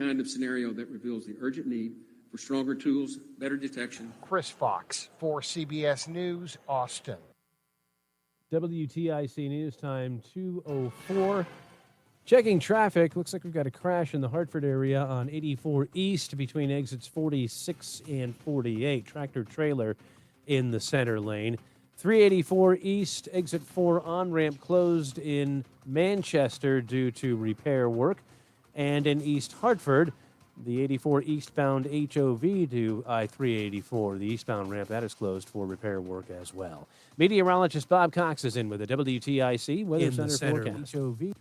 Kind of scenario that reveals the urgent need for stronger tools, better detection. Chris Fox for CBS News, Austin. WTIC News Time 2:04. Checking traffic. Looks like we've got a crash in the Hartford area on 84 East between exits 46 and 48. Tractor trailer in the center lane. 384 East, exit 4 on-ramp closed in Manchester due to repair work. And in East Hartford, the 84 eastbound HOV to I-384. The eastbound ramp, that is closed for repair work as well. Meteorologist Bob Cox is in with the WTIC Weather Center forecast. HOV.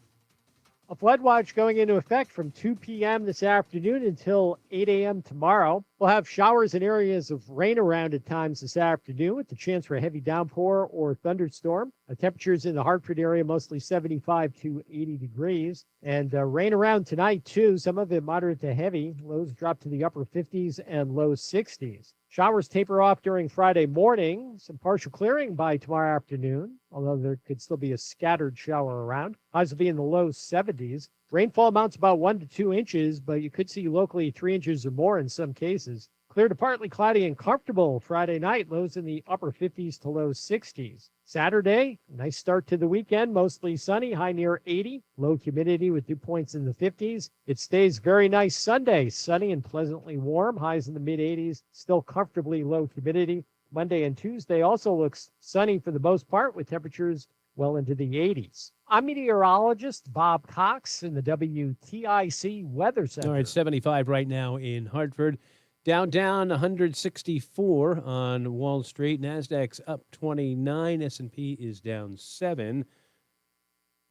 A flood watch going into effect from 2 p.m. this afternoon until 8 a.m. tomorrow. We'll have showers and areas of rain around at times this afternoon with the chance for a heavy downpour or thunderstorm. Temperatures in the Hartford area mostly 75 to 80 degrees. And rain around tonight, too. Some of it moderate to heavy. Lows drop to the upper 50s and low 60s. Showers taper off during Friday morning. Some partial clearing by tomorrow afternoon, although there could still be a scattered shower around. Highs will be in the low 70s. Rainfall amounts about 1 to 2 inches, but you could see locally 3 inches or more in some cases. Clear to partly cloudy and comfortable Friday night, lows in the upper 50s to low 60s. Saturday, nice start to the weekend, mostly sunny, high near 80. Low humidity with dew points in the 50s. It stays very nice Sunday, sunny and pleasantly warm, highs in the mid-80s, still comfortably low humidity. Monday and Tuesday also looks sunny for the most part with temperatures well into the 80s. I'm meteorologist Bob Cox in the WTIC Weather Center. All right, 75 right now in Hartford. Down 164 on Wall Street. NASDAQ's up 29. S&P is down 7.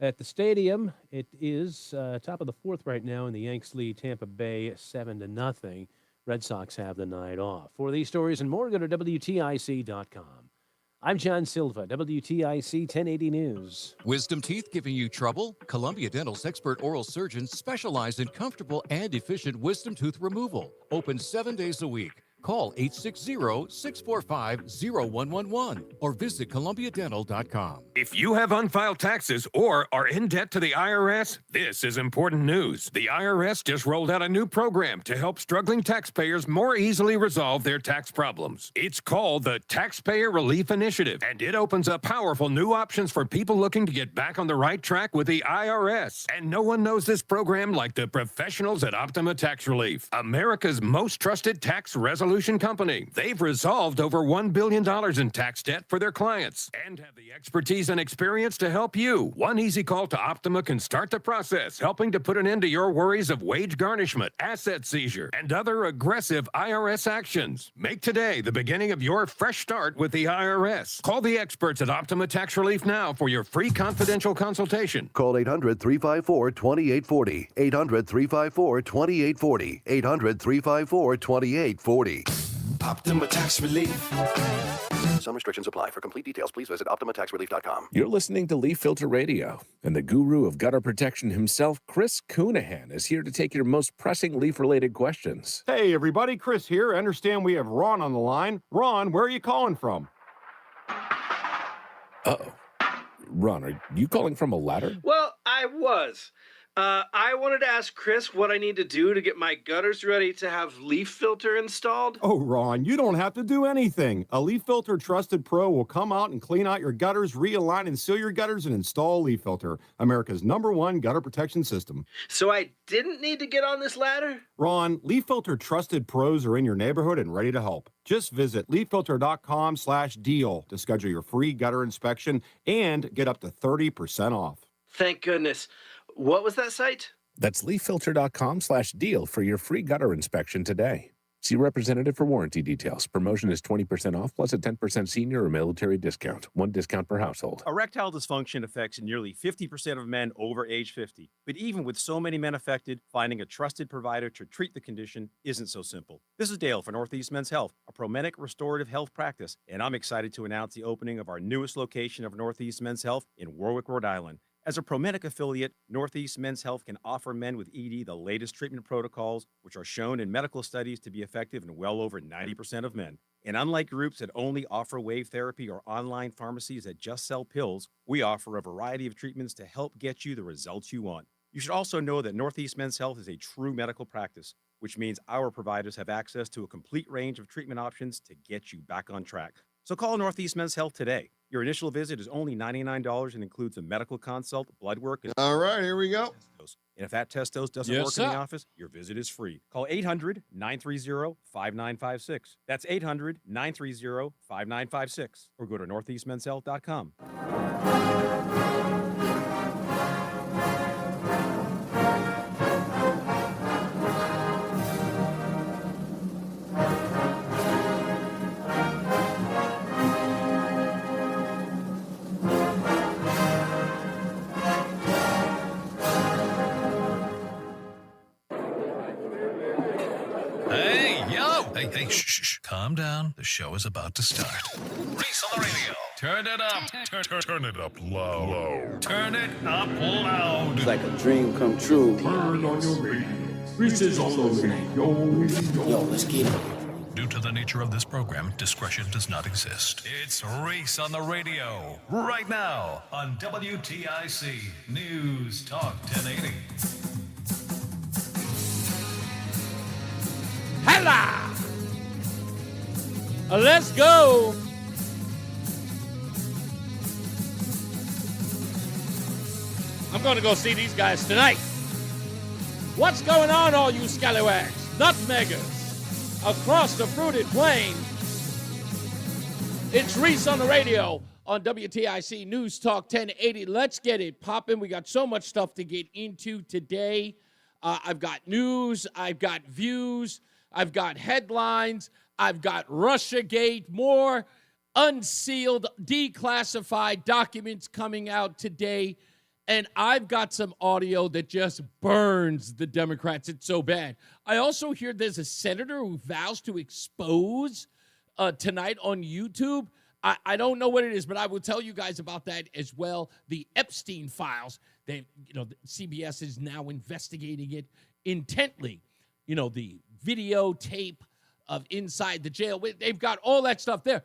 At the stadium, it is top of the fourth right now in the Yanks lead Tampa Bay 7-0. Red Sox have the night off. For these stories and more, go to WTIC.com. I'm John Silva, WTIC 1080 News. Wisdom teeth giving you trouble? Columbia Dental's expert oral surgeons specialize in comfortable and efficient wisdom tooth removal. Open 7 days a week. Call 860-645-0111 or visit columbiadental.com. If you have unfiled taxes or are in debt to the IRS, this is important news. The IRS just rolled out a new program to help struggling taxpayers more easily resolve their tax problems. It's called the Taxpayer Relief Initiative, and it opens up powerful new options for people looking to get back on the right track with the IRS. And no one knows this program like the professionals at Optima Tax Relief, America's most trusted tax resolution company. They've resolved over $1 billion in tax debt for their clients and have the expertise and experience to help you. One easy call to Optima can start the process, helping to put an end to your worries of wage garnishment, asset seizure, and other aggressive IRS actions. Make today the beginning of your fresh start with the IRS. Call the experts at Optima Tax Relief now for your free confidential consultation. Call 800-354-2840. 800-354-2840. 800-354-2840. Optima Tax Relief. Some restrictions apply. For complete details, please visit OptimaTaxRelief.com. You're listening to Leaf Filter Radio, and the guru of gutter protection himself, Chris Coonahan, is here to take your most pressing leaf-related questions. Hey, everybody. Chris here. I understand we have Ron on the line. Ron, where are you calling from? Uh-oh. Ron, are you calling from a ladder? Well, I was. I wanted to ask Chris what I need to do to get my gutters ready to have leaf filter installed. Oh, Ron, you don't have to do anything. A Leaf Filter Trusted Pro will come out and clean out your gutters, realign and seal your gutters, and install Leaf Filter, America's #1 gutter protection system. So I didn't need to get on this ladder? Ron, Leaf Filter Trusted Pros are in your neighborhood and ready to help. Just visit leaffilter.com/deal to schedule your free gutter inspection and get up to 30% off. Thank goodness. What was that site? That's leaffilter.com/deal for your free gutter inspection today. See representative for warranty details. Promotion is 20% off plus a 10% senior or military discount. One discount per household. Erectile dysfunction affects nearly 50% of men over age 50. But even with so many men affected, finding a trusted provider to treat the condition isn't so simple. This is Dale for Northeast Men's Health, a Promenic restorative health practice, and I'm excited to announce the opening of our newest location of Northeast Men's Health in Warwick, Rhode Island. As a Promenic affiliate, Northeast Men's Health can offer men with ED the latest treatment protocols, which are shown in medical studies to be effective in well over 90% of men. And unlike groups that only offer wave therapy or online pharmacies that just sell pills, we offer a variety of treatments to help get you the results you want. You should also know that Northeast Men's Health is a true medical practice, which means our providers have access to a complete range of treatment options to get you back on track. So call Northeast Men's Health today. Your initial visit is only $99 and includes a medical consult, blood work, and all right, here we go. And if that test dose doesn't work in the office, your visit is free. Call 800-930-5956. That's 800-930-5956. Or go to northeastmenshealth.com. Hey, shh. Calm down. The show is about to start. Reese on the radio. Turn it up. Turn it up loud. Turn it up loud. It's like a dream come true. Turn on your radio. Reese is on the radio. Yo, let's get it. Due to the nature of this program, discretion does not exist. It's Reese on the radio. Right now on WTIC News Talk 1080. Hello! Let's go! I'm going to go see these guys tonight. What's going on, all you scallywags, nutmeggers, across the fruited plain? It's Reese on the radio on WTIC News Talk 1080. Let's get it popping. We got so much stuff to get into today. I've got news. I've got views. I've got headlines. I've got Russiagate, more unsealed, declassified documents coming out today. And I've got some audio that just burns the Democrats. It's so bad. I also hear there's a senator who vows to expose tonight on YouTube. I don't know what it is, but I will tell you guys about that as well. The Epstein files, CBS is now investigating it intently. The videotape of inside the jail. They've got all that stuff there.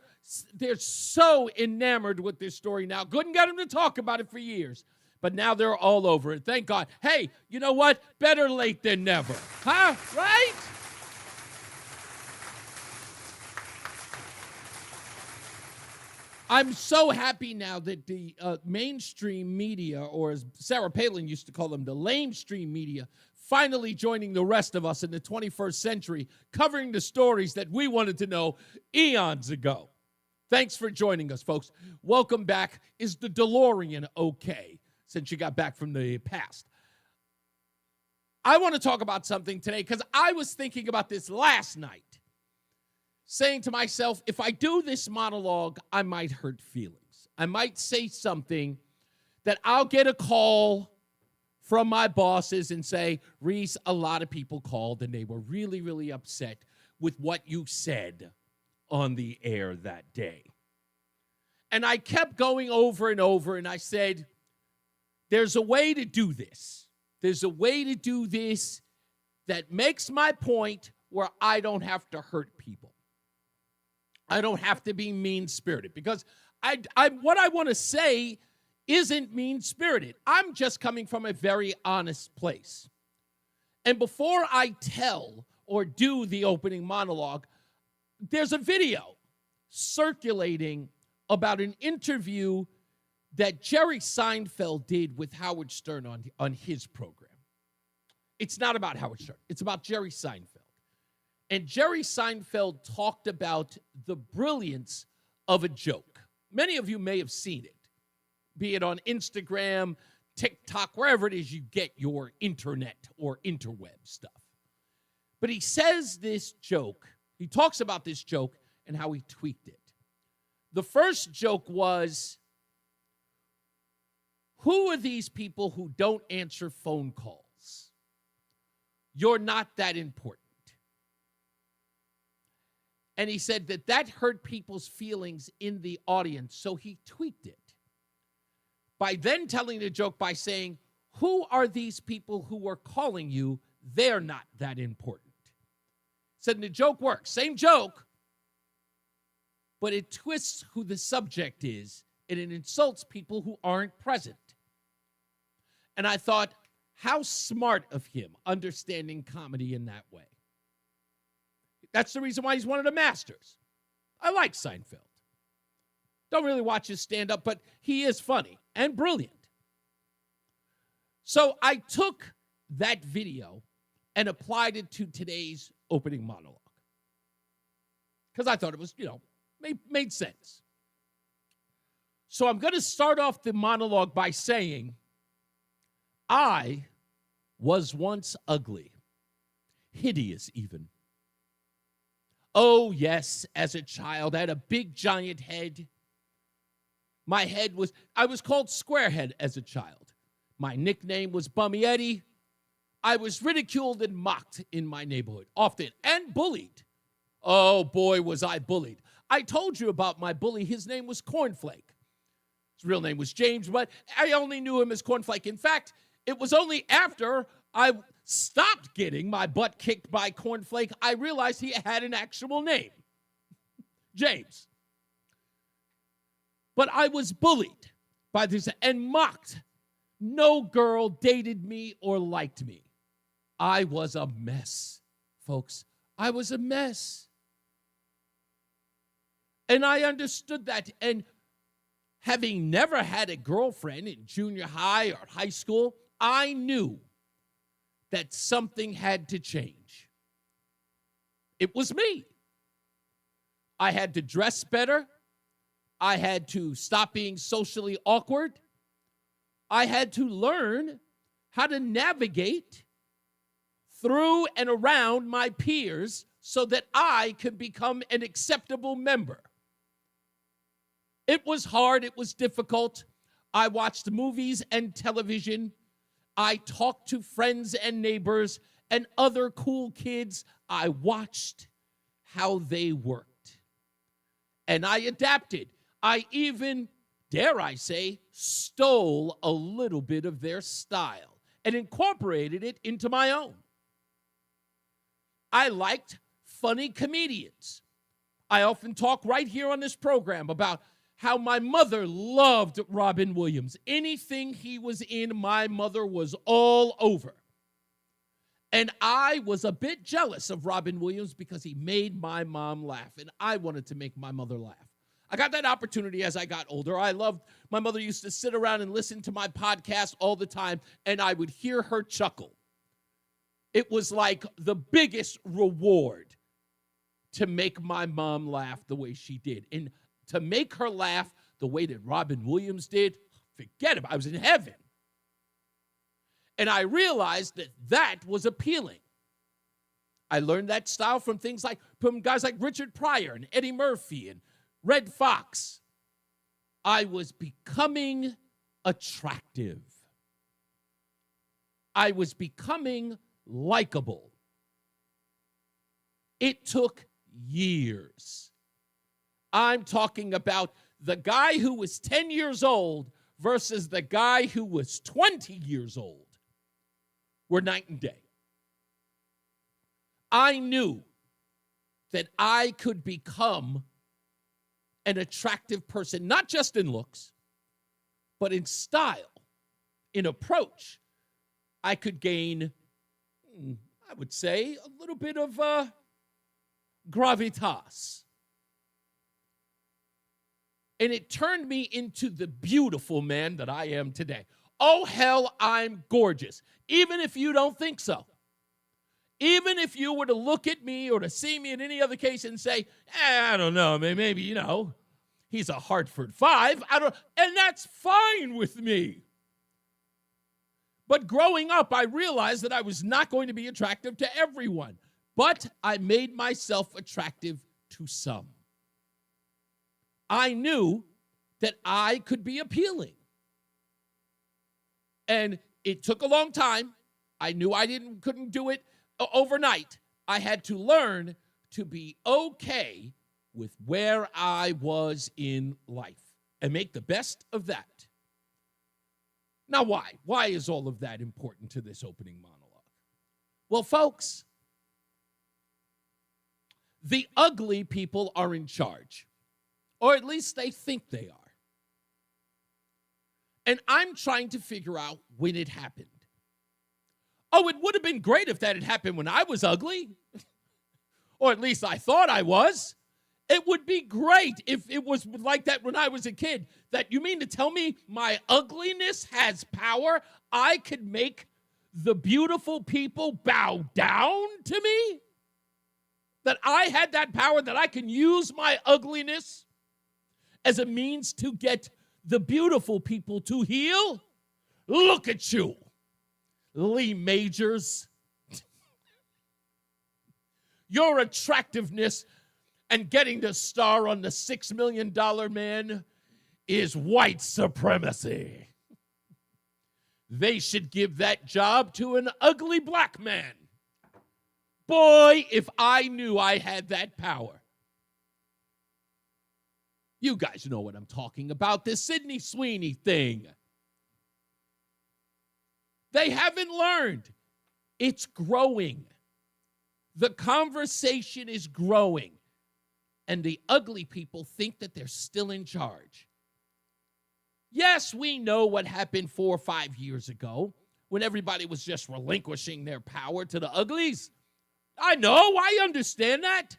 They're so enamored with this story now. Couldn't get them to talk about it for years, but now they're all over it. Thank God. Hey, you know what? Better late than never. Huh? Right? I'm so happy now that the mainstream media, or as Sarah Palin used to call them, the lamestream media, finally joining the rest of us in the 21st century, covering the stories that we wanted to know eons ago. Thanks for joining us, folks. Welcome back. Is the DeLorean okay since you got back from the past? I want to talk about something today because I was thinking about this last night, saying to myself, if I do this monologue, I might hurt feelings. I might say something that I'll get a call from my bosses and say, Reese, a lot of people called and they were really, really upset with what you said on the air that day. And I kept going over and over, and I said, there's a way to do this. There's a way to do this that makes my point where I don't have to hurt people. I don't have to be mean-spirited, because what I want to say isn't mean-spirited. I'm just coming from a very honest place. And before I tell or do the opening monologue, there's a video circulating about an interview that Jerry Seinfeld did with Howard Stern on his program. It's not about Howard Stern. It's about Jerry Seinfeld. And Jerry Seinfeld talked about the brilliance of a joke. Many of you may have seen it, be it on Instagram, TikTok, wherever it is you get your internet or interweb stuff. But he says this joke, he talks about this joke and how he tweaked it. The first joke was, who are these people who don't answer phone calls? You're not that important. And he said that hurt people's feelings in the audience, so he tweaked it by then telling the joke by saying, who are these people who are calling you? They're not that important. Said the joke works. Same joke, but it twists who the subject is, and it insults people who aren't present. And I thought, How smart of him understanding comedy in that way. That's the reason why he's one of the masters. I like Seinfeld. Don't really watch his stand-up, but he is funny and brilliant. So I took that video and applied it to today's opening monologue. Because I thought it was, made sense. So I'm going to start off the monologue by saying, I was once ugly, hideous even. Oh, yes, as a child, I had a big, giant head. I was called Squarehead as a child. My nickname was Bummy Eddie. I was ridiculed and mocked in my neighborhood, often, and bullied. Oh, boy, was I bullied. I told you about my bully. His name was Cornflake. His real name was James, but I only knew him as Cornflake. In fact, it was only after I stopped getting my butt kicked by Cornflake, I realized he had an actual name, James. But I was bullied by this and mocked. No girl dated me or liked me. I was a mess, folks. I was a mess. And I understood that. And having never had a girlfriend in junior high or high school, I knew that something had to change. It was me. I had to dress better. I had to stop being socially awkward. I had to learn how to navigate through and around my peers so that I could become an acceptable member. It was hard. It was difficult. I watched movies and television. I talked to friends and neighbors and other cool kids. I watched how they worked. And I adapted. I even, dare I say, stole a little bit of their style and incorporated it into my own. I liked funny comedians. I often talk right here on this program about how my mother loved Robin Williams. Anything he was in, my mother was all over. And I was a bit jealous of Robin Williams because he made my mom laugh, and I wanted to make my mother laugh. I got that opportunity as I got older. My mother used to sit around and listen to my podcast all the time, and I would hear her chuckle. It was like the biggest reward to make my mom laugh the way she did. And to make her laugh the way that Robin Williams did, forget it. I was in heaven. And I realized that that was appealing. I learned that style from guys like Richard Pryor and Eddie Murphy and Red Fox. I was becoming attractive. I was becoming likable. It took years. I'm talking about the guy who was 10 years old versus the guy who was 20 years old. Were night and day. I knew that I could become an attractive person, not just in looks, but in style, in approach. I could gain, I would say, a little bit of gravitas. And it turned me into the beautiful man that I am today. Oh, hell, I'm gorgeous. Even if you don't think so. Even if you were to look at me or to see me in any other case and say, I don't know, maybe, he's a Hartford 5. And that's fine with me. But growing up, I realized that I was not going to be attractive to everyone. But I made myself attractive to some. I knew that I could be appealing. And it took a long time. I knew I couldn't do it overnight. I had to learn to be okay with where I was in life and make the best of that. Now, why? Why is all of that important to this opening monologue? Well, folks, the ugly people are in charge, or at least they think they are. And I'm trying to figure out when it happened. Oh, it would have been great if that had happened when I was ugly. Or at least I thought I was. It would be great if it was like that when I was a kid. That you mean to tell me my ugliness has power? I could make the beautiful people bow down to me? That I had that power, that I can use my ugliness as a means to get the beautiful people to heal? Look at you, Lee Majors. Your attractiveness and getting to star on the $6 Million Man is white supremacy. They should give that job to an ugly black man. Boy, if I knew I had that power. You guys know what I'm talking about, this Sydney Sweeney thing. They haven't learned. It's growing. The conversation is growing. And the ugly people think that they're still in charge. Yes, we know what happened 4 or 5 years ago when everybody was just relinquishing their power to the uglies. I know, I understand that.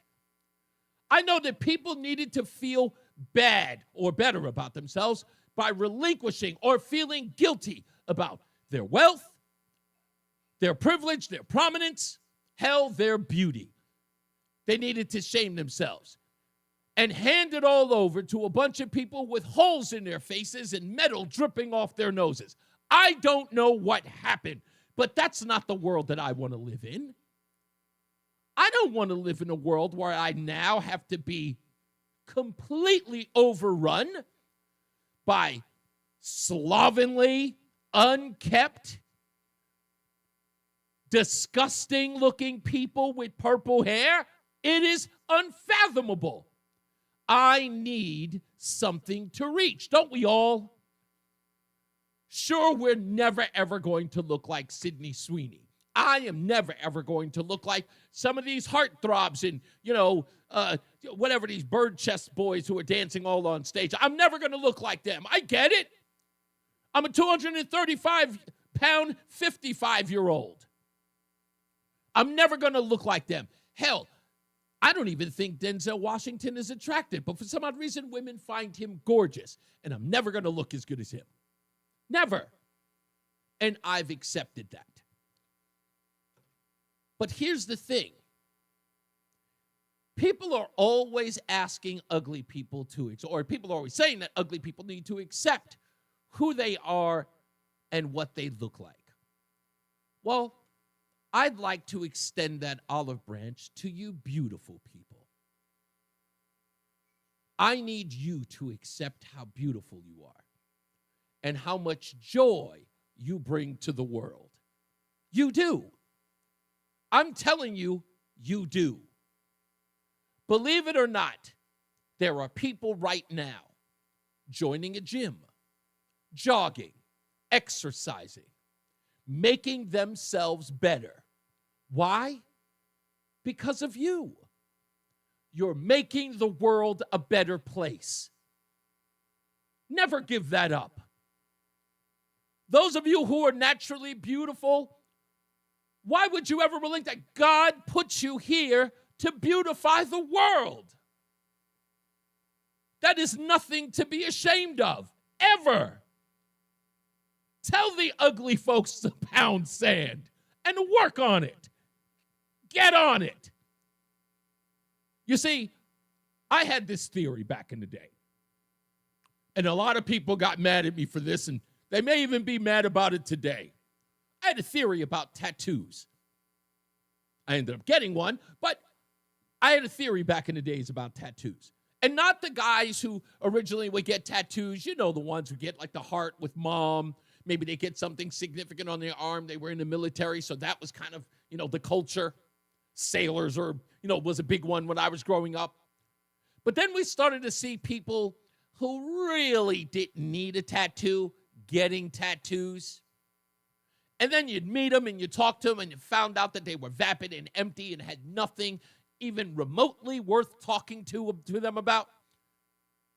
I know that people needed to feel bad or better about themselves by relinquishing or feeling guilty about their wealth, their privilege, their prominence, hell, their beauty. They needed to shame themselves and hand it all over to a bunch of people with holes in their faces and metal dripping off their noses. I don't know what happened, but that's not the world that I want to live in. I don't want to live in a world where I now have to be completely overrun by slovenly, unkept, disgusting-looking people with purple hair. It is unfathomable. I need something to reach. Don't we all? Sure, we're never, ever going to look like Sydney Sweeney. I am never, ever going to look like some of these heartthrobs and, whatever these bird chest boys who are dancing all on stage. I'm never going to look like them. I get it. I'm a 235-pound, 55-year-old. I'm never going to look like them. Hell, I don't even think Denzel Washington is attractive, but for some odd reason, women find him gorgeous, and I'm never going to look as good as him. Never. And I've accepted that. But here's the thing. People are always asking ugly people or people are always saying that ugly people need to accept who they are and what they look like. Well, I'd like to extend that olive branch to you beautiful people. I need you to accept how beautiful you are and how much joy you bring to the world. You do. I'm telling you, you do. Believe it or not, there are people right now joining a gym, jogging, exercising, making themselves better. Why? Because of you. You're making the world a better place. Never give that up. Those of you who are naturally beautiful, why would you ever relent that? God put you here to beautify the world. That is nothing to be ashamed of, ever. Tell the ugly folks to pound sand and work on it. Get on it. You see, I had this theory back in the day, and a lot of people got mad at me for this, and they may even be mad about it today. I had a theory about tattoos. I ended up getting one, but I had a theory back in the days about tattoos. And not the guys who originally would get tattoos, the ones who get like the heart with mom. Maybe they get something significant on their arm. They were in the military, so that was kind of, the culture. Sailors was a big one when I was growing up. But then we started to see people who really didn't need a tattoo getting tattoos. And then you'd meet them and you talk to them and you found out that they were vapid and empty and had nothing even remotely worth talking to them about.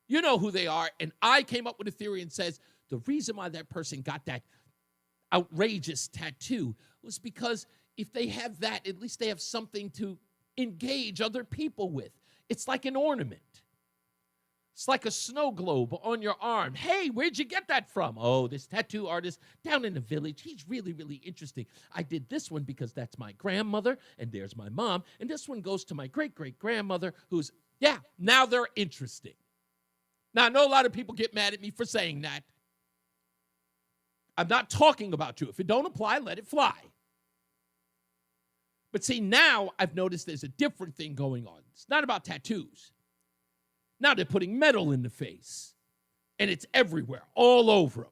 You know who they are. And I came up with a theory and says, the reason why that person got that outrageous tattoo was because if they have that, at least they have something to engage other people with. It's like an ornament. It's like a snow globe on your arm. Hey, where'd you get that from? Oh, this tattoo artist down in the village. He's really, really interesting. I did this one because that's my grandmother, and there's my mom, and this one goes to my great-great-grandmother who's, yeah, now they're interesting. Now, I know a lot of people get mad at me for saying that. I'm not talking about you. If it don't apply, let it fly. But see, now I've noticed there's a different thing going on. It's not about tattoos. Now they're putting metal in the face, and it's everywhere, all over them,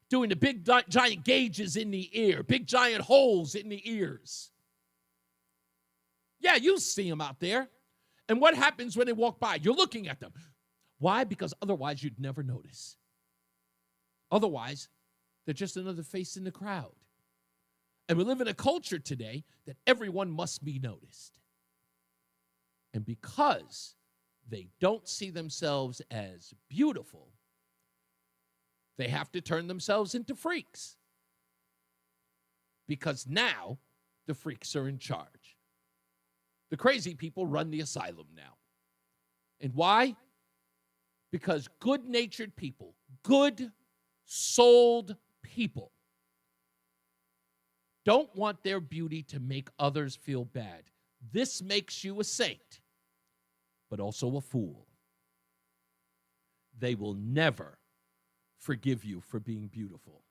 doing the big giant gauges in the ear, big giant holes in the ears. Yeah, you see them out there. And what happens when they walk by? You're looking at them. Why? Because otherwise you'd never notice. Otherwise, they're just another face in the crowd. And we live in a culture today that everyone must be noticed. And because they don't see themselves as beautiful, they have to turn themselves into freaks. Because now the freaks are in charge. The crazy people run the asylum now. And why? Because good-natured people, good-souled people, don't want their beauty to make others feel bad. This makes you a saint, but also a fool. They will never forgive you for being beautiful.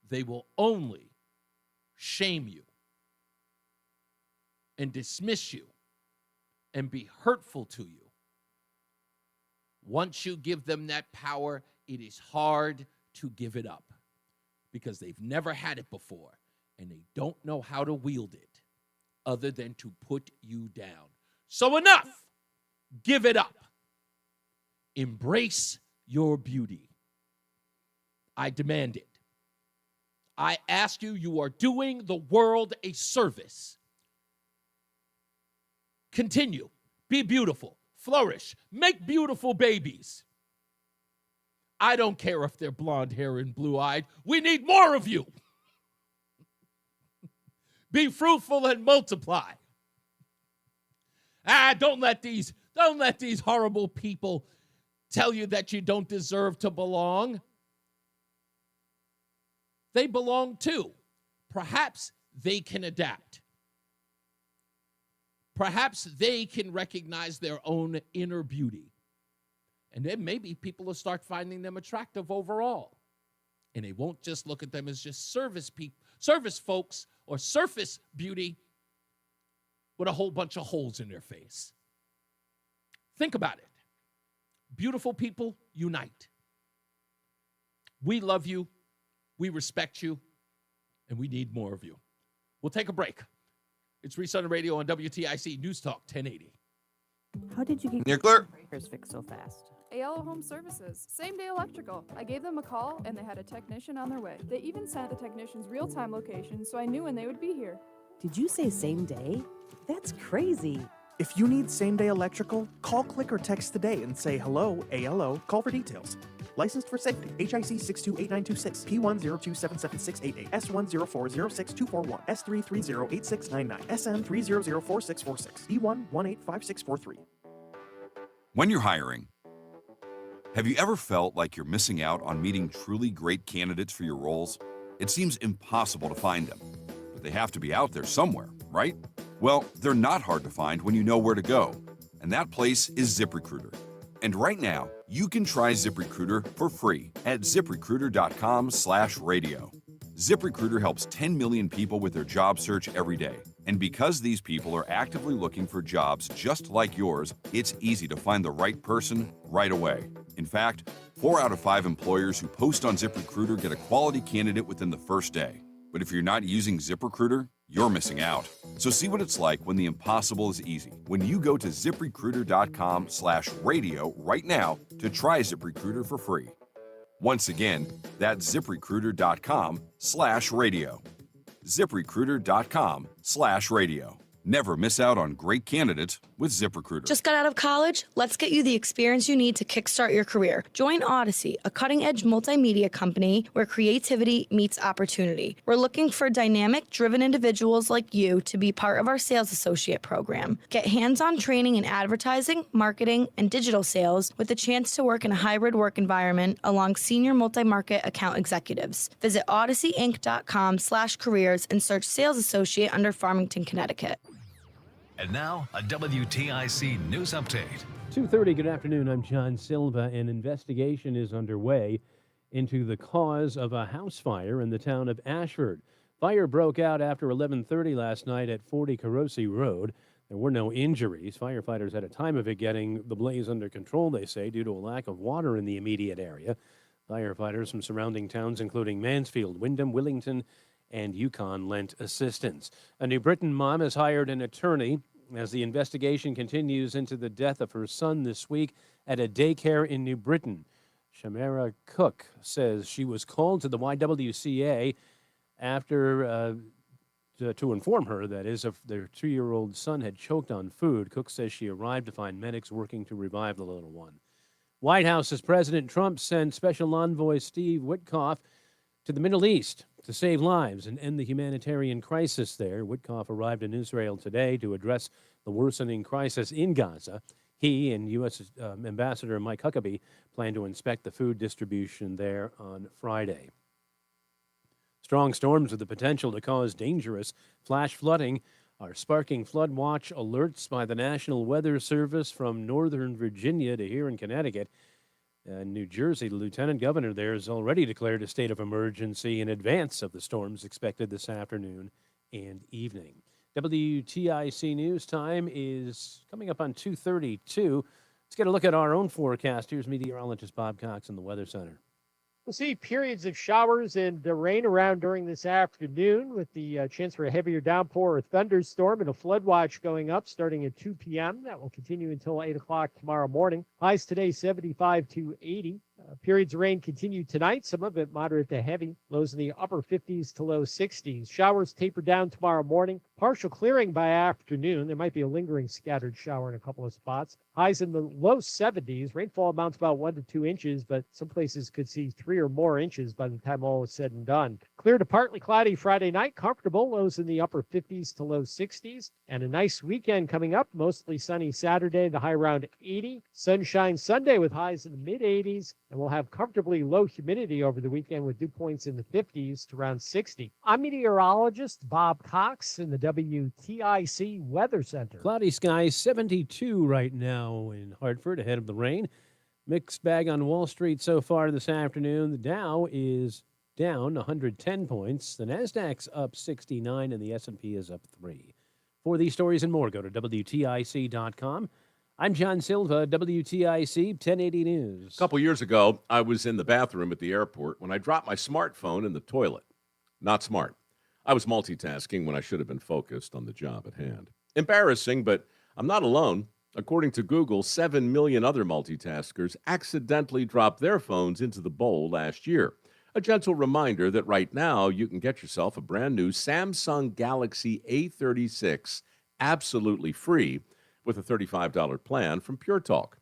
They will only shame you and dismiss you and be hurtful to you. Once you give them that power, it is hard to give it up because they've never had it before and they don't know how to wield it other than to put you down. So enough. Give it up. Embrace your beauty. I demand it. I ask you, you are doing the world a service. Continue. Be beautiful. Flourish. Make beautiful babies. I don't care if they're blonde hair and blue-eyed. We need more of you. Be fruitful and multiply. Don't let these horrible people tell you that you don't deserve to belong. They belong too. Perhaps they can adapt. Perhaps they can recognize their own inner beauty. And then maybe people will start finding them attractive overall. And they won't just look at them as just service folks or surface beauty with a whole bunch of holes in their face. Think about it. Beautiful people, unite. We love you, we respect you, and we need more of you. We'll take a break. It's Reese on the Radio on WTIC News Talk 1080. How did you get You're clear. breakers fixed so fast? ALO Home Services, same day electrical. I gave them a call and they had a technician on their way. They even sent the technician's real-time location so I knew when they would be here. Did you say same day? That's crazy. If you need same-day electrical, call, click, or text today and say hello, ALO, call for details. Licensed for safety. HIC 628926, P102776688, S104062441, S3308699, SN3004646, E1185643. When you're hiring, have you ever felt like you're missing out on meeting truly great candidates for your roles? It seems impossible to find them, but they have to be out there somewhere, right? Well, they're not hard to find when you know where to go, and that place is ZipRecruiter. And right now, you can try ZipRecruiter for free at ZipRecruiter.com/radio. ZipRecruiter helps 10 million people with their job search every day. And because these people are actively looking for jobs just like yours, it's easy to find the right person right away. In fact, 4 out of 5 employers who post on ZipRecruiter get a quality candidate within the first day. But if you're not using ZipRecruiter, you're missing out. So see what it's like when the impossible is easy. When you go to ZipRecruiter.com/radio right now to try ZipRecruiter for free. Once again, that's ZipRecruiter.com/radio. ZipRecruiter.com/radio. Never miss out on great candidates with ZipRecruiter. Just got out of college? Let's get you the experience you need to kickstart your career. Join Odyssey, a cutting-edge multimedia company where creativity meets opportunity. We're looking for dynamic, driven individuals like you to be part of our sales associate program. Get hands-on training in advertising, marketing, and digital sales with the chance to work in a hybrid work environment along senior multi-market account executives. Visit odysseyinc.com/careers and search sales associate under Farmington, Connecticut. And now, a WTIC news update. 2:30, good afternoon. I'm John Silva. An investigation is underway into the cause of a house fire in the town of Ashford. Fire broke out after 11:30 last night at 40 Carosi Road. There were no injuries. Firefighters had a time of it getting the blaze under control, they say, due to a lack of water in the immediate area. Firefighters from surrounding towns, including Mansfield, Windham, Willington, and Yukon, lent assistance. A New Britain mom has hired an attorney as the investigation continues into the death of her son this week at a daycare in New Britain. Shamara Cook says she was called to the YWCA after to inform her, that is, if their 2-year-old son had choked on food. Cook says she arrived to find medics working to revive the little one. White House's President Trump sent Special Envoy Steve Witkoff to the Middle East to save lives and end the humanitarian crisis there. Witkoff arrived in Israel today to address the worsening crisis in Gaza. He and U.S. Ambassador Mike Huckabee plan to inspect the food distribution there on Friday. Strong storms with the potential to cause dangerous flash flooding are sparking flood watch alerts by the National Weather Service from northern Virginia to here in Connecticut. New Jersey, the lieutenant governor there has already declared a state of emergency in advance of the storms expected this afternoon and evening. WTIC News time is coming up on 2:32. Let's get a look at our own forecast. Here's meteorologist Bob Cox in the Weather Center. We'll see periods of showers and rain around during this afternoon with the chance for a heavier downpour or thunderstorm and a flood watch going up starting at 2 p.m. That will continue until 8 o'clock tomorrow morning. Highs today 75 to 80. Periods of rain continue tonight, some of it moderate to heavy. Lows in the upper 50s to low 60s. Showers taper down tomorrow morning. Partial clearing by afternoon. There might be a lingering scattered shower in a couple of spots. Highs in the low 70s. Rainfall amounts about 1 to 2 inches, but some places could see 3 or more inches by the time all is said and done. Clear to partly cloudy Friday night. Comfortable. Lows in the upper 50s to low 60s. And a nice weekend coming up. Mostly sunny Saturday. The high around 80. Sunshine Sunday with highs in the mid 80s. And we'll have comfortably low humidity over the weekend with dew points in the 50s to around 60. I'm meteorologist Bob Cox in the WTIC Weather Center. Cloudy skies, 72 right now in Hartford ahead of the rain. Mixed bag on Wall Street so far this afternoon. The Dow is down 110 points. The Nasdaq's up 69 and the S&P is up 3. For these stories and more, go to WTIC.com. I'm John Silva, WTIC 1080 News. A couple years ago, I was in the bathroom at the airport when I dropped my smartphone in the toilet. Not smart. I was multitasking when I should have been focused on the job at hand. Embarrassing, but I'm not alone. According to Google, 7 million other multitaskers accidentally dropped their phones into the bowl last year. A gentle reminder that right now you can get yourself a brand new Samsung Galaxy A36 absolutely free with a $35 plan from Pure Talk.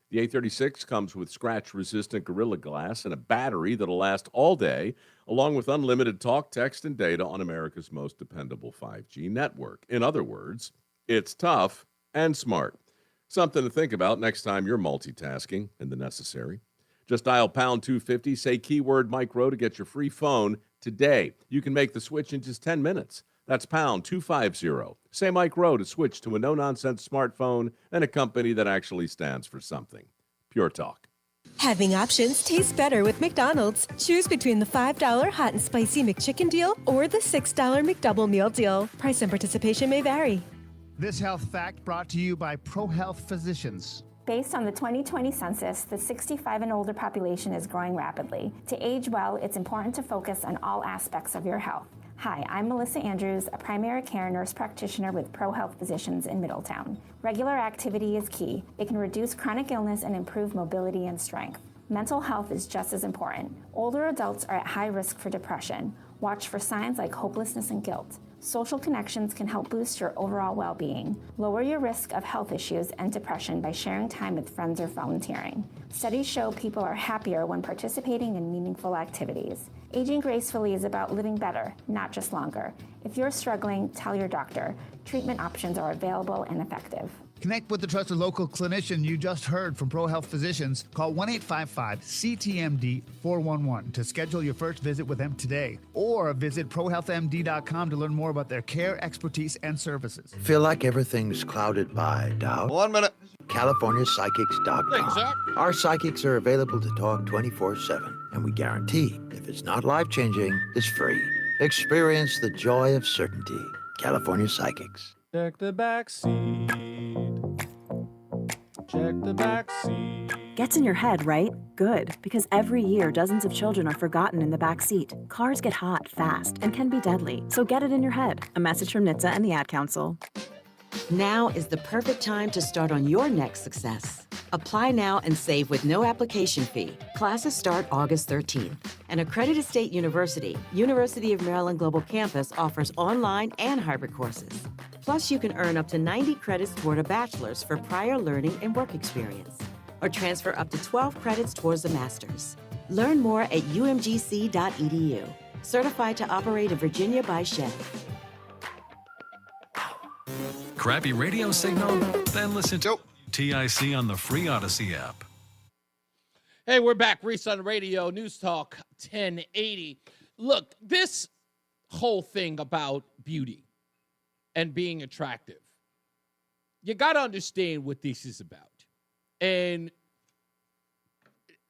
The A36 comes with scratch-resistant Gorilla Glass and a battery that'll last all day, along with unlimited talk, text, and data on America's most dependable 5G network. In other words, it's tough and smart. Something to think about next time you're multitasking in the necessary. Just dial pound 250, say keyword Mike Rowe to get your free phone today. You can make the switch in just 10 minutes. That's pound 250. Say Mike Rowe to switch to a no-nonsense smartphone and a company that actually stands for something. Pure Talk. Having options tastes better with McDonald's. Choose between the $5 hot and spicy McChicken deal or the $6 McDouble meal deal. Price and participation may vary. This health fact brought to you by ProHealth Physicians. Based on the 2020 census, the 65 and older population is growing rapidly. To age well, it's important to focus on all aspects of your health. Hi, I'm Melissa Andrews, a primary care nurse practitioner with ProHealth Physicians in Middletown. Regular activity is key. It can reduce chronic illness and improve mobility and strength. Mental health is just as important. Older adults are at high risk for depression. Watch for signs like hopelessness and guilt. Social connections can help boost your overall well-being. Lower your risk of health issues and depression by sharing time with friends or volunteering. Studies show people are happier when participating in meaningful activities. Aging gracefully is about living better, not just longer. If you're struggling, tell your doctor. Treatment options are available and effective. Connect with the trusted local clinician you just heard from ProHealth Physicians. Call 1-855-CTMD-411 to schedule your first visit with them today. Or visit ProHealthMD.com to learn more about their care, expertise, and services. Feel like everything's clouded by doubt? 1 minute. CaliforniaPsychics.com. Thanks, sir. Our psychics are available to talk 24/7, and we guarantee if it's not life-changing, it's free. Experience the joy of certainty. California Psychics. Check the back seat. Check the back seat. Gets in your head, right? Good, because every year dozens of children are forgotten in the back seat. Cars get hot fast and can be deadly, so get it in your head. A message from NHTSA and the Ad Council. Now is the perfect time to start on your next success. Apply now and save with no application fee. Classes start August 13th. An accredited state university, University of Maryland Global Campus offers online and hybrid courses. Plus, you can earn up to 90 credits toward a bachelor's for prior learning and work experience, or transfer up to 12 credits towards a master's. Learn more at umgc.edu. Certified to operate in Virginia by Chevy. Crappy radio signal? Then listen to TIC on the free Odyssey app. Hey, we're back. Reese on the Radio, News Talk 1080. Look, this whole thing about beauty and being attractive, you got to understand what this is about. And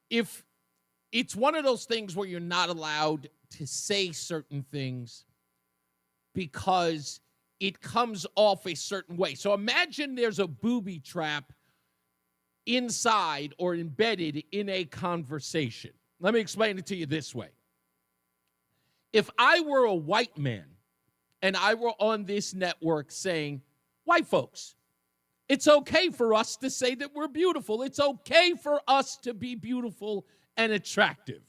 if it's one of those things where you're not allowed to say certain things because it comes off a certain way. So imagine there's a booby trap inside or embedded in a conversation. Let me explain it to you this way. If I were a white man and I were on this network saying, white folks, it's okay for us to say that we're beautiful. It's okay for us to be beautiful and attractive.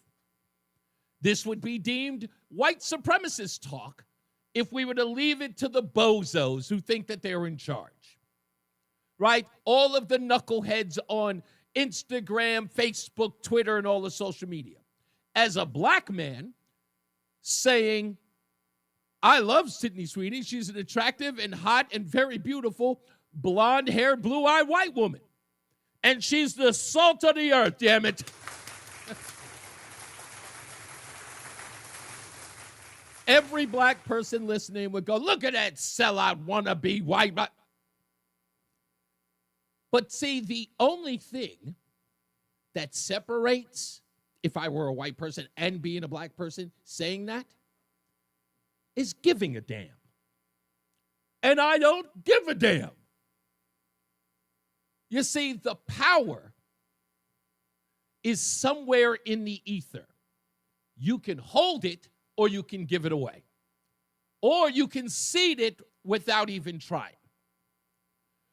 This would be deemed white supremacist talk if we were to leave it to the bozos who think that they're in charge, right? All of the knuckleheads on Instagram, Facebook, Twitter, and all the social media. As a black man saying, I love Sydney Sweeney. She's an attractive and hot and very beautiful blonde-haired, blue-eyed white woman. And she's the salt of the earth, damn it. Every black person listening would go, look at that sellout wannabe white. But see, the only thing that separates, if I were a white person and being a black person saying that, is giving a damn. And I don't give a damn. You see, the power is somewhere in the ether. You can hold it or you can give it away. Or you can cede it without even trying.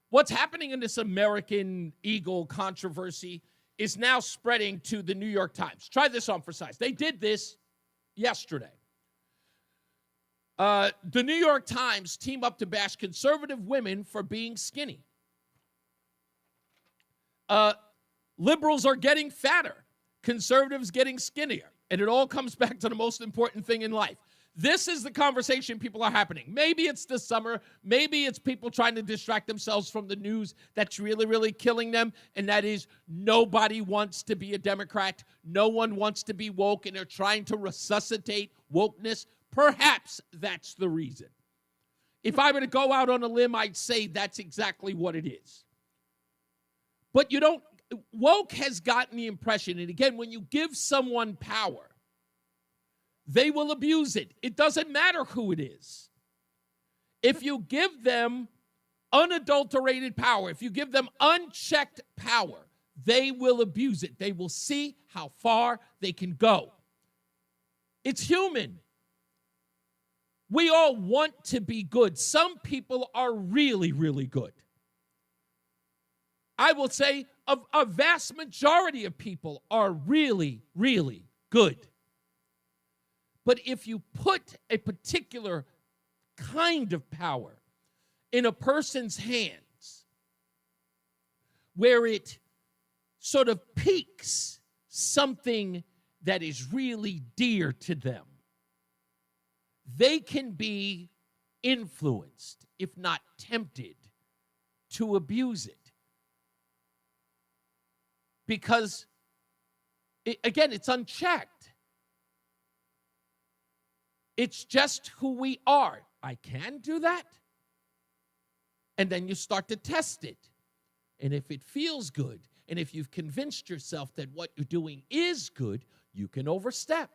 What's happening in this American Eagle controversy is now spreading to the New York Times. Try this on for size. They did this yesterday. The New York Times team up to bash conservative women for being skinny. Liberals are getting fatter. Conservatives getting skinnier. And it all comes back to the most important thing in life. This is the conversation people are happening. Maybe it's the summer. Maybe it's people trying to distract themselves from the news that's really, really killing them. And that is nobody wants to be a Democrat. No one wants to be woke. And they're trying to resuscitate wokeness. Perhaps that's the reason. If I were to go out on a limb, I'd say that's exactly what it is. But you don't. Woke has gotten the impression, and again, when you give someone power, they will abuse it. It doesn't matter who it is. If you give them unadulterated power, if you give them unchecked power, they will abuse it. They will see how far they can go. It's human. We all want to be good. Some people are really, really good. I will say a vast majority of people are really, really good. But if you put a particular kind of power in a person's hands where it sort of piques something that is really dear to them, they can be influenced, if not tempted, to abuse it. Because, again, it's unchecked. It's just who we are. I can do that. And then you start to test it. And if it feels good, and if you've convinced yourself that what you're doing is good, you can overstep.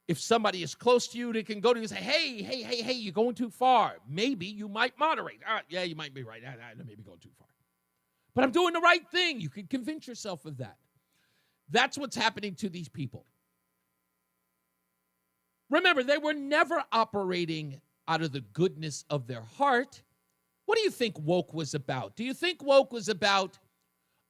If somebody is close to you, they can go to you and say, hey, you're going too far. Maybe you might moderate. All right, yeah, you might be right. I may be going too far. But I'm doing the right thing. You can convince yourself of that. That's what's happening to these people. Remember, they were never operating out of the goodness of their heart. What do you think woke was about? Do you think woke was about,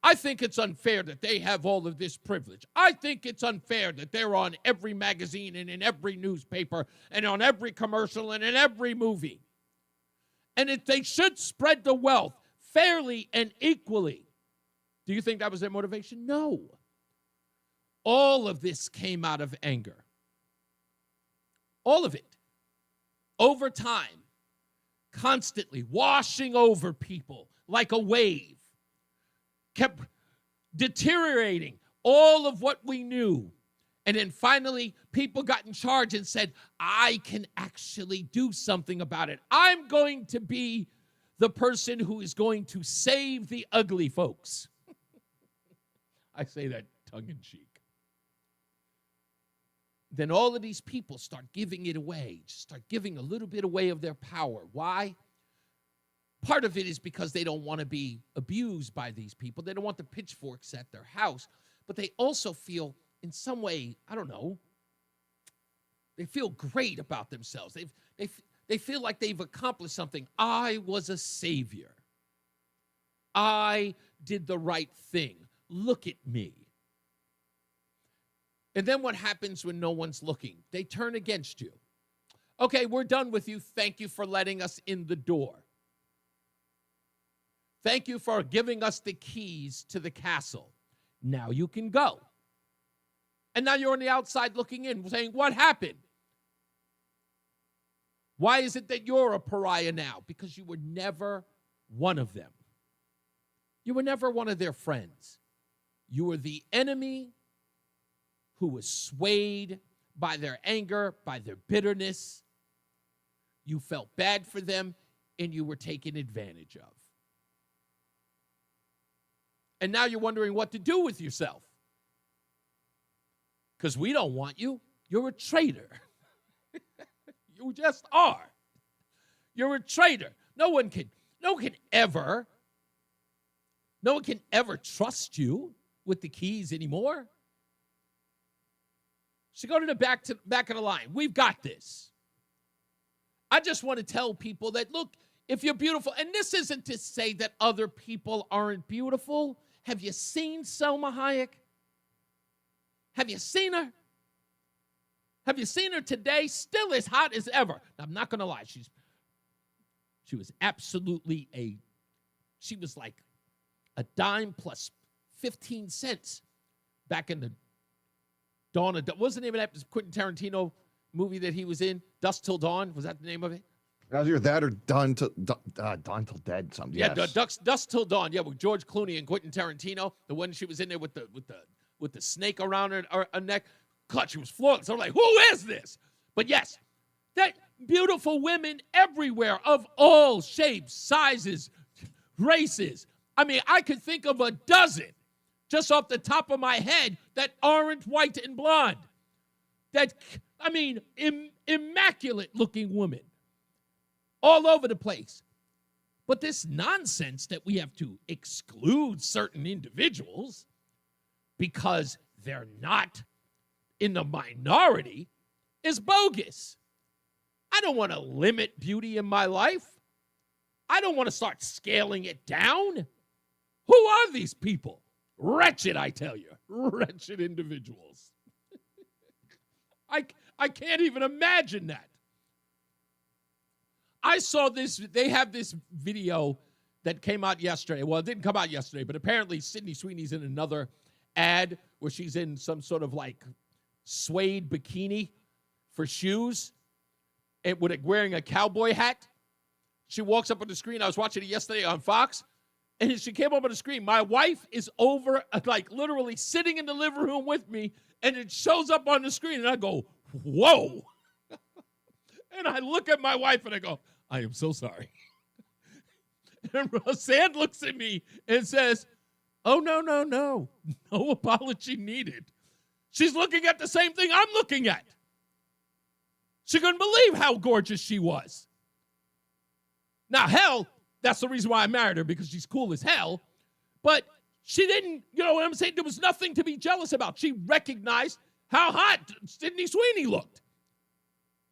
I think it's unfair that they have all of this privilege. I think it's unfair that they're on every magazine and in every newspaper and on every commercial and in every movie. And that they should spread the wealth fairly and equally. Do you think that was their motivation? No. All of this came out of anger. All of it. Over time, constantly washing over people like a wave, kept deteriorating all of what we knew. And then finally, people got in charge and said, I can actually do something about it. I'm going to be the person who is going to save the ugly folks. I say that tongue in cheek. Then all of these people start giving it away, start giving a little bit away of their power. Why? Part of it is because they don't want to be abused by these people. They don't want the pitchforks at their house. But they also feel, in some way, I don't know, they feel great about themselves. They feel like they've accomplished something. I was a savior. I did the right thing. Look at me. And then what happens when no one's looking? They turn against you. Okay, we're done with you. Thank you for letting us in the door. Thank you for giving us the keys to the castle. Now you can go. And now you're on the outside looking in, saying, what happened? Why is it that you're a pariah now? Because you were never one of them. You were never one of their friends. You were the enemy who was swayed by their anger, by their bitterness. You felt bad for them, and you were taken advantage of. And now you're wondering what to do with yourself. Because we don't want you. You're a traitor. You just are. You're a traitor. No one can ever trust you with the keys anymore. So go to the back of the line. We've got this. I just want to tell people that, look, if you're beautiful, and this isn't to say that other people aren't beautiful. Have you seen Selma Hayek? Have you seen her? Have you seen her today? Still as hot as ever. Now, I'm not going to lie. She was absolutely she was like a dime plus 15 cents back in the dawn of, wasn't even that Quentin Tarantino movie that he was in, Dusk Till Dawn? Was that the name of it? Either that or Dawn Till Dead. Something. Yeah, yes. Dusk Till Dawn. Yeah, with George Clooney and Quentin Tarantino. The one she was in there with the snake around her neck. God, she was flawless. I'm like, who is this? But yes, that beautiful women everywhere of all shapes, sizes, races. I mean, I could think of a dozen just off the top of my head that aren't white and blonde. Immaculate looking women all over the place. But this nonsense that we have to exclude certain individuals because they're not in the minority is bogus. I don't want to limit beauty in my life. I don't want to start scaling it down. Who are these people? Wretched, I tell you. Wretched individuals. I can't even imagine that. I saw this. They have this video that came out yesterday. Well, it didn't come out yesterday, but apparently Sydney Sweeney's in another ad where she's in some sort of like suede bikini for shoes and wearing a cowboy hat. She walks up on the screen. I was watching it yesterday on Fox, and she came up on the screen. My wife is over, like literally sitting in the living room with me, and it shows up on the screen, and I go, whoa. And I look at my wife, and I go, I am so sorry. And Roseanne looks at me and says, oh, no. No apology needed. She's looking at the same thing I'm looking at. She couldn't believe how gorgeous she was. Now, hell, that's the reason why I married her, because she's cool as hell. But she didn't, you know what I'm saying? There was nothing to be jealous about. She recognized how hot Sydney Sweeney looked.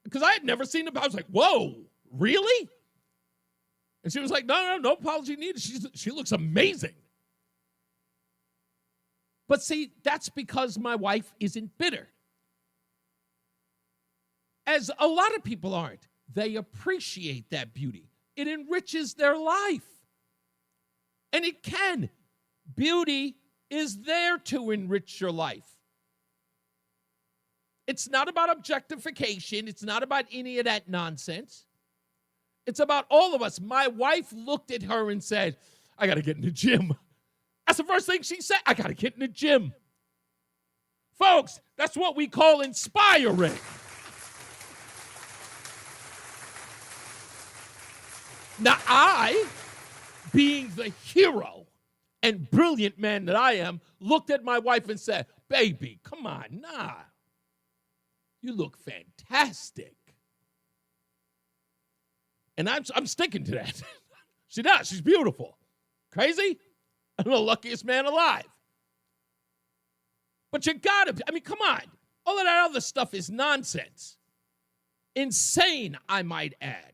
Because I had never seen her. I was like, whoa, really? And she was like, no apology needed. She looks amazing. But see, that's because my wife isn't bitter. As a lot of people aren't. They appreciate that beauty. It enriches their life. And it can. Beauty is there to enrich your life. It's not about objectification. It's not about any of that nonsense. It's about all of us. My wife looked at her and said, I got to get in the gym. That's the first thing she said. I got to get in the gym. Folks, that's what we call inspiring. Now, I, being the hero and brilliant man that I am, looked at my wife and said, baby, come on, nah. You look fantastic. And I'm sticking to that. She does. She's beautiful. Crazy? I'm the luckiest man alive. But you gotta, I mean, come on. All of that other stuff is nonsense. Insane, I might add.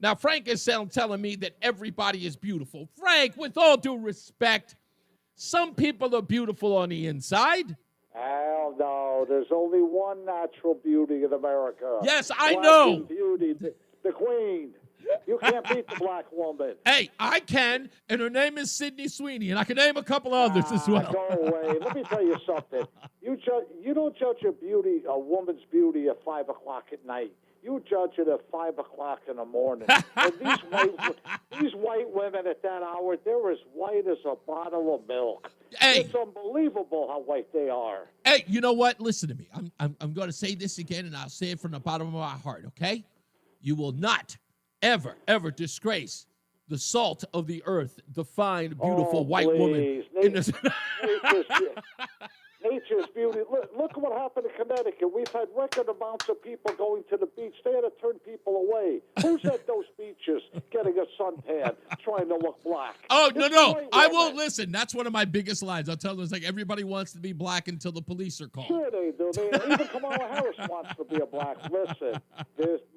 Now, Frank is telling me that everybody is beautiful. Frank, with all due respect, some people are beautiful on the inside. Hell no. There's only one natural beauty in America. Yes, I Black know. Beauty, the queen. You can't beat the black woman. Hey, I can, and her name is Sydney Sweeney, and I can name a couple others as well. Go away. Let me tell you something. You don't judge a woman's beauty at 5 o'clock at night. You judge it at 5 o'clock in the morning. And these white women at that hour, they're as white as a bottle of milk. Hey. It's unbelievable how white they are. Hey, you know what? Listen to me. I'm going to say this again, and I'll say it from the bottom of my heart, okay? You will not ever, ever disgrace the salt of the earth, the fine, beautiful white woman. Nature's beauty. Look what happened in Connecticut. We've had record amounts of people going to the beach. They had to turn people away. Who's at those beaches getting a suntan, trying to look black? Oh, no. I won't listen. That's one of my biggest lines. I'll tell them, it's like everybody wants to be black until the police are called. Sure they do. Even Kamala Harris wants to be a black. Listen,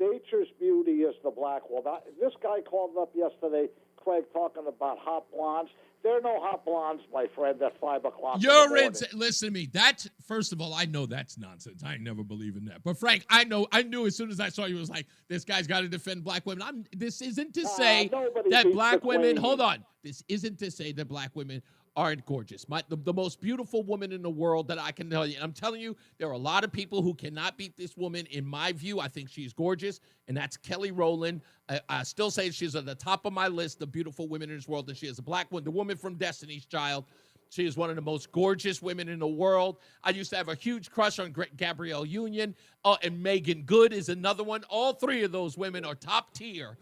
nature's beauty is the black woman. This guy called up yesterday, Craig, talking about hot blondes. There are no hot blondes, my friend, at 5 o'clock. Listen to me. That, first of all, I know that's nonsense. I never believe in that. But Frank, I knew as soon as I saw you, it was like, this guy's got to defend black women. This isn't to say that black women, hold on. This isn't to say that black women aren't gorgeous. The most beautiful woman in the world that I can tell you. And I'm telling you, there are a lot of people who cannot beat this woman. In my view, I think she's gorgeous, and that's Kelly Rowland. I still say she's at the top of my list of beautiful women in this world, and she is a black woman, the woman from Destiny's Child. She is one of the most gorgeous women in the world. I used to have a huge crush on Gabrielle Union, and Megan Good is another one. All three of those women are top tier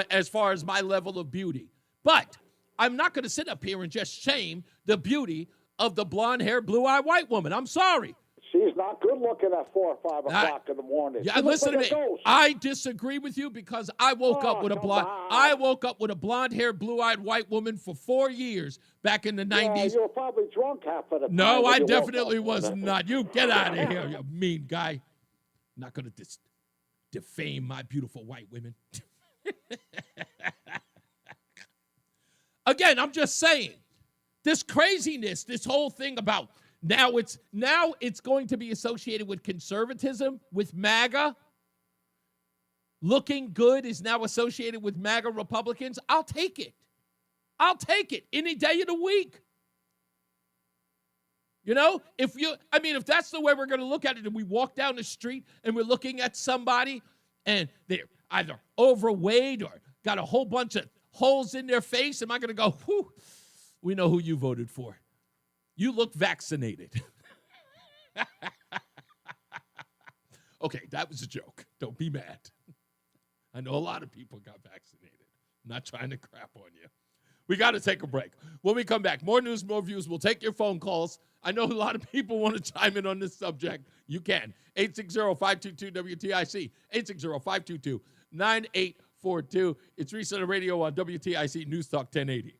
as far as my level of beauty. But I'm not going to sit up here and just shame the beauty of the blonde-haired, blue-eyed white woman. I'm sorry. She's not good looking at 4 or 5 o'clock in the morning. Yeah, listen to me. I disagree with you because I woke up with a blonde-haired, blue-eyed white woman for 4 years back in the 90s. You were probably drunk half of the time. No, I definitely was not. You get out of here, you mean guy. I'm not going to defame my beautiful white women. Again, I'm just saying, this craziness, this whole thing about Now it's going to be associated with conservatism, with MAGA. Looking good is now associated with MAGA Republicans. I'll take it. I'll take it any day of the week. You know, if that's the way we're going to look at it, and we walk down the street and we're looking at somebody and they're either overweight or got a whole bunch of holes in their face, am I going to go, whew, we know who you voted for. You look vaccinated. Okay, that was a joke. Don't be mad. I know a lot of people got vaccinated. I'm not trying to crap on you. We got to take a break. When we come back, more news, more views. We'll take your phone calls. I know a lot of people want to chime in on this subject. You can. 860-522-WTIC. 860-522-9842. It's Reese on the Radio on WTIC News Talk 1080.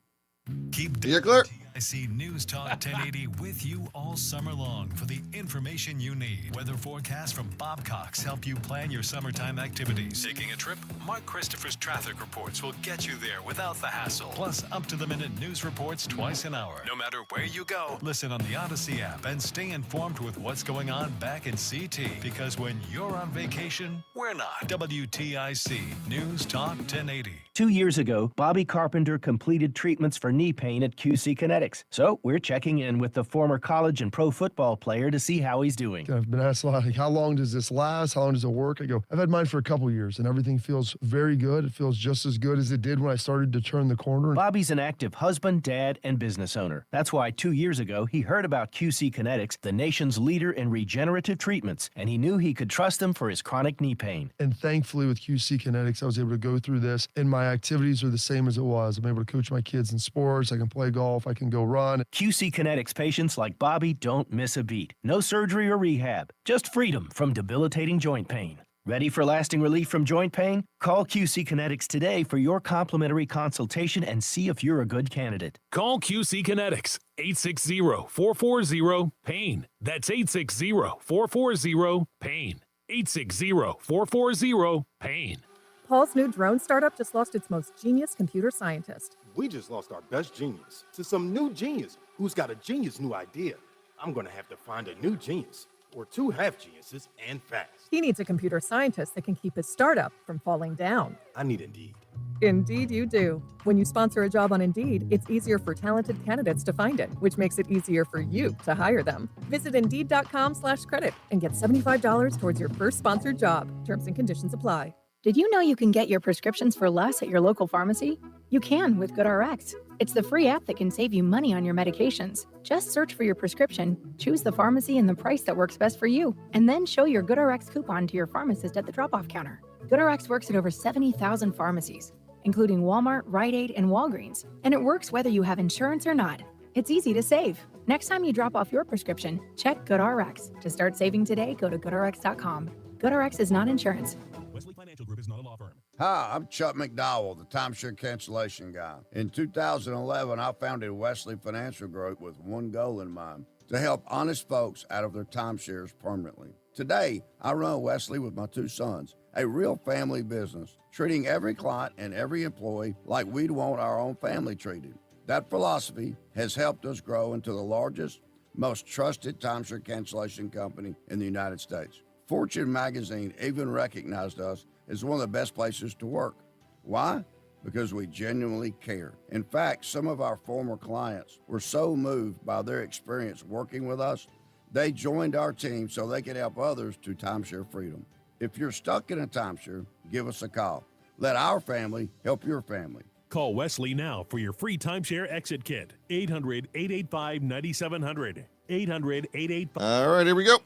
Keep WTIC News Talk 1080 with you all summer long for the information you need. Weather forecasts from Bob Cox help you plan your summertime activities. Taking a trip? Mark Christopher's traffic reports will get you there without the hassle. Plus, up-to-the-minute news reports twice an hour. No matter where you go, listen on the Odyssey app and stay informed with what's going on back in CT. Because when you're on vacation, we're not. WTIC News Talk 1080. 2 years ago, Bobby Carpenter completed treatments for knee pain at QC Kinetics. So we're checking in with the former college and pro football player to see how he's doing. I've been asked a lot, like, how long does this last? How long does it work? I go, I've had mine for a couple years, and everything feels very good. It feels just as good as it did when I started to turn the corner. Bobby's an active husband, dad, and business owner. That's why 2 years ago, he heard about QC Kinetics, the nation's leader in regenerative treatments, and he knew he could trust them for his chronic knee pain. And thankfully, with QC Kinetics, I was able to go through this, and my activities are the same as it was. I'm able to coach my kids in sports. I can play golf. I can go run. QC Kinetics patients like Bobby don't miss a beat. No surgery or rehab, just freedom from debilitating joint pain. Ready for lasting relief from joint pain? Call QC Kinetics today for your complimentary consultation and see if you're a good candidate. Call QC Kinetics, 860-440-PAIN. That's 860-440-PAIN. 860-440-PAIN. Paul's new drone startup just lost its most genius computer scientist. We just lost our best genius to some new genius who's got a genius new idea. I'm going to have to find a new genius, or two half geniuses, and fast. He needs a computer scientist that can keep his startup from falling down. I need Indeed. Indeed you do. When you sponsor a job on Indeed, it's easier for talented candidates to find it, which makes it easier for you to hire them. Visit Indeed.com/credit and get $75 towards your first sponsored job. Terms and conditions apply. Did you know you can get your prescriptions for less at your local pharmacy? You can with GoodRx. It's the free app that can save you money on your medications. Just search for your prescription, choose the pharmacy and the price that works best for you, and then show your GoodRx coupon to your pharmacist at the drop-off counter. GoodRx works at over 70,000 pharmacies, including Walmart, Rite Aid, and Walgreens, and it works whether you have insurance or not. It's easy to save. Next time you drop off your prescription, check GoodRx. To start saving today, go to GoodRx.com. GoodRx is not insurance. Wesley Financial Group is not a law firm. Hi, I'm Chuck McDowell, the timeshare cancellation guy. In 2011, I founded Wesley Financial Group with one goal in mind, to help honest folks out of their timeshares permanently. Today, I run Wesley with my two sons, a real family business, treating every client and every employee like we'd want our own family treated. That philosophy has helped us grow into the largest, most trusted timeshare cancellation company in the United States. Fortune magazine even recognized us as one of the best places to work. Why? Because we genuinely care. In fact, some of our former clients were so moved by their experience working with us, they joined our team so they could help others to timeshare freedom. If you're stuck in a timeshare, give us a call. Let our family help your family. Call Wesley now for your free timeshare exit kit. 800-885-9700. 800-885. All right, here we go.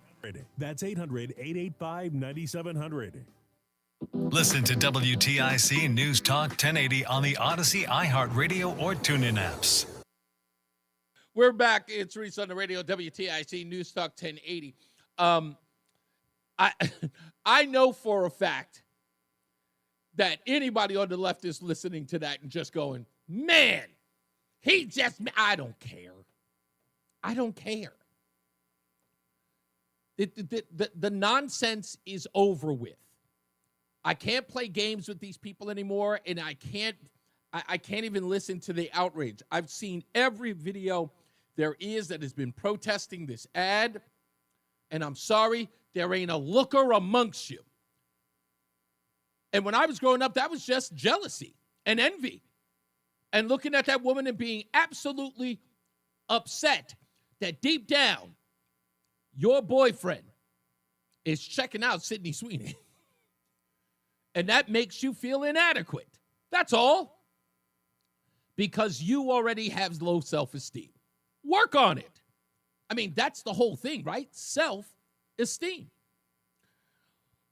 That's 800-885-9700. Listen to WTIC News Talk 1080 on the Odyssey, iHeartRadio, or TuneIn apps. We're back. It's Reese on the Radio, WTIC News Talk 1080. I know for a fact that anybody on the left is listening to that and just going, man, I don't care. I don't care. The nonsense is over with. I can't play games with these people anymore, and I can't even listen to the outrage. I've seen every video there is that has been protesting this ad. And I'm sorry, there ain't a looker amongst you. And when I was growing up, that was just jealousy and envy. And looking at that woman and being absolutely upset that deep down, your boyfriend is checking out Sydney Sweeney. And that makes you feel inadequate. That's all. Because you already have low self-esteem. Work on it. I mean, that's the whole thing, right? Self-esteem.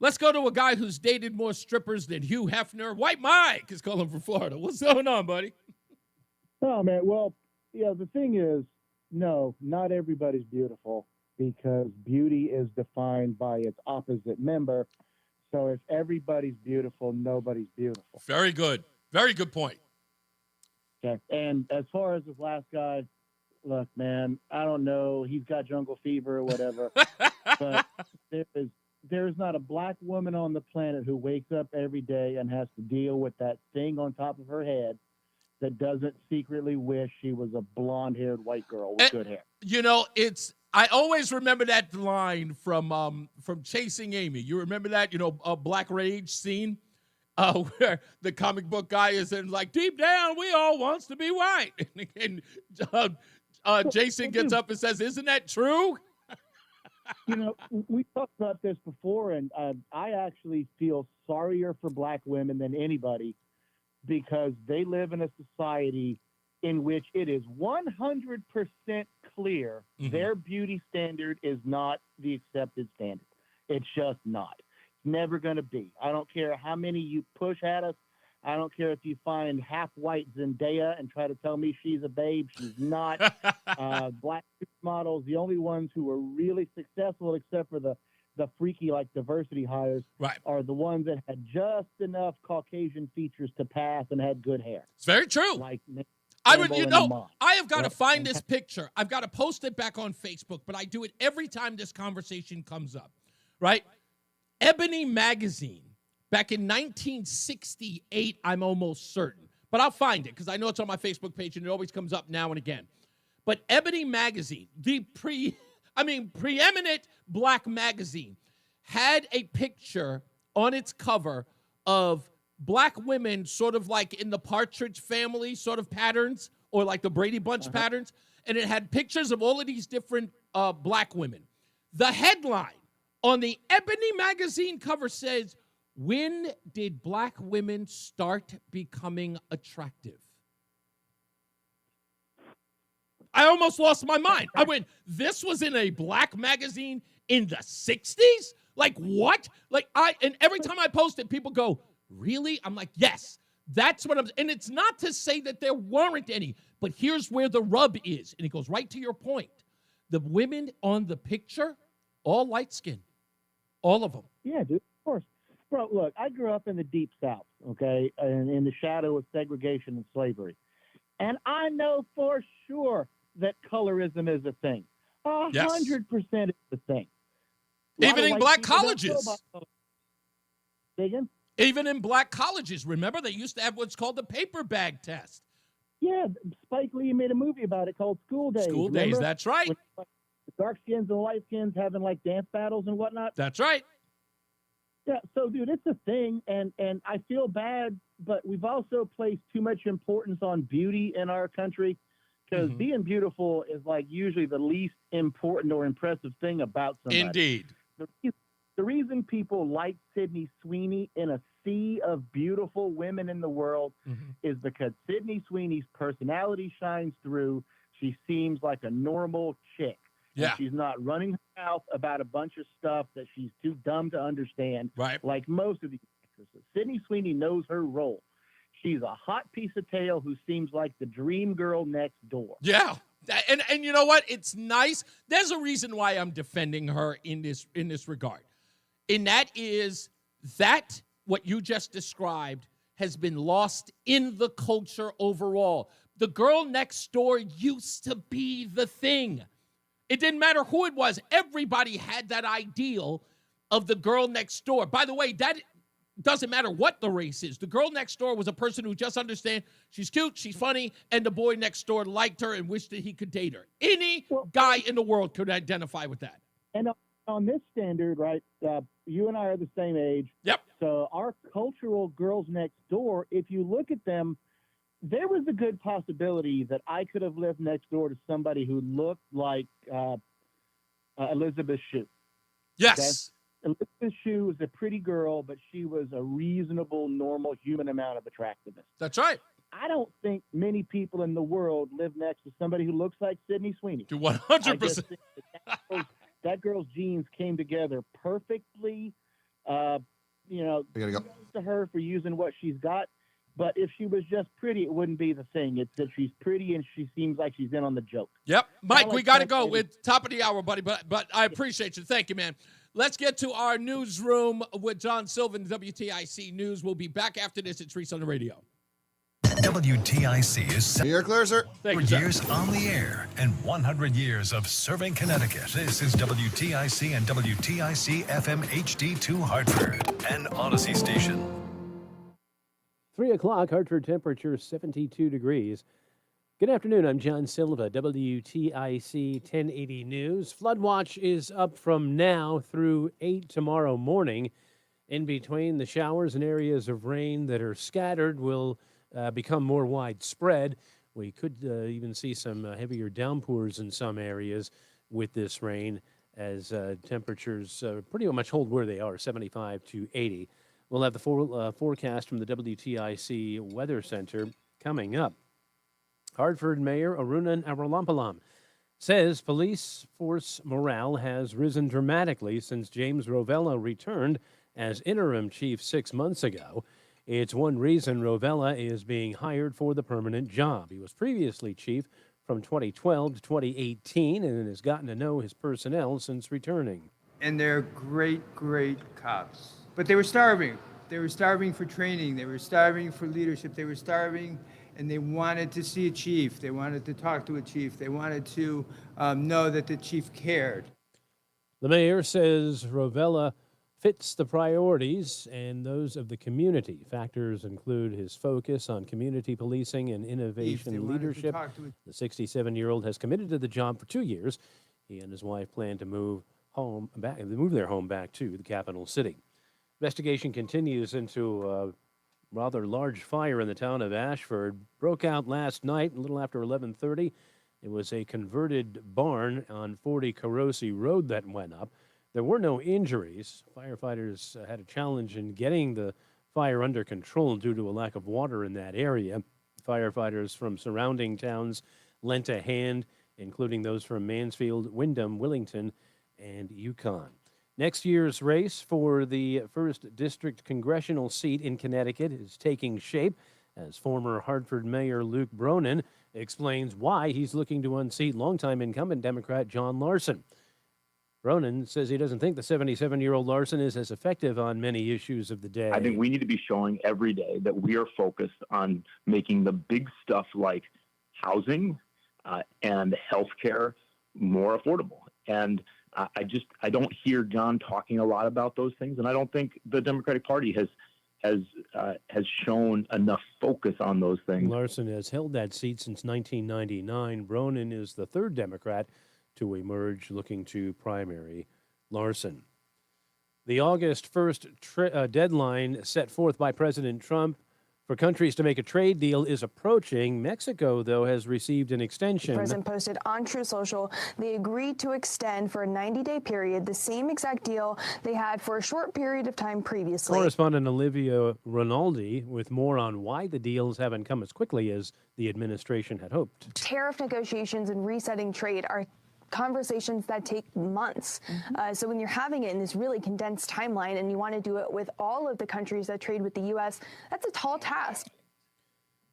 Let's go to a guy who's dated more strippers than Hugh Hefner. White Mike is calling from Florida. What's going on, buddy? Oh, man. Well, the thing is, no, not everybody's beautiful because beauty is defined by its opposite member. So if everybody's beautiful, nobody's beautiful. Very good. Very good point. Okay. And as far as this last guy, look, man, I don't know. He's got jungle fever or whatever. But there's not a black woman on the planet who wakes up every day and has to deal with that thing on top of her head that doesn't secretly wish she was a blonde-haired white girl with good hair. You know, I always remember that line from Chasing Amy. You remember that, a Black Rage scene where the comic book guy is in like, deep down, we all wants to be white. And Jason gets up and says, isn't that true? We talked about this before, and I actually feel sorrier for black women than anybody because they live in a society in which it is 100% clear their beauty standard is not the accepted standard. It's just not. It's never going to be. I don't care how many you push at us. I don't care if you find half-white Zendaya and try to tell me she's a babe. She's not. Black models, the only ones who are really successful, except for the freaky, like, diversity hires, are the ones that had just enough Caucasian features to pass and had good hair. It's very true. Like, I have got to find this picture. I've got to post it back on Facebook, but I do it every time this conversation comes up, right? Ebony Magazine. Back in 1968, I'm almost certain. But I'll find it because I know it's on my Facebook page and it always comes up now and again. But Ebony Magazine, the preeminent black magazine, had a picture on its cover of black women sort of like in the Partridge Family sort of patterns or like the Brady Bunch patterns. And it had pictures of all of these different black women. The headline on the Ebony Magazine cover says, when did black women start becoming attractive? I almost lost my mind. I went, this was in a black magazine in the 60s? Like, what? And every time I post it, people go, really? I'm like, yes, that's what and it's not to say that there weren't any, but here's where the rub is. And it goes right to your point. The women on the picture, all light skin. All of them. Yeah, dude, of course. Bro, look, I grew up in the Deep South, okay, and in the shadow of segregation and slavery. And I know for sure that colorism is a thing. 100% is a thing. Even in black colleges. Again? Even in black colleges. Remember, they used to have what's called the paper bag test. Yeah, Spike Lee made a movie about it called School Days. School Days, that's right. With, the dark skins and light skins having, like, dance battles and whatnot. That's right. Yeah, so, dude, it's a thing, and I feel bad, but we've also placed too much importance on beauty in our country because being beautiful is, like, usually the least important or impressive thing about somebody. Indeed. The reason people like Sydney Sweeney in a sea of beautiful women in the world is because Sydney Sweeney's personality shines through. She seems like a normal chick. Yeah. And she's not running her mouth about a bunch of stuff that she's too dumb to understand. Right. Like most of these actresses. Sydney Sweeney knows her role. She's a hot piece of tail who seems like the dream girl next door. Yeah. And you know what? It's nice. There's a reason why I'm defending her in this regard. And that is that what you just described has been lost in the culture overall. The girl next door used to be the thing. It didn't matter who it was. Everybody had that ideal of the girl next door. By the way, that doesn't matter what the race is. The girl next door was a person who just understand she's cute, she's funny, and the boy next door liked her and wished that he could date her. Any guy in the world could identify with that. And on this standard, right, you and I are the same age. Yep. So our cultural girls next door, if you look at them, there was a good possibility that I could have lived next door to somebody who looked like Elizabeth Shue. Yes. Okay? Elizabeth Shue was a pretty girl, but she was a reasonable, normal human amount of attractiveness. That's right. I don't think many people in the world live next to somebody who looks like Sydney Sweeney. To 100%. That girl's genes came together perfectly. To her for using what she's got. But if she was just pretty, it wouldn't be the thing. It's that she's pretty and she seems like she's in on the joke. Yep. Mike, we got to go. It's top of the hour, buddy, but I appreciate you. Thank you, man. Let's get to our newsroom with John Sylvan, WTIC News. We'll be back after this. It's Reese on the Radio. WTIC is You're clear, sir. 100 years on the air and 100 years of serving Connecticut. This is WTIC and WTIC FM HD2 Hartford, an Odyssey station. 3 o'clock, Hartford temperature 72 degrees. Good afternoon, I'm John Silva, WTIC 1080 News. Flood watch is up from now through 8 tomorrow morning. In between, the showers and areas of rain that are scattered will become more widespread. We could even see some heavier downpours in some areas with this rain as temperatures pretty much hold where they are, 75 to 80. We'll have the full forecast from the WTIC Weather Center coming up. Hartford Mayor Arunan Arulampalam says police force morale has risen dramatically since James Rovella returned as interim chief 6 months ago. It's one reason Rovella is being hired for the permanent job. He was previously chief from 2012 to 2018 and has gotten to know his personnel since returning. And they're great, great cops. But they were starving. They were starving for training. They were starving for leadership. They were starving, and they wanted to see a chief. They wanted to talk to a chief. They wanted to know that the chief cared. The mayor says Rovella fits the priorities and those of the community. Factors include his focus on community policing and innovation leadership. The 67-year-old has committed to the job for 2 years. He and his wife plan to move their home back to the capital city. Investigation continues into a rather large fire in the town of Ashford. Broke out last night, a little after 11:30. It was a converted barn on 40 Carosi Road that went up. There were no injuries. Firefighters had a challenge in getting the fire under control due to a lack of water in that area. Firefighters from surrounding towns lent a hand, including those from Mansfield, Windham, Willington, and Yukon. Next year's race for the 1st District congressional seat in Connecticut is taking shape as former Hartford Mayor Luke Bronin explains why he's looking to unseat longtime incumbent Democrat John Larson. Bronin says he doesn't think the 77-year-old Larson is as effective on many issues of the day. I think we need to be showing every day that we are focused on making the big stuff like housing and healthcare more affordable. And I don't hear John talking a lot about those things, and I don't think the Democratic Party has shown enough focus on those things. Larson has held that seat since 1999. Bronin is the 3rd Democrat to emerge looking to primary Larson. The August 1st deadline set forth by President Trump for countries to make a trade deal is approaching. Mexico, though, has received an extension. The president posted on Truth Social they agreed to extend for a 90-day period the same exact deal they had for a short period of time previously. Correspondent Olivia Rinaldi with more on why the deals haven't come as quickly as the administration had hoped. Tariff negotiations and resetting trade are conversations that take months. So when you're having it in this really condensed timeline and you want to do it with all of the countries that trade with the U.S., that's a tall task.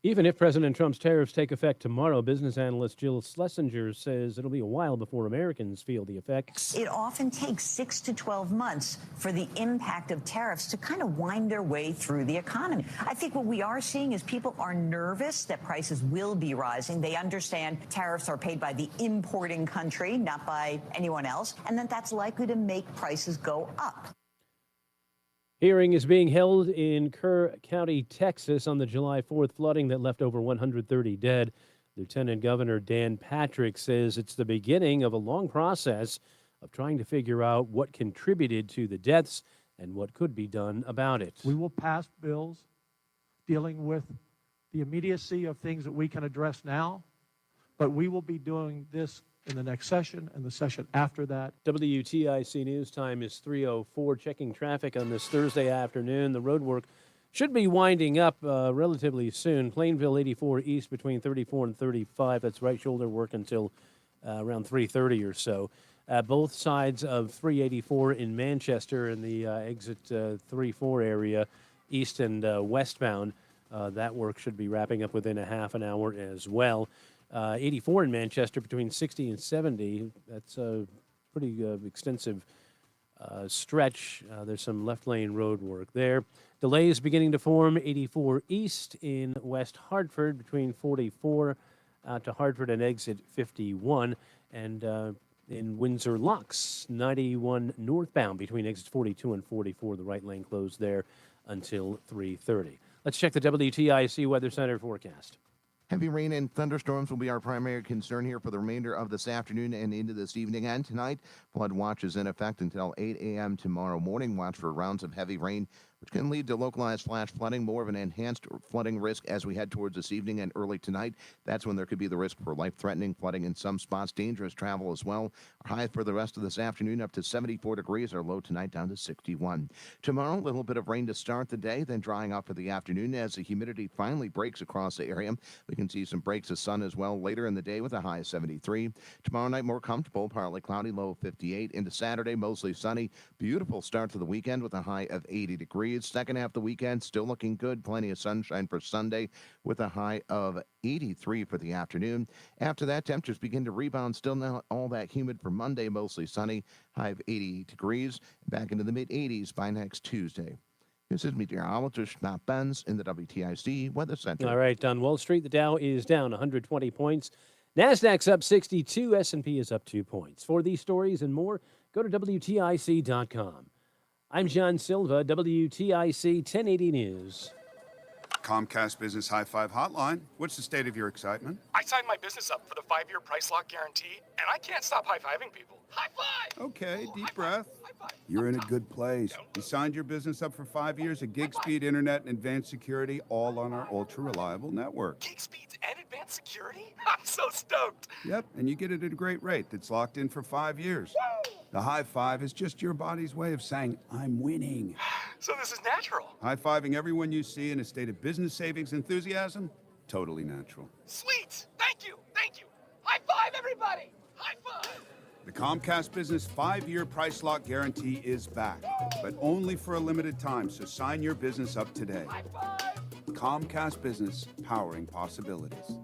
Even if President Trump's tariffs take effect tomorrow, business analyst Jill Schlesinger says it'll be a while before Americans feel the effects. It often takes 6 to 12 months for the impact of tariffs to kind of wind their way through the economy. I think what we are seeing is people are nervous that prices will be rising. They understand tariffs are paid by the importing country, not by anyone else, and that's likely to make prices go up. Hearing is being held in Kerr County, Texas on the July 4th flooding that left over 130 dead. Lieutenant Governor Dan Patrick says it's the beginning of a long process of trying to figure out what contributed to the deaths and what could be done about it. We will pass bills dealing with the immediacy of things that we can address now, but we will be doing this in the next session and the session after that. WTIC News Time is 3:04. Checking traffic on this Thursday afternoon. The road work should be winding up relatively soon. Plainville 84 east between 34 and 35. That's right shoulder work until around 3:30 or so. Both sides of 384 in Manchester in the exit 34 area, east and westbound. That work should be wrapping up within a half an hour as well. 84 in Manchester between 60 and 70. That's a pretty extensive stretch. There's some left lane road work there. Delays beginning to form 84 east in West Hartford between 44 to Hartford and exit 51. And in Windsor Locks, 91 northbound between exits 42 and 44. The right lane closed there until 3:30. Let's check the WTIC Weather Center forecast. Heavy rain and thunderstorms will be our primary concern here for the remainder of this afternoon and into this evening and tonight. Flood watch is in effect until 8 a.m. tomorrow morning. Watch for rounds of heavy rain, which can lead to localized flash flooding, more of an enhanced flooding risk as we head towards this evening and early tonight. That's when there could be the risk for life-threatening flooding in some spots, dangerous travel as well. Our high for the rest of this afternoon up to 74 degrees, our low tonight down to 61. Tomorrow, a little bit of rain to start the day, then drying up for the afternoon as the humidity finally breaks across the area. We can see some breaks of sun as well later in the day with a high of 73. Tomorrow night, more comfortable, partly cloudy, low of 58. Into Saturday, mostly sunny. Beautiful start to the weekend with a high of 80 degrees. Second half of the weekend, still looking good. Plenty of sunshine for Sunday with a high of 83 for the afternoon. After that, temperatures begin to rebound. Still not all that humid for Monday, mostly sunny. High of 80 degrees. Back into the mid-80s by next Tuesday. This is meteorologist Matt Benz in the WTIC Weather Center. All right, on Wall Street, the Dow is down 120 points. NASDAQ's up 62. S&P is up 2 points. For these stories and more, go to WTIC.com. I'm John Silva, WTIC 1080 News. Comcast Business High Five Hotline. What's the state of your excitement? I signed my business up for the 5-year price lock guarantee, and I can't stop high-fiving people. High five! Okay, deep breath. You're in a good place. You signed your business up for 5 years of gig speed internet and advanced security, all on our ultra-reliable network. Gig speeds and advanced security? I'm so stoked. Yep, and you get it at a great rate that's locked in for 5 years. Woo! The high five is just your body's way of saying, I'm winning. So this is natural. High-fiving everyone you see in a state of business savings enthusiasm, totally natural. Sweet! Thank you! Thank you! High five, everybody! High five! The Comcast Business 5-year price lock guarantee is back, but only for a limited time, so sign your business up today. High five! Comcast Business, powering possibilities.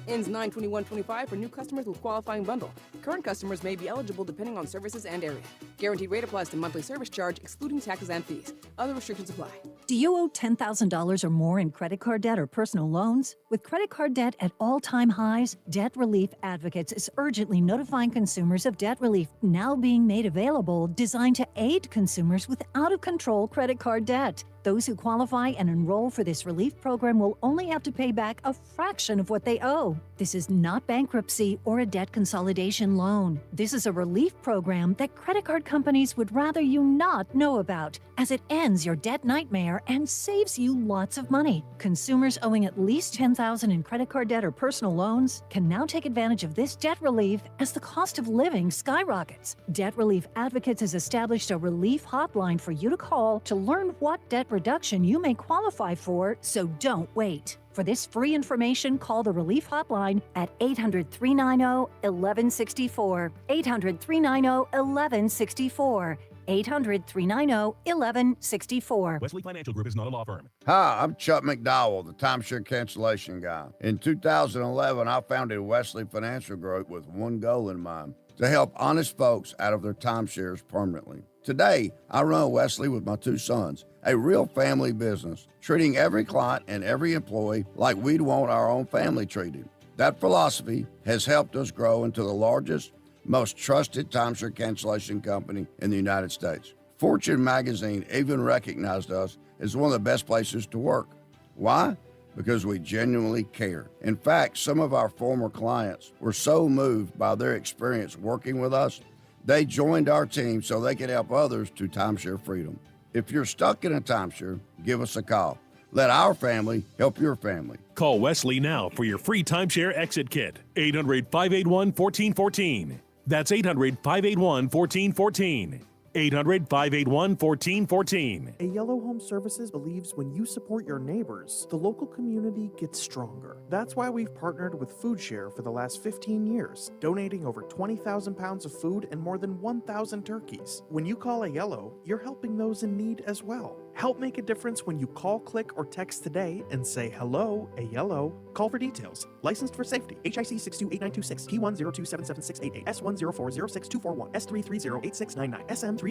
Ends 9/21/25 for new customers with qualifying bundle. Current customers may be eligible depending on services and area. Guaranteed rate applies to monthly service charge, excluding taxes and fees. Other restrictions apply. Do you owe $10,000 or more in credit card debt or personal loans? With credit card debt at all-time highs, Debt Relief Advocates is urgently notifying consumers of debt relief now being made available, designed to aid consumers with out-of-control credit card debt. Those who qualify and enroll for this relief program will only have to pay back a fraction of what they owe. This is not bankruptcy or a debt consolidation loan. This is a relief program that credit card companies would rather you not know about, as it ends your debt nightmare and saves you lots of money. Consumers owing at least $10,000 in credit card debt or personal loans can now take advantage of this debt relief as the cost of living skyrockets. Debt Relief Advocates has established a relief hotline for you to call to learn what debt reduction you may qualify for, so don't wait. For this free information, call the Relief Hotline at 800-390-1164. 800-390-1164. 800-390-1164. Wesley Financial Group is not a law firm. Hi, I'm Chuck McDowell, the timeshare cancellation guy. In 2011, I founded Wesley Financial Group with one goal in mind: to help honest folks out of their timeshares permanently. Today, I run Wesley with my 2 sons, a real family business, treating every client and every employee like we'd want our own family treated. That philosophy has helped us grow into the largest, most trusted timeshare cancellation company in the United States. Fortune magazine even recognized us as one of the best places to work. Why? Because we genuinely care. In fact, some of our former clients were so moved by their experience working with us, they joined our team so they could help others to timeshare freedom. If you're stuck in a timeshare, give us a call. Let our family help your family. Call Wesley now for your free timeshare exit kit. 800-581-1414. That's 800-581-1414. 800-581-1414. A Yellow Home Services believes when you support your neighbors, the local community gets stronger. That's why we've partnered with Food Share for the last 15 years, donating over 20,000 pounds of food and more than 1,000 turkeys. When you call a Yellow, you're helping those in need as well. Help make a difference when you call, click, or text today and say hello, a Yellow. Call for details. Licensed for safety. HIC 628926, P102776688, S104062441, S3308699, SM3004646,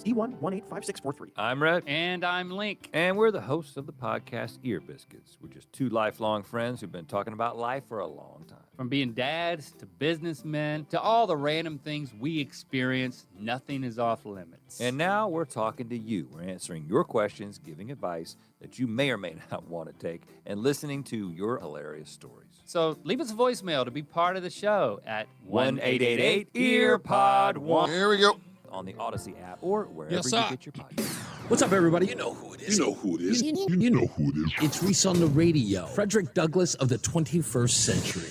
E1185643. I'm Red. And I'm Link. And we're the hosts of the podcast Ear Biscuits. We're just two lifelong friends who've been talking about life for a long time. From being dads to businessmen to all the random things we experience, nothing is off limits. And now we're talking to you. We're answering your questions, giving advice that you may or may not want to take, and listening to your hilarious stories. So leave us a voicemail to be part of the show at 1-888-EARPOD-1. Here we go. On the Odyssey app or wherever Yes, you sir. get your podcast. What's up, everybody? You know who it is. You know who it is. You know who it is. It's Reese on the Radio. Frederick Douglass of the 21st century.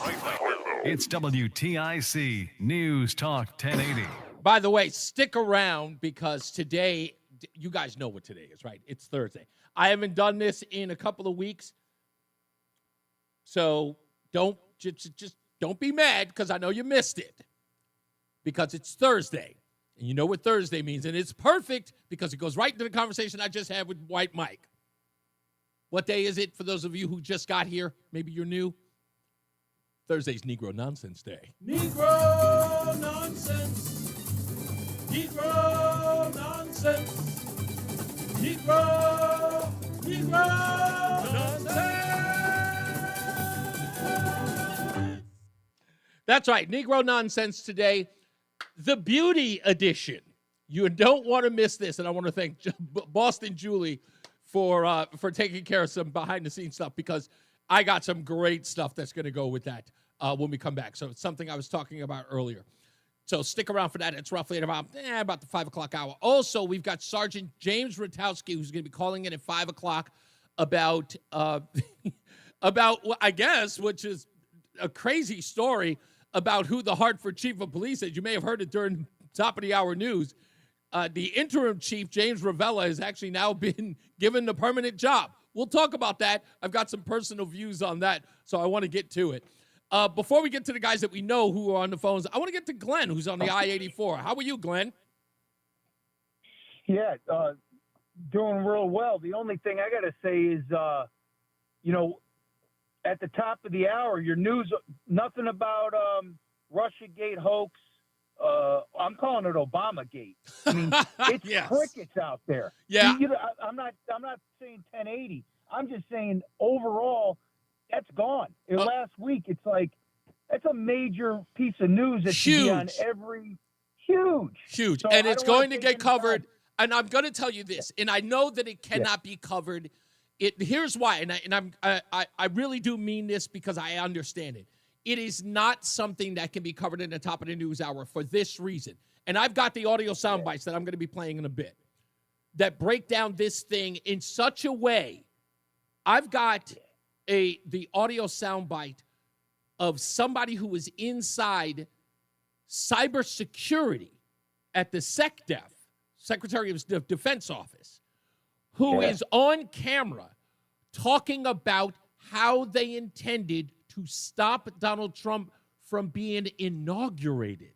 It's WTIC News Talk 1080. By the way, stick around because today, you guys know what today is, right? It's Thursday. I haven't done this in a couple of weeks, so just don't be mad because I know you missed it because it's Thursday. And you know what Thursday means, and it's perfect because it goes right into the conversation I just had with White Mike. What day is it for those of you who just got here? Maybe you're new. Thursday's Negro Nonsense Day. Negro Nonsense. Negro Nonsense. Negro Nonsense. That's right, Negro Nonsense today. The Beauty Edition. You don't want to miss this, and I want to thank Boston Julie for taking care of some behind-the-scenes stuff because I got some great stuff that's going to go with that when we come back. So it's something I was talking about earlier. So stick around for that. It's roughly at about the 5 o'clock hour. Also, we've got Sergeant James Ratowski, who's going to be calling in at 5 o'clock about I guess, which is a crazy story about who the Hartford chief of police is. You may have heard it during top of the hour news. The interim chief, James Ravella, has actually now been given the permanent job. We'll talk about that. I've got some personal views on that, so I want to get to it. Before we get to the guys that we know who are on the phones, I want to get to Glenn, who's on the I-84. How are you, Glenn? Yeah, doing real well. The only thing I got to say is, at the top of the hour, your news, nothing about Russiagate hoax. I'm calling it Obamagate. I mean, it's Yes. crickets out there. Yeah. I'm not saying 1080. I'm just saying overall, that's gone. Last week, it's like that's a major piece of news that should be on every huge. So And I it's don't wanna going to take get any covered. time. And I'm going to tell you this, and I know that it cannot be covered. Here's why, I really do mean this because I understand it. It is not something that can be covered in the top of the news hour for this reason. And I've got the audio sound bites that I'm going to be playing in a bit that break down this thing in such a way. I've got the audio sound bite of somebody who was inside cybersecurity at the SecDef, Secretary of Defense Office, who is on camera talking about how they intended to stop Donald Trump from being inaugurated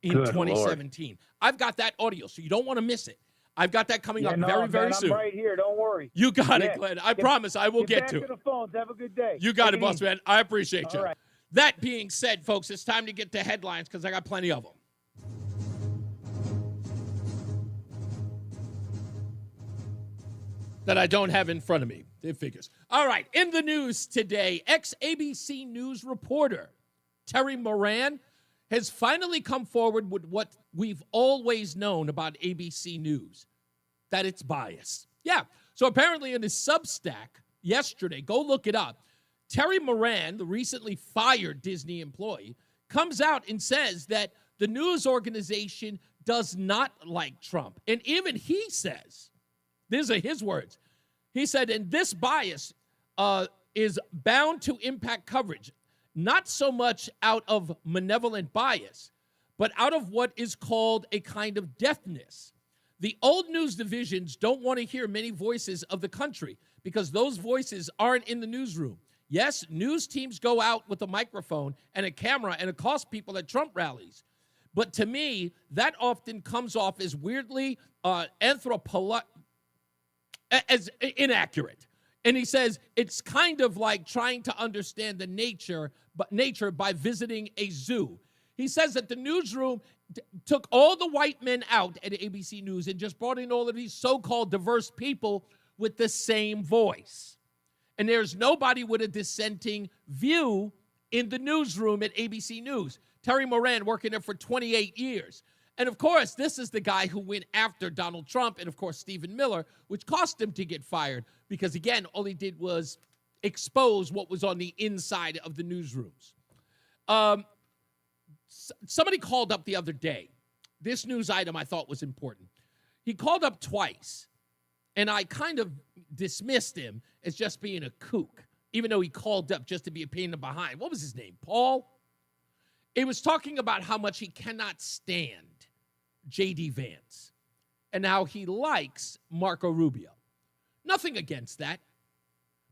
in Good 2017. Lord. I've got that audio, so you don't want to miss it. I've got that coming up very soon. I'm right here. Don't worry. You got it, Glenn. I promise I will get to it. Get back to the phones. Have a good day. You got Take it, boss easy. man. I appreciate you. All right. That being said, folks, it's time to get to headlines because I got plenty of them. That I don't have in front of me. It figures. All right, in the news today, ex-ABC News reporter Terry Moran has finally come forward with what we've always known about ABC News, that it's biased. Yeah. So apparently in his Substack yesterday, go look it up, Terry Moran, the recently fired Disney employee, comes out and says that the news organization does not like Trump. And even he says, these are his words, he said, and this bias is bound to impact coverage, not so much out of malevolent bias, but out of what is called a kind of deafness. The old news divisions don't want to hear many voices of the country because those voices aren't in the newsroom. Yes, news teams go out with a microphone and a camera and accost people at Trump rallies. But to me, that often comes off as weirdly as inaccurate. And he says it's kind of like trying to understand the nature by visiting a zoo. He says that the newsroom took all the white men out at ABC News and just brought in all of these so-called diverse people with the same voice. And there's nobody with a dissenting view in the newsroom at ABC News. Terry Moran working there for 28 years. And of course, this is the guy who went after Donald Trump and, of course, Stephen Miller, which cost him to get fired because, again, all he did was expose what was on the inside of the newsrooms. Somebody called up the other day. This news item I thought was important. He called up twice, and I kind of dismissed him as just being a kook, even though he called up just to be a pain in the behind. What was his name? Paul? He was talking about how much he cannot stand J.D. Vance and how he likes Marco Rubio. Nothing against that.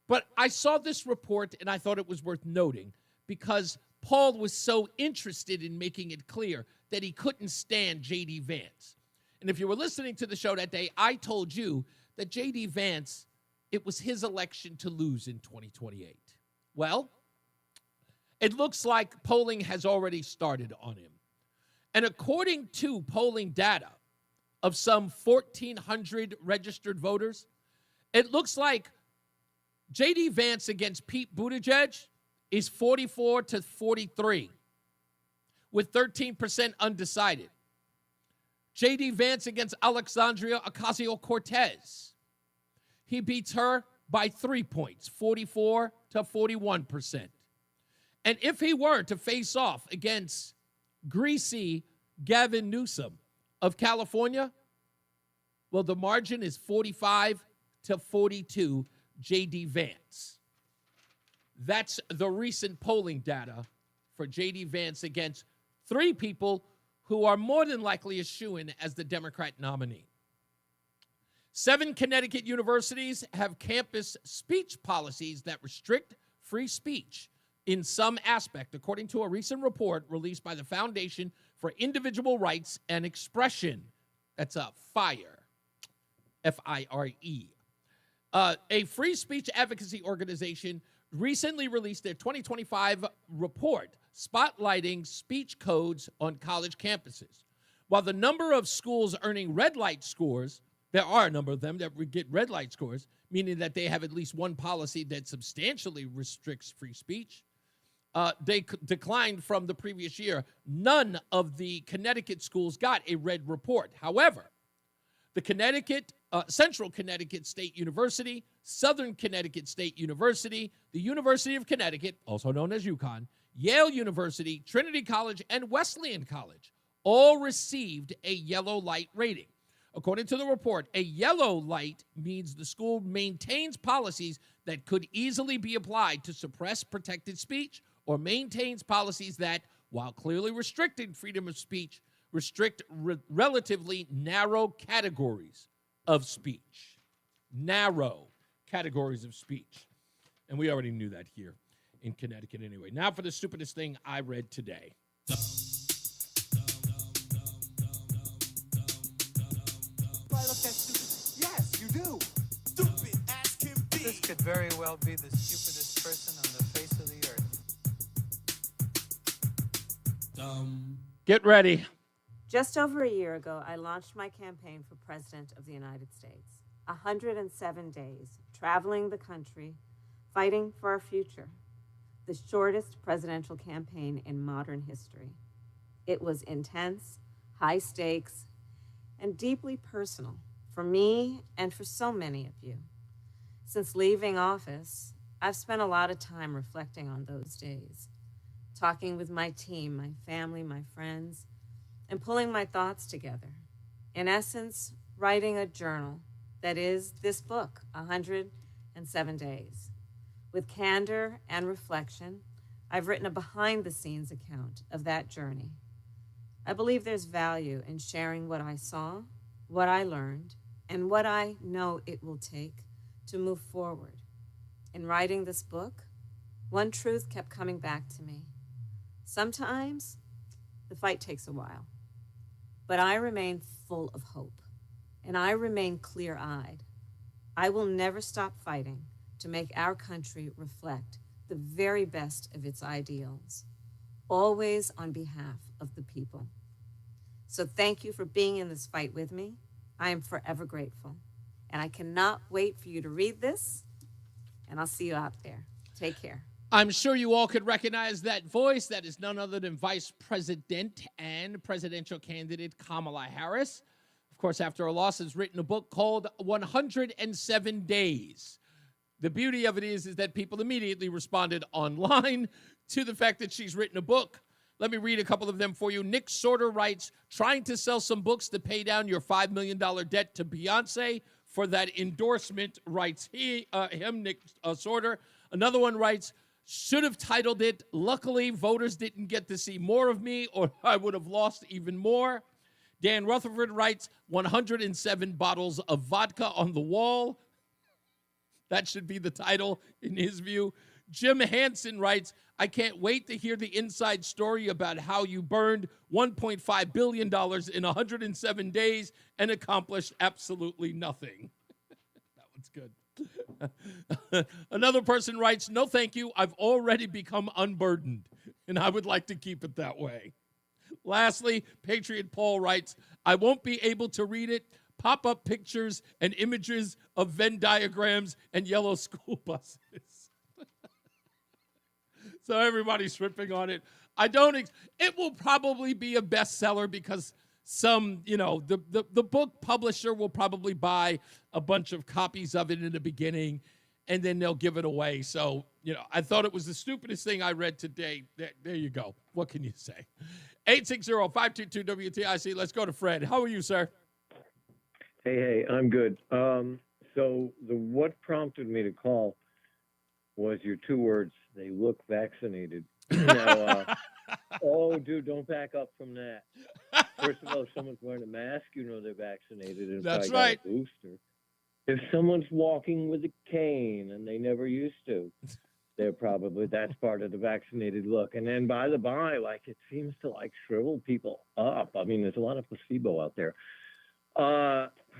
But I saw this report, and I thought it was worth noting because Paul was so interested in making it clear that he couldn't stand J.D. Vance. And if you were listening to the show that day, I told you that J.D. Vance, it was his election to lose in 2028. Well, it looks like polling has already started on him. And according to polling data of some 1,400 registered voters, it looks like J.D. Vance against Pete Buttigieg is 44-43, with 13% undecided. J.D. Vance against Alexandria Ocasio-Cortez. He beats her by 3 points, 44-41%. And if he were to face off against greasy Gavin Newsom of California, well, the margin is 45-42 J.D. Vance. That's the recent polling data for J.D. Vance against three people who are more than likely a shoo-in as the Democrat nominee. 7 Connecticut universities have campus speech policies that restrict free speech in some aspect, according to a recent report released by the Foundation for Individual Rights and Expression. That's a FIRE, F-I-R-E. A free speech advocacy organization recently released their 2025 report spotlighting speech codes on college campuses. While the number of schools earning red light scores, there are a number of them that would get red light scores, meaning that they have at least one policy that substantially restricts free speech. They declined from the previous year. None of the Connecticut schools got a red report. However, the Central Connecticut State University, Southern Connecticut State University, the University of Connecticut, also known as UConn, Yale University, Trinity College, and Wesleyan College all received a yellow light rating. According to the report, a yellow light means the school maintains policies that could easily be applied to suppress protected speech or maintains policies that, while clearly restricting freedom of speech, restrict relatively narrow categories of speech. Narrow categories of speech. And we already knew that here in Connecticut anyway. Now for the stupidest thing I read today. Yes, you do. Stupid as can be. This could very well be the stupidest person on the face of the earth. Get ready. Just over a year ago, I launched my campaign for President of the United States. 107 days, traveling the country, fighting for our future. The shortest presidential campaign in modern history. It was intense, high stakes, and deeply personal for me and for so many of you. Since leaving office, I've spent a lot of time reflecting on those days, talking with my team, my family, my friends, and pulling my thoughts together. In essence, writing a journal that is this book, 107 Days. With candor and reflection, I've written a behind-the-scenes account of that journey. I believe there's value in sharing what I saw, what I learned, and what I know it will take to move forward. In writing this book, one truth kept coming back to me. Sometimes the fight takes a while, but I remain full of hope, and I remain clear-eyed. I will never stop fighting to make our country reflect the very best of its ideals, always on behalf of the people. So thank you for being in this fight with me. I am forever grateful, and I cannot wait for you to read this, and I'll see you out there. Take care. I'm sure you all could recognize that voice. That is none other than Vice President and presidential candidate Kamala Harris. Of course, after her loss, has written a book called 107 Days. The beauty of it is that people immediately responded online to the fact that she's written a book. Let me read a couple of them for you. Nick Sorter writes, trying to sell some books to pay down your $5 million debt to Beyonce. For that endorsement, writes Nick Sorter. Another one writes, should have titled it, luckily voters didn't get to see more of me or I would have lost even more. Dan Rutherford writes, 107 bottles of vodka on the wall. That should be the title in his view. Jim Hansen writes, I can't wait to hear the inside story about how you burned $1.5 billion in 107 days and accomplished absolutely nothing. That one's good. Another person writes, no, thank you. I've already become unburdened, and I would like to keep it that way. Lastly, Patriot Paul writes, I won't be able to read it. Pop-up pictures and images of Venn diagrams and yellow school buses. So everybody's ripping on it. It will probably be a bestseller because the book publisher will probably buy a bunch of copies of it in the beginning, and then they'll give it away. So, I thought it was the stupidest thing I read today. There you go. What can you say? 860-522-WTIC. Let's go to Fred. How are you, sir? Hey, I'm good. So what prompted me to call was your two words, they look vaccinated. Now, oh, dude, don't back up from that. First of all, if someone's wearing a mask, they're vaccinated. And that's probably right. Got a booster. If someone's walking with a cane and they never used to, that's part of the vaccinated look. And then by the by, it seems to shrivel people up. I mean, there's a lot of placebo out there.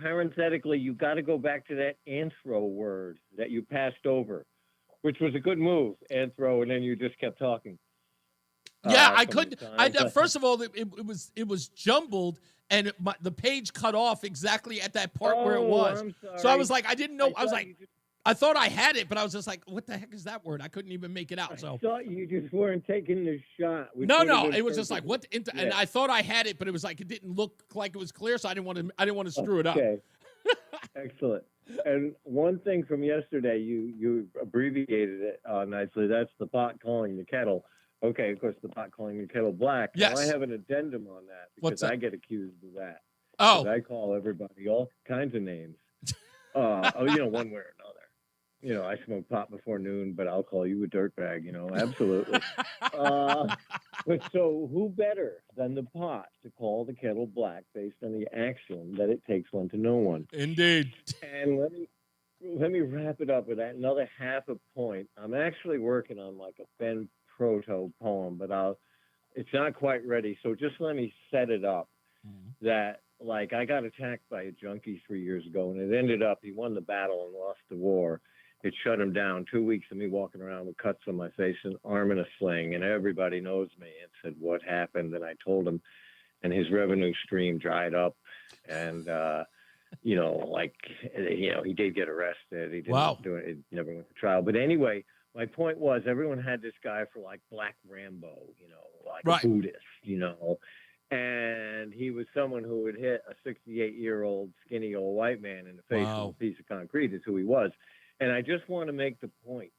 Parenthetically, you got to go back to that anthro word that you passed over, which was a good move, anthro, and then you just kept talking. Yeah, I couldn't. First of all, it was jumbled, and the page cut off exactly at that part where it was. I'm sorry. So I was like, I didn't know. I thought I had it, but I was just like, what the heck is that word? I couldn't even make it out. So I thought you just weren't taking the shot. No, it was just like what? And I thought I had it, but it was like it didn't look like it was clear, so I didn't want to screw it up. Okay, excellent. And one thing from yesterday, you abbreviated it nicely. That's the pot calling the kettle. Okay, of course, the pot calling the kettle black. Yes. Now, I have an addendum on that because I get accused of that. Oh. I call everybody all kinds of names. One way or another. I smoke pot before noon, but I'll call you a dirtbag, absolutely. But so who better than the pot to call the kettle black based on the axiom that it takes one to know one? Indeed. And let me wrap it up with that another half a point. I'm actually working on a Ben proto poem, but it's not quite ready. So just let me set it up that I got attacked by a junkie 3 years ago, and it ended up he won the battle and lost the war. It shut him down. 2 weeks of me walking around with cuts on my face and arm in a sling, and everybody knows me and said, what happened? And I told him, and his revenue stream dried up. And, he did get arrested. He didn't do it. He never went to trial. But anyway, My point was, everyone had this guy for like Black Rambo, like Right. a Buddhist, and he was someone who would hit a 68-year-old skinny old white man in the face Wow. with a piece of concrete is who he was. And I just want to make the point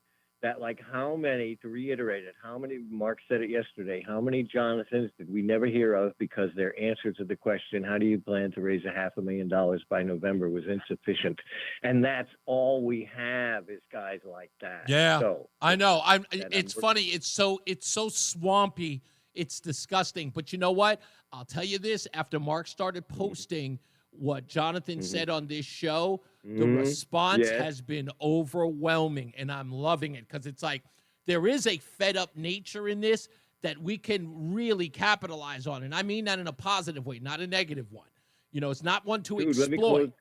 that, like, how many, to reiterate it, how many, Mark said it yesterday, how many Jonathans did we never hear of because their answer to the question, how do you plan to raise $500,000 by November, was insufficient? And that's all we have is guys like that. Yeah, So, I know. It's funny. It's so swampy. It's disgusting. But you know what? I'll tell you this. After Mark started posting what Jonathan said on this show, the response has been overwhelming, and I'm loving it because it's like there is a fed-up nature in this that we can really capitalize on, and I mean that in a positive way, not a negative one. It's not one to exploit.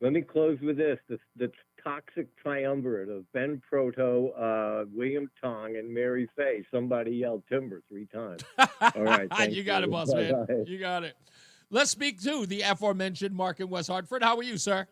Let me close with this. The toxic triumvirate of Ben Proto, William Tong, and Mary Fay. Somebody yelled timber 3 times. All right. You got it, boss man. You got it. Let's speak to the aforementioned Mark in West Hartford. How are you, sir?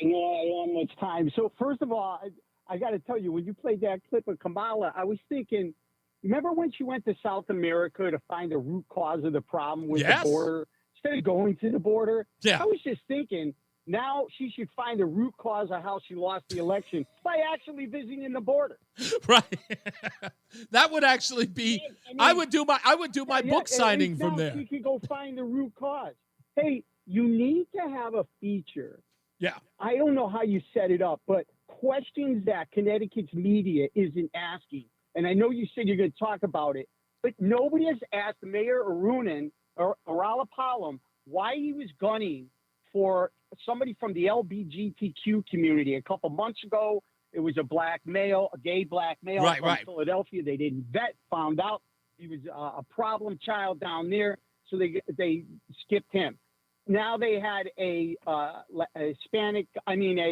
I don't have much time. So first of all, I got to tell you, when you played that clip of Kamala, I was thinking, remember when she went to South America to find the root cause of the problem with the border instead of going to the border? Yeah. I was just thinking, now she should find the root cause of how she lost the election by actually visiting the border. Right. That would actually be. I would do my book signing from there. She could go find the root cause. Hey, you need to have a feature. Yeah. I don't know how you set it up, but questions that Connecticut's media isn't asking. And I know you said you're going to talk about it, but nobody has asked Mayor Arunan or Arala why he was gunning for somebody from the LGBTQ community. A couple months ago, it was a gay black male from Philadelphia. They didn't vet, found out he was a problem child down there, so they skipped him. Now they had a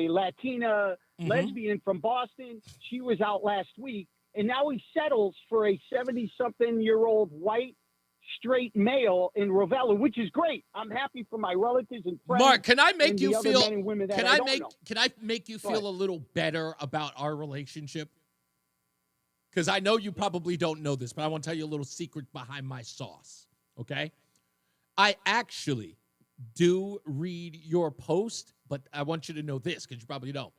Latina lesbian from Boston. She was out last week, and now he settles for a 70-something-year-old white straight male in Ravenna, which is great. I'm happy for my relatives and friends. Mark, can I make you feel? Can I make you feel a little better about our relationship? Because I know you probably don't know this, but I want to tell you a little secret behind my sauce. Okay, I actually do read your post, but I want you to know this because you probably don't.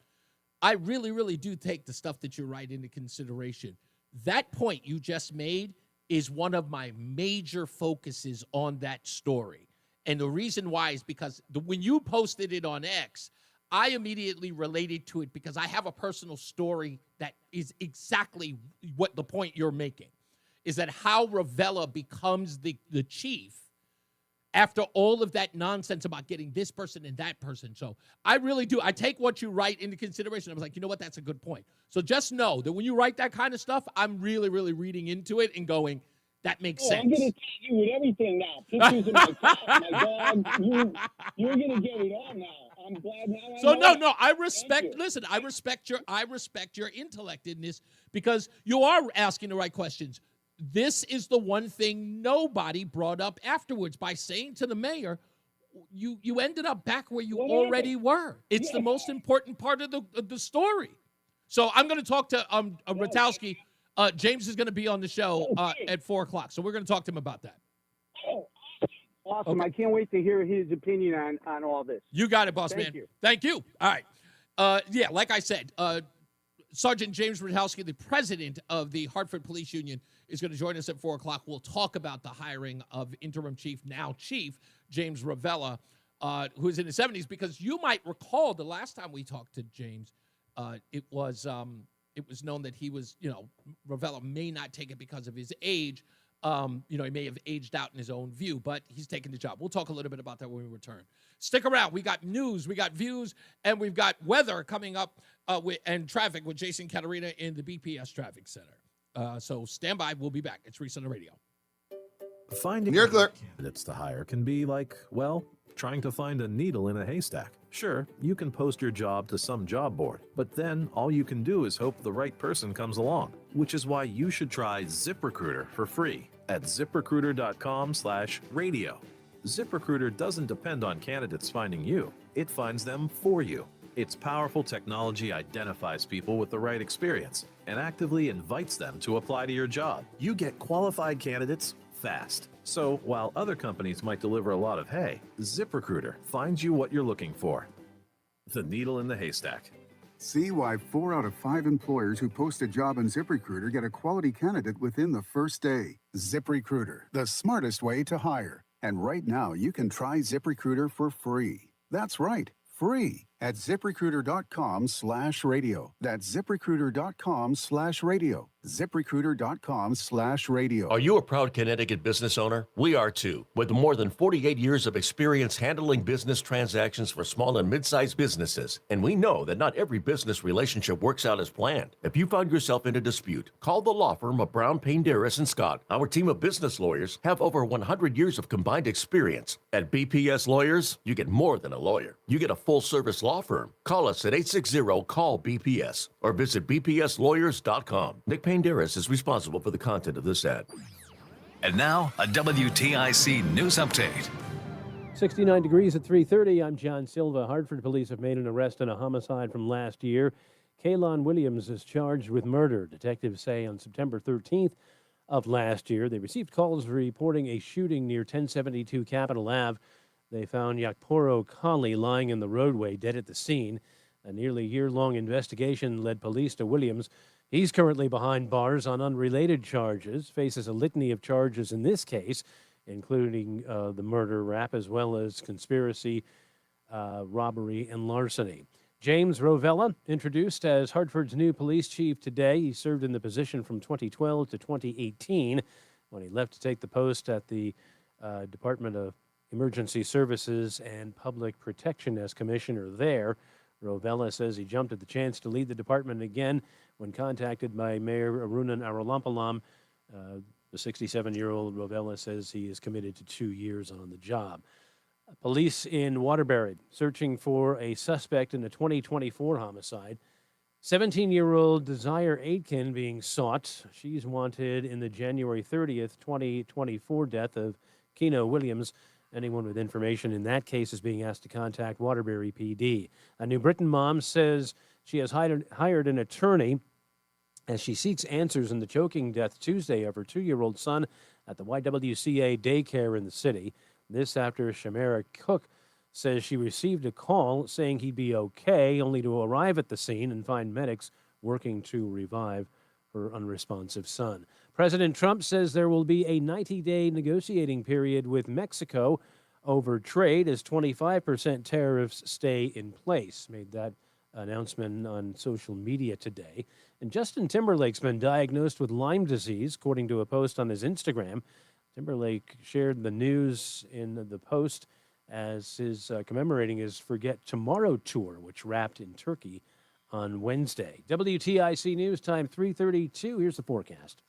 I really, really do take the stuff that you write into consideration. That point you just made is one of my major focuses on that story. And the reason why is because when you posted it on X, I immediately related to it because I have a personal story that is exactly what the point you're making, is that how Ravenna becomes the chief after all of that nonsense about getting this person and that person. So I really do. I take what you write into consideration. I was like, you know what? That's a good point. So just know that when you write that kind of stuff, I'm really, really reading into it and going, that makes sense. I'm going to tag you with everything now. Pictures of my cat, my dog. You're going to get it all now. I'm glad now. So no, I respect. Listen, I respect your intellect in this because you are asking the right questions. This is the one thing nobody brought up afterwards by saying to the mayor, you ended up back where you already were. It's the most important part of the story. So I'm going to talk to Ratowski. James is going to be on the show at 4 o'clock. So we're going to talk to him about that. Awesome. Okay. I can't wait to hear his opinion on all this. You got it, boss man. Thank you. Thank you. All right. Yeah, like I said, Sergeant James Radowski, the president of the Hartford Police Union, is going to join us at 4 o'clock. We'll talk about the hiring of interim chief, now chief, James Ravenna, who is in his 70s, because you might recall the last time we talked to James, it was known that he was, Ravenna may not take it because of his age. He may have aged out in his own view, but he's taking the job. We'll talk a little bit about that when we return. Stick around. We got news, we got views, and we've got weather coming up and traffic with Jason Caterina in the BPS Traffic Center. So stand by. We'll be back. It's Reese on the Radio. Finding candidates to hire can be like, well, trying to find a needle in a haystack. Sure, you can post your job to some job board, but then all you can do is hope the right person comes along, which is why you should try ZipRecruiter for free at ZipRecruiter.com/radio. ZipRecruiter doesn't depend on candidates finding you. It finds them for you. Its powerful technology identifies people with the right experience and actively invites them to apply to your job. You get qualified candidates fast. So while other companies might deliver a lot of hay, ZipRecruiter finds you what you're looking for. The needle in the haystack. See why 4 out of 5 employers who post a job on ZipRecruiter get a quality candidate within the first day. ZipRecruiter, the smartest way to hire. And right now, you can try ZipRecruiter for free. That's right, free at ZipRecruiter.com/radio. That's ZipRecruiter.com/radio. ZipRecruiter.com/radio. Are you a proud Connecticut business owner? We are too. With more than 48 years of experience handling business transactions for small and mid-sized businesses. And we know that not every business relationship works out as planned. If you found yourself in a dispute, call the law firm of Brown, Payne, Darris, and Scott. Our team of business lawyers have over 100 years of combined experience. At BPS Lawyers, you get more than a lawyer. You get a full-service law firm. Call us at 860-CALL-BPS or visit bpslawyers.com. Nick Payne Darris is responsible for the content of this ad. And now, a WTIC news update. 69 degrees at 3:30. I'm John Silva. Hartford police have made an arrest in a homicide from last year. Kaylon Williams is charged with murder. Detectives say on September 13th of last year, they received calls reporting a shooting near 1072 Capitol Ave. They found Yakporo Kali lying in the roadway, dead at the scene. A nearly year-long investigation led police to Williams. He's currently behind bars on unrelated charges, faces a litany of charges in this case, including the murder rap as well as conspiracy, robbery, and larceny. James Rovella, introduced as Hartford's new police chief today. He served in the position from 2012 to 2018 when he left to take the post at the Department of Emergency Services and Public Protection as commissioner there. Rovella says he jumped at the chance to lead the department again when contacted by Mayor Arunan Arulampalam. The 67-year-old Rovella says he is committed to 2 years on the job. Police in Waterbury searching for a suspect in a 2024 homicide. 17-year-old Desire Aitken being sought. She's wanted in the January 30th, 2024 death of Keno Williams. Anyone with information in that case is being asked to contact Waterbury PD. A New Britain mom says she has hired an attorney as she seeks answers in the choking death Tuesday of her 2-year-old son at the YWCA daycare in the city. This after Shamara Cook says she received a call saying he'd be okay, only to arrive at the scene and find medics working to revive her unresponsive son. President Trump says there will be a 90-day negotiating period with Mexico over trade as 25% tariffs stay in place. Made that announcement on social media today. And Justin Timberlake's been diagnosed with Lyme disease, according to a post on his Instagram. Timberlake shared the news in the post as his commemorating his Forget Tomorrow tour, which wrapped in Turkey on Wednesday. WTIC News Time 3:32. Here's the forecast.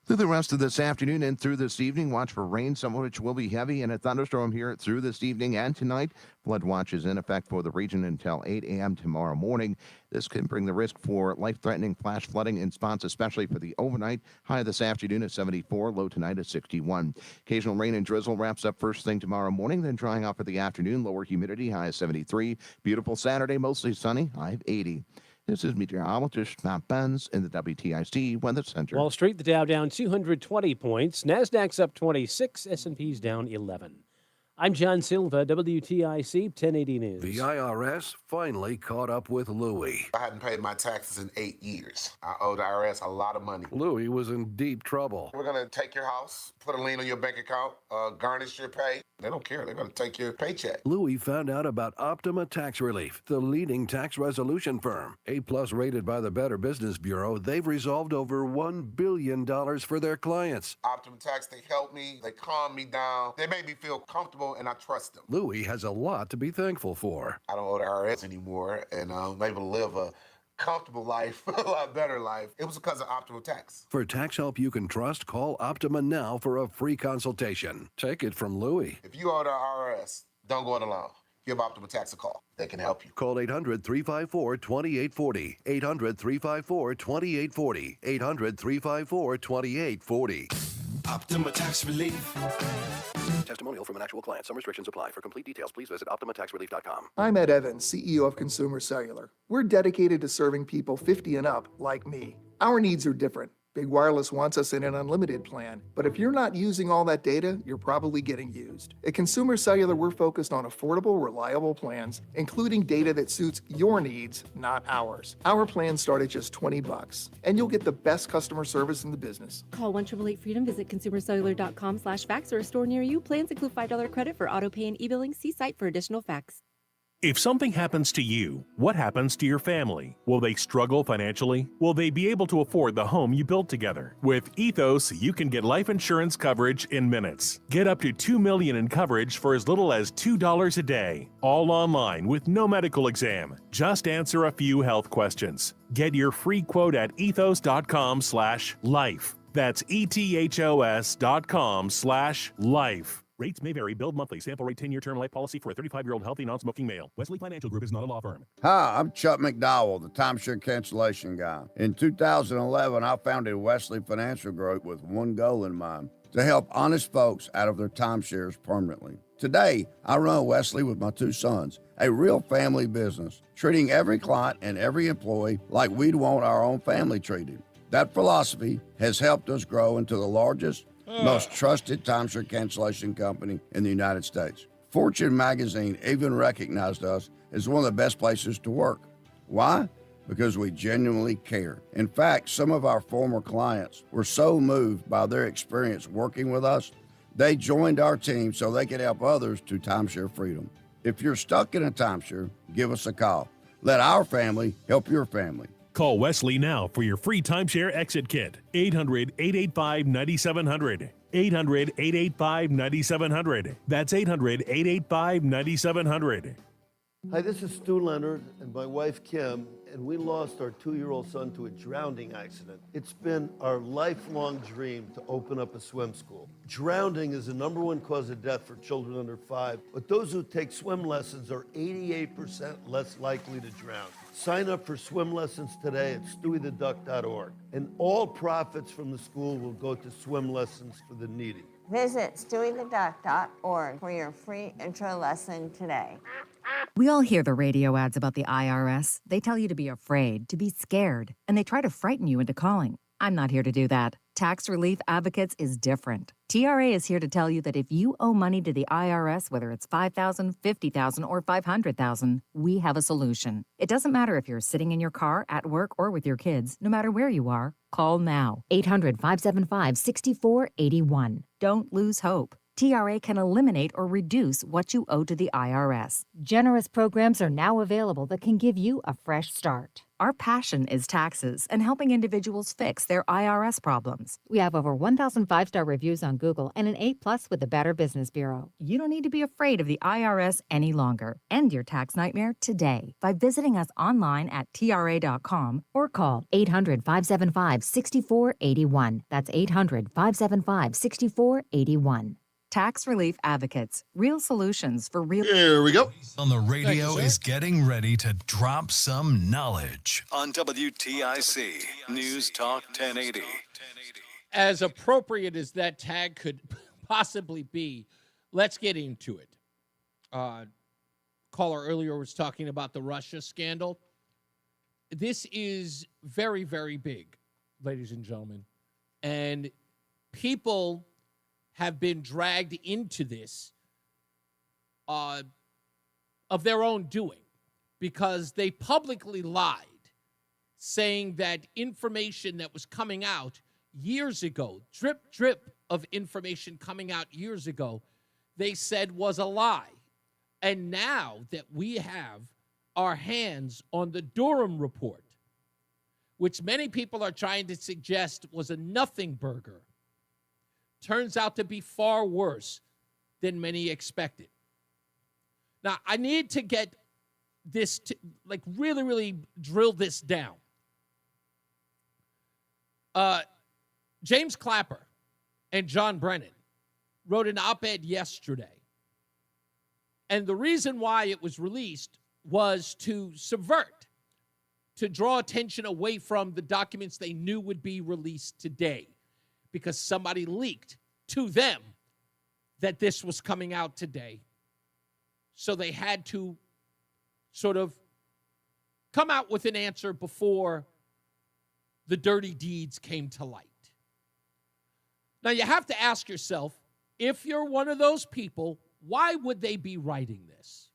Through the rest of this afternoon and through this evening, watch for rain, some of which will be heavy, and a thunderstorm here through this evening and tonight. Flood watch is in effect for the region until 8 a.m. tomorrow morning. This can bring the risk for life-threatening flash flooding in spots, especially for the overnight. High this afternoon at 74, low tonight at 61. Occasional rain and drizzle wraps up first thing tomorrow morning, then drying off for the afternoon. Lower humidity, high at 73. Beautiful Saturday, mostly sunny, high of 80. This is meteorologist Matt Benz in the WTIC Weather Center. Wall Street, the Dow down 220 points. NASDAQ's up 26. S&P's down 11. I'm John Silva, WTIC 1080 News. The IRS finally caught up with Louie. I hadn't paid my taxes in 8 years. I owe the IRS a lot of money. Louie was in deep trouble. We're going to take your house, put a lien on your bank account, garnish your pay. They don't care. They're going to take your paycheck. Louie found out about Optima Tax Relief, the leading tax resolution firm. A-plus rated by the Better Business Bureau, they've resolved over $1 billion for their clients. Optima Tax, they help me. They calm me down. They make me feel comfortable, and I trust them. Louie has a lot to be thankful for. I don't owe the IRS anymore, and I'm able to live a comfortable life, a lot better life. It was because of Optima Tax. For tax help you can trust, call Optima now for a free consultation. Take it from Louie. If you owe the IRS, don't go it alone. Give Optima Tax a call. They can help you. Call 800-354-2840. 800-354-2840. 800-354-2840. Optima Tax Relief. Testimonial from an actual client. Some restrictions apply. For complete details, please visit OptimaTaxRelief.com. I'm Ed Evans, CEO of Consumer Cellular. We're dedicated to serving people 50 and up like me. Our needs are different. Big Wireless wants us in an unlimited plan, but if you're not using all that data, you're probably getting used. At Consumer Cellular, we're focused on affordable, reliable plans, including data that suits your needs, not ours. Our plans start at just $20, and you'll get the best customer service in the business. Call 1-888-FREEDOM, visit consumercellular.com/fax or a store near you. Plans include $5 credit for auto pay and e-billing. See site for additional facts. If something happens to you, what happens to your family? Will they struggle financially? Will they be able to afford the home you built together? With Ethos, you can get life insurance coverage in minutes. Get up to $2 million in coverage for as little as $2 a day. All online with no medical exam. Just answer a few health questions. Get your free quote at ethos.com/life. That's ethos.com/life. Rates may vary. Billed monthly. Sample rate 10-year term life policy for a 35-year-old healthy non-smoking male. Wesley Financial Group is not a law firm. Hi, I'm Chuck McDowell, the timeshare cancellation guy. In 2011, I founded Wesley Financial Group with one goal in mind: to help honest folks out of their timeshares permanently. Today, I run Wesley with my two sons, a real family business, treating every client and every employee like we'd want our own family treated. That philosophy has helped us grow into the largest, most trusted timeshare cancellation company in the United States. Fortune magazine even recognized us as one of the best places to work. Why? Because we genuinely care. In fact, some of our former clients were so moved by their experience working with us, they joined our team so they could help others to timeshare freedom. If you're stuck in a timeshare, give us a call. Let our family help your family. Call Wesley now for your free timeshare exit kit. 800-885-9700. 800-885-9700. That's 800-885-9700. Hi, this is Stu Leonard and my wife Kim, and we lost our 2-year-old son to a drowning accident. It's been our lifelong dream to open up a swim school. Drowning is the #1 cause of death for children under 5, but those who take swim lessons are 88% less likely to drown. Sign up for swim lessons today at stewietheduck.org, and all profits from the school will go to swim lessons for the needy. Visit stewietheduck.org for your free intro lesson today. We all hear the radio ads about the IRS. They tell you to be afraid, to be scared, and they try to frighten you into calling. I'm not here to do that. Tax Relief Advocates is different. TRA is here to tell you that if you owe money to the IRS, whether it's $5,000, $50,000, or $500,000, we have a solution. It doesn't matter if you're sitting in your car, at work, or with your kids. No matter where you are, call now. 800-575-6481. Don't lose hope. TRA can eliminate or reduce what you owe to the IRS. Generous programs are now available that can give you a fresh start. Our passion is taxes and helping individuals fix their IRS problems. We have over 1,000 5-star reviews on Google and an A+ with the Better Business Bureau. You don't need to be afraid of the IRS any longer. End your tax nightmare today by visiting us online at TRA.com or call 800-575-6481. That's 800-575-6481. Tax Relief Advocates. Real solutions for real. Here we go. On the radio is getting ready to drop some knowledge on WTIC News Talk 1080. As appropriate as that tag could possibly be, let's get into it. Caller earlier was talking about the Russia scandal. This is very, very big, ladies and gentlemen. And people have been dragged into this of their own doing because they publicly lied, saying that information that was coming out years ago, drip of information coming out years ago, they said was a lie. And now that we have our hands on the Durham report, which many people are trying to suggest was a nothing burger, turns out to be far worse than many expected. Now, I need to get this, really, really drill this down. James Clapper and John Brennan wrote an op-ed yesterday. And the reason why it was released was to subvert, to draw attention away from the documents they knew would be released today. because somebody leaked to them that this was coming out today. So they had to sort of come out with an answer before the dirty deeds came to light. Now, you have to ask yourself, if you're one of those people, why would they be writing this?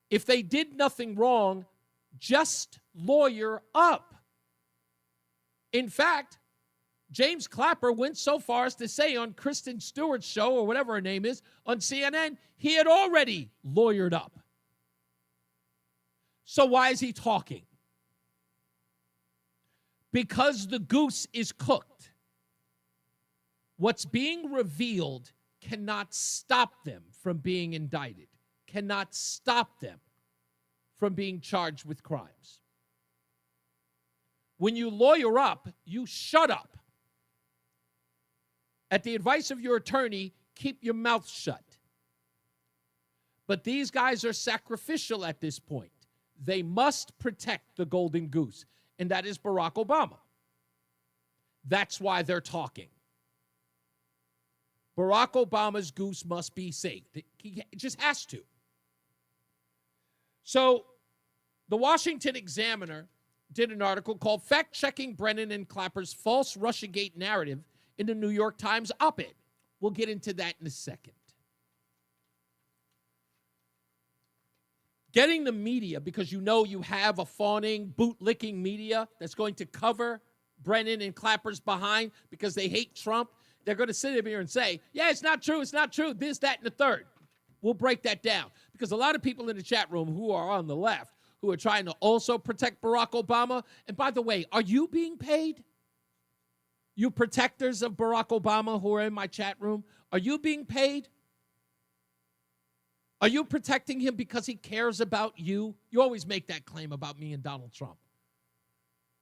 If they did nothing wrong, just lawyer up. In fact, James Clapper went so far as to say on Kristen Stewart's show, or whatever her name is, on CNN, he had already lawyered up. So why is he talking? Because the goose is cooked. What's being revealed cannot stop them from being indicted, cannot stop them from being charged with crimes. When you lawyer up, you shut up. At the advice of your attorney, keep your mouth shut. But these guys are sacrificial at this point. They must protect the golden goose, and that is Barack Obama. That's why they're talking. Barack Obama's goose must be saved. He just has to. So the Washington Examiner did an article called Fact-Checking Brennan and Clapper's False Russiagate Narrative in the New York Times op-ed. We'll get into that in a second. Getting the media, because you know you have a fawning, bootlicking media that's going to cover Brennan and Clapper's behind because they hate Trump. They're going to sit up here and say, yeah, it's not true, this, that, and the third. We'll break that down. Because a lot of people in the chat room who are on the left, who are trying to also protect Barack Obama, and by the way, are you being paid? You protectors of Barack Obama who are in my chat room, are you being paid? Are you protecting him because he cares about you? You always make that claim about me and Donald Trump.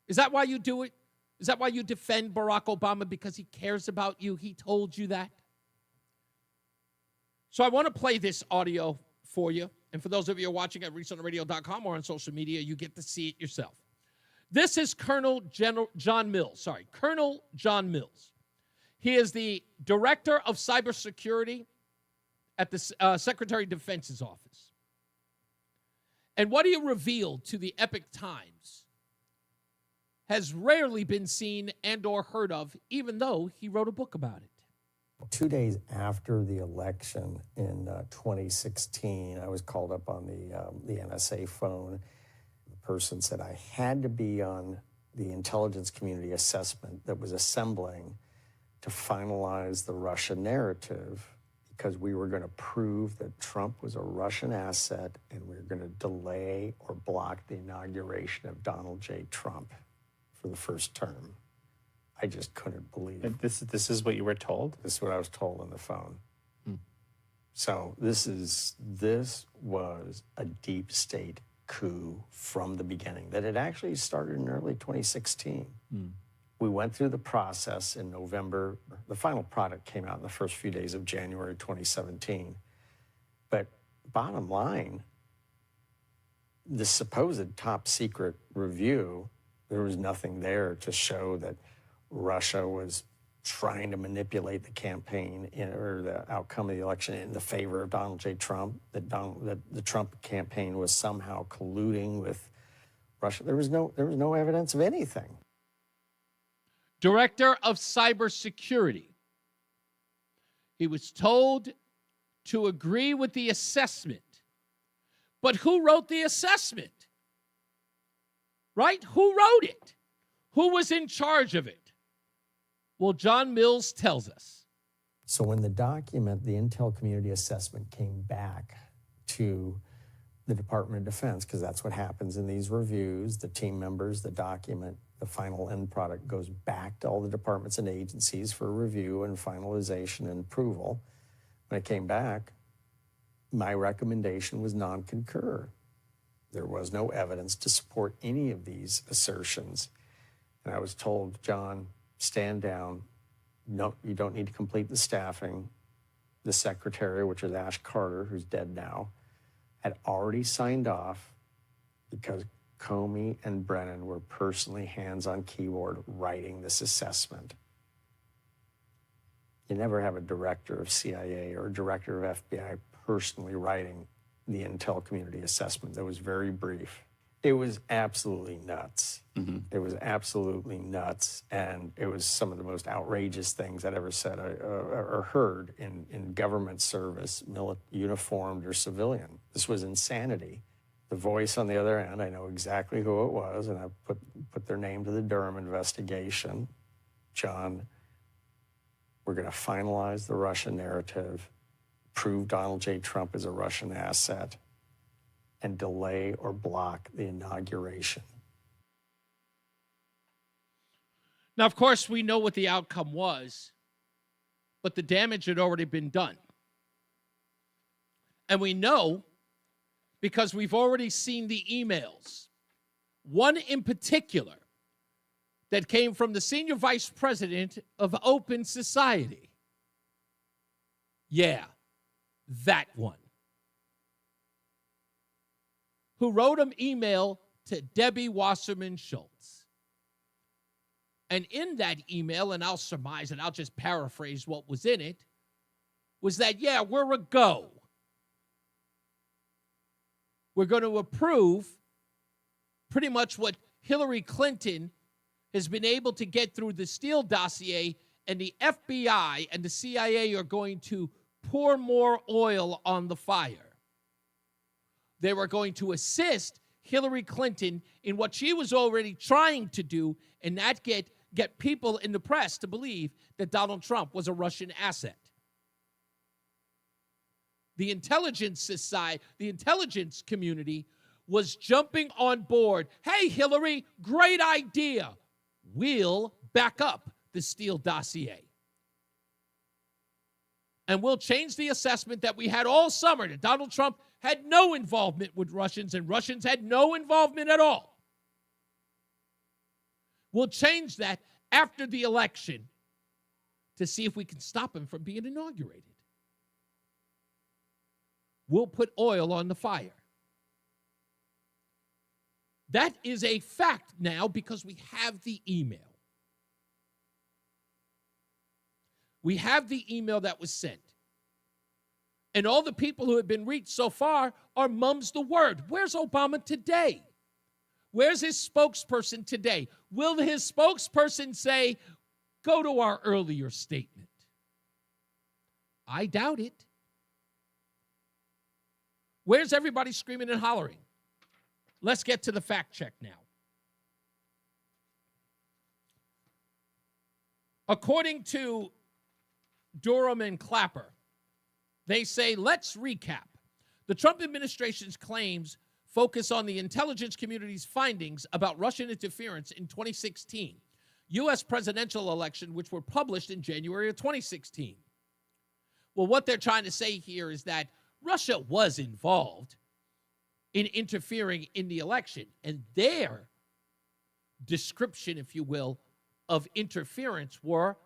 Is that why you do it? Is that why you defend Barack Obama? Because he cares about you? He told you that? So I want to play this audio for you. And for those of you who are watching at ReeseOnTheRadio.com or on social media, you get to see it yourself. This is Colonel John Mills. Colonel John Mills. He is the Director of Cybersecurity at the Secretary of Defense's office. And what he revealed to the Epoch Times has rarely been seen and or heard of, even though he wrote a book about it. 2 days after the election in 2016, I was called up on the NSA phone. The person said I had to be on the intelligence community assessment that was assembling to finalize the Russia narrative, because we were going to prove that Trump was a Russian asset and we were going to delay or block the inauguration of Donald J. Trump for the first term. I just couldn't believe it. This is what you were told? This is what I was told on the phone. So this was a deep state coup from the beginning, that it actually started in early 2016. We went through the process in November. The final product came out in the first few days of January 2017. But bottom line, the supposed top secret review, there was nothing there to show that Russia was trying to manipulate the campaign or the outcome of the election in the favor of Donald J. Trump, that the Trump campaign was somehow colluding with Russia. There was no evidence of anything. Director of Cybersecurity. He was told to agree with the assessment. But who wrote the assessment? Right? Who wrote it? Who was in charge of it? Well, John Mills tells us. So when the document, the Intel Community Assessment, came back to the Department of Defense, because that's what happens in these reviews, the team members, the document, the final end product goes back to all the departments and agencies for review and finalization and approval. When it came back, my recommendation was non-concur. There was no evidence to support any of these assertions. And I was told, John, stand down. No, you don't need to complete the staffing. The secretary, which is Ash Carter, who's dead now, had already signed off because Comey and Brennan were personally hands on keyboard writing this assessment. You never have a director of CIA or a director of FBI personally writing the intel community assessment. That was very brief. It was absolutely nuts. It was absolutely nuts, and it was some of the most outrageous things I'd ever said or heard in government service, uniformed or civilian. This was insanity. The voice on the other end, I know exactly who it was, and I put their name to the Durham investigation. John, we're going to finalize the Russia narrative, prove Donald J. Trump is a Russian asset, and delay or block the inauguration. Now, of course, we know what the outcome was, but the damage had already been done. And we know because we've already seen the emails. One in particular that came from the senior vice president of Open Society. Yeah, that one. Who wrote an email to Debbie Wasserman Schultz. And in that email, and I'll surmise and I'll just paraphrase what was in it, was that, yeah, we're a go. We're going to approve pretty much what Hillary Clinton has been able to get through the Steele dossier, and the FBI and the CIA are going to pour more oil on the fire. They were going to assist Hillary Clinton in what she was already trying to do, and that get people in the press to believe that Donald Trump was a Russian asset. The intelligence society, the intelligence community was jumping on board. Hey, Hillary, great idea. We'll back up the Steele dossier. And we'll change the assessment that we had all summer that Donald Trump had no involvement with Russians and Russians had no involvement at all. We'll change that after the election to see if we can stop him from being inaugurated. We'll put oil on the fire. That is a fact now because we have the email. We have the email that was sent. And all the people who have been reached so far are mum's the word. Where's Obama today? Where's his spokesperson today? Will his spokesperson say, go to our earlier statement? I doubt it. Where's everybody screaming and hollering? Let's get to the fact check now. According to Durham and Clapper, they say, let's recap. The Trump administration's claims focus on the intelligence community's findings about Russian interference in 2016, U.S. presidential election, which were published in January of 2016. Well, what they're trying to say here is that Russia was involved in interfering in the election, and their description, if you will, of interference were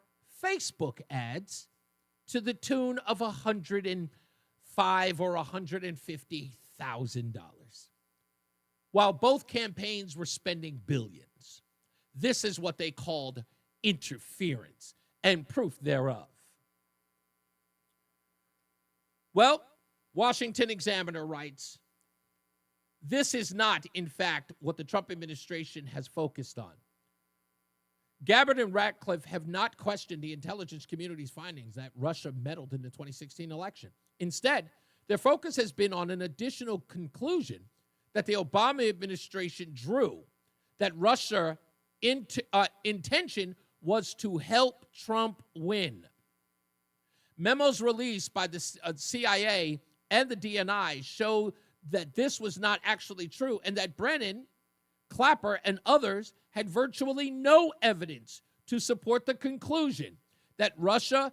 Facebook ads to the tune of $105,000 or $150,000, while both campaigns were spending billions. This is what they called interference and proof thereof. Well, Washington Examiner writes, this is not, in fact, what the Trump administration has focused on. Gabbard and Ratcliffe have not questioned the intelligence community's findings that Russia meddled in the 2016 election. Instead, their focus has been on an additional conclusion that the Obama administration drew, that Russia's intention was to help Trump win. Memos released by the CIA and the DNI show that this was not actually true and that Brennan, Clapper, and others had virtually no evidence to support the conclusion that Russia,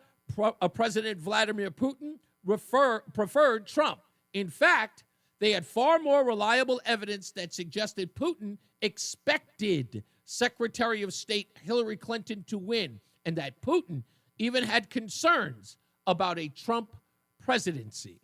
President Vladimir Putin, preferred Trump. In fact, they had far more reliable evidence that suggested Putin expected Secretary of State Hillary Clinton to win, and that Putin even had concerns about a Trump presidency.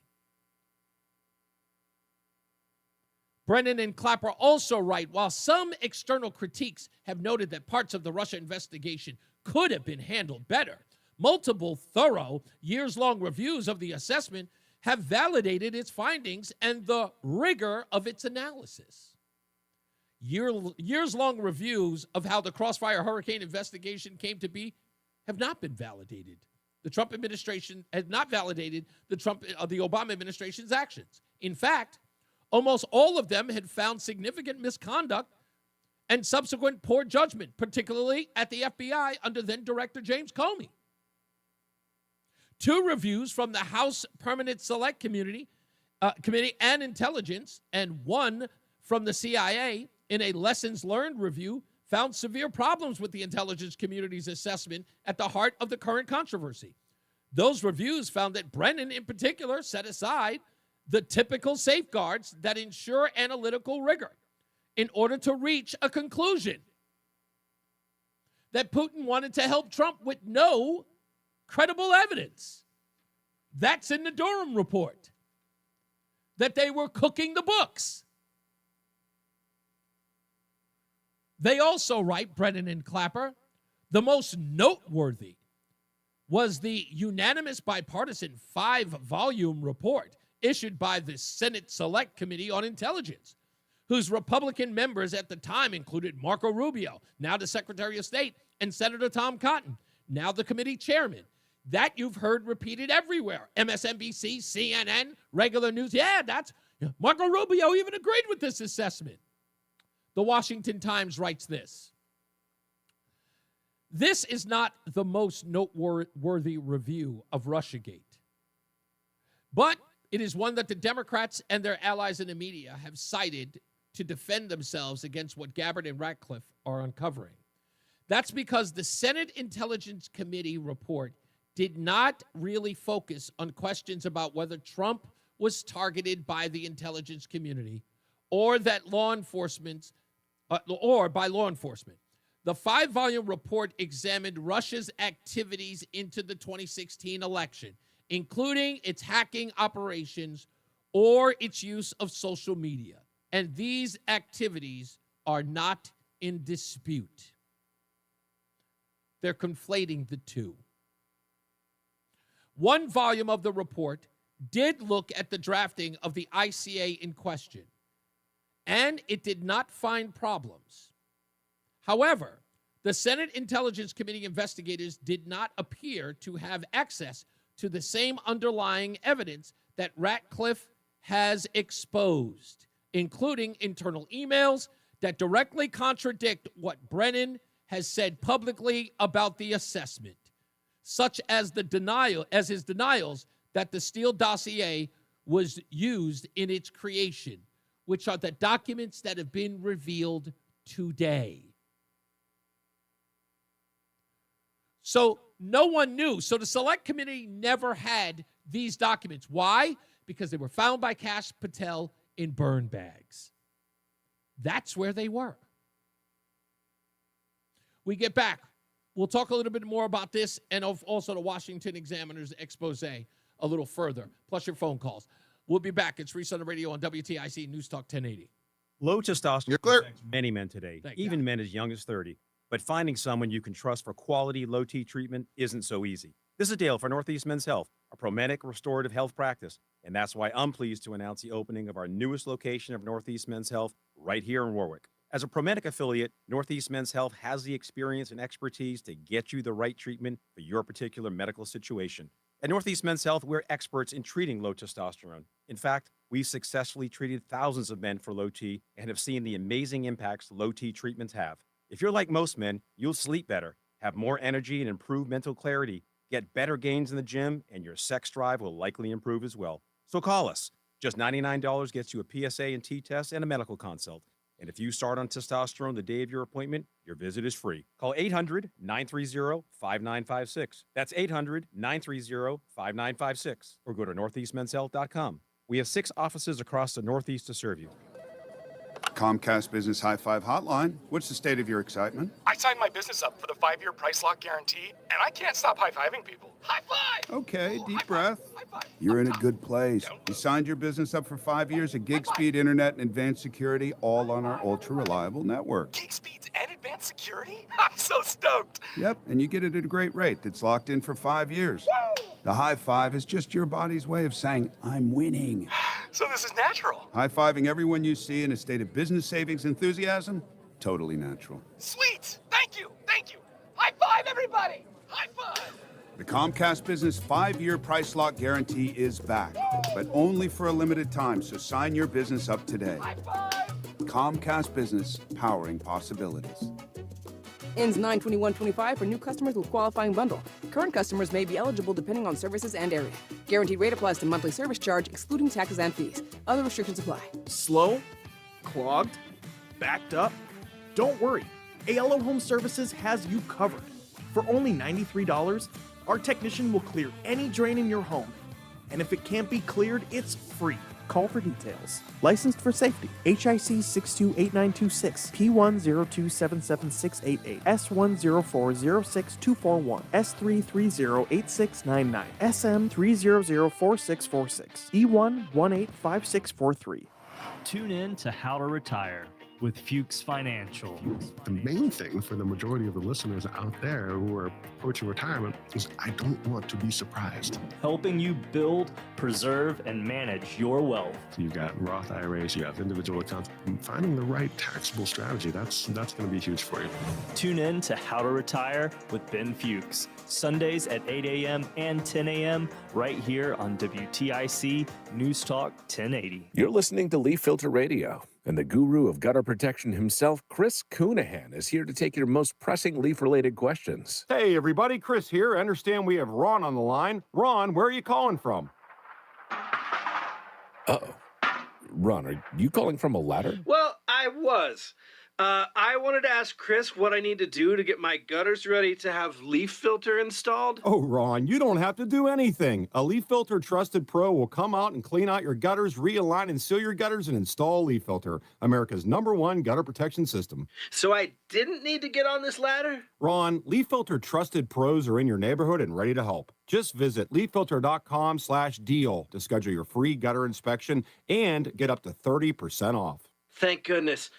Brennan and Clapper also write, while some external critiques have noted that parts of the Russia investigation could have been handled better, Multiple thorough, years-long reviews of the assessment have validated its findings and the rigor of its analysis. Years-long reviews of how the Crossfire Hurricane investigation came to be have not been validated. The Trump administration has not validated the Obama administration's actions. In fact, almost all of them had found significant misconduct and subsequent poor judgment, particularly at the FBI under then-Director James Comey. 2 reviews from the House Permanent Select Committee and Intelligence, and 1 from the CIA in a lessons learned review found severe problems with the intelligence community's assessment at the heart of the current controversy. Those reviews found that Brennan, in particular, set aside the typical safeguards that ensure analytical rigor in order to reach a conclusion that Putin wanted to help Trump with no credible evidence. That's in the Durham report, that they were cooking the books. They also write, Brennan and Clapper, the most noteworthy was the unanimous bipartisan 5-volume report issued by the Senate Select Committee on Intelligence, whose Republican members at the time included Marco Rubio, now the Secretary of State, and Senator Tom Cotton, now the committee chairman. That you've heard repeated everywhere. MSNBC, CNN, regular news. Yeah, Marco Rubio even agreed with this assessment. The Washington Times writes this. This is not the most noteworthy review of Russiagate, but it is one that the Democrats and their allies in the media have cited to defend themselves against what Gabbard and Ratcliffe are uncovering. That's because the Senate Intelligence Committee report did not really focus on questions about whether Trump was targeted by the intelligence community or by law enforcement. The 5-volume report examined Russia's activities into the 2016 election, including its hacking operations or its use of social media. And these activities are not in dispute. They're conflating the two. 1 volume of the report did look at the drafting of the ICA in question, and it did not find problems. However, the Senate Intelligence Committee investigators did not appear to have access to the same underlying evidence that Ratcliffe has exposed, including internal emails that directly contradict what Brennan has said publicly about the assessment, such as his denials that the Steele dossier was used in its creation, which are the documents that have been revealed today. So no one knew. So the Select Committee never had these documents. Why? Because they were found by Kash Patel in burn bags. That's where they were. We get back. We'll talk a little bit more about this and also the Washington Examiner's expose a little further, plus your phone calls. We'll be back. It's Reese on the Radio on WTIC News Talk 1080. Low testosterone affects many men today, even men as young as 30. But finding someone you can trust for quality low T treatment isn't so easy. This is Dale for Northeast Men's Health, a Promedic restorative health practice. And that's why I'm pleased to announce the opening of our newest location of Northeast Men's Health right here in Warwick. As a Promedic affiliate, Northeast Men's Health has the experience and expertise to get you the right treatment for your particular medical situation. At Northeast Men's Health, we're experts in treating low testosterone. In fact, we've successfully treated thousands of men for low T and have seen the amazing impacts low T treatments have. If you're like most men, you'll sleep better, have more energy and improved mental clarity, get better gains in the gym, and your sex drive will likely improve as well. So call us. Just $99 gets you a PSA and T test and a medical consult. And if you start on testosterone the day of your appointment, your visit is free. Call 800-930-5956. That's 800-930-5956. Or go to northeastmenshealth.com. We have 6 offices across the Northeast to serve you. Comcast Business High Five Hotline. What's the state of your excitement? I signed my business up for the 5-year price lock guarantee, and I can't stop high-fiving people. High five! Okay, deep breath. You're in a good place. You signed your business up for 5 years of gig speed internet and advanced security, all on our ultra-reliable network. Gig speeds and advanced and security? I'm so stoked. Yep, and you get it at a great rate that's locked in for 5 years. Woo! The high five is just your body's way of saying, I'm winning. So this is natural. High-fiving everyone you see in a state of business savings enthusiasm? Totally natural. Sweet. Thank you. Thank you. High five, everybody. High five. The Comcast Business 5-year price lock guarantee is back, but only for a limited time, so sign your business up today. High five. Comcast Business, powering possibilities. Ends 9/21/25 for new customers with qualifying bundle. Current customers may be eligible depending on services and area. Guaranteed rate applies to monthly service charge, excluding taxes and fees. Other restrictions apply. Slow? Clogged? Backed up? Don't worry. ALO Home Services has you covered. For only $93, our technician will clear any drain in your home. And if it can't be cleared, it's free. Call for details. Licensed for safety. HIC 628926, P10277688, S10406241, S3308699, SM3004646, E1185643. Tune in to How to Retire with Fuchs Financial. The main thing for the majority of the listeners out there who are approaching retirement is I don't want to be surprised. Helping you build, preserve, and manage your wealth. So you've got Roth IRAs, you have individual accounts. And finding the right taxable strategy, that's going to be huge for you. Tune in to How to Retire with Ben Fuchs, Sundays at 8 a.m. and 10 a.m. right here on WTIC NewsTalk 1080. You're listening to Leaf Filter Radio. And the guru of gutter protection himself, Chris Coonahan, is here to take your most pressing leaf-related questions. Hey, everybody. Chris here. I understand we have Ron on the line. Ron, where are you calling from? Uh-oh. Ron, are you calling from a ladder? Well, I was. I wanted to ask Chris what I need to do to get my gutters ready to have leaf filter installed. Oh, Ron, you don't have to do anything. A Leaf Filter Trusted Pro will come out and clean out your gutters, realign and seal your gutters, and install Leaf Filter, America's #1 gutter protection system. So I didn't need to get on this ladder? Ron, Leaf Filter Trusted Pros are in your neighborhood and ready to help. Just visit leaffilter.com/deal to schedule your free gutter inspection and get up to 30% off. Thank goodness.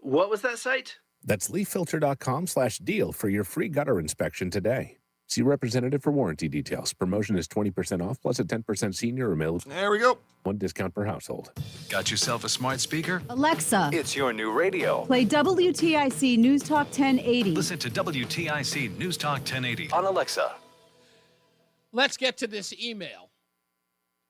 What was that site? That's leaffilter.com/deal for your free gutter inspection today. See representative for warranty details. Promotion is 20% off plus a 10% senior or middle. There we go. One discount per household. Got yourself a smart speaker? Alexa, It's your new radio. play WTIC News Talk 1080. Listen to WTIC News Talk 1080 On Alexa. Let's get to this email.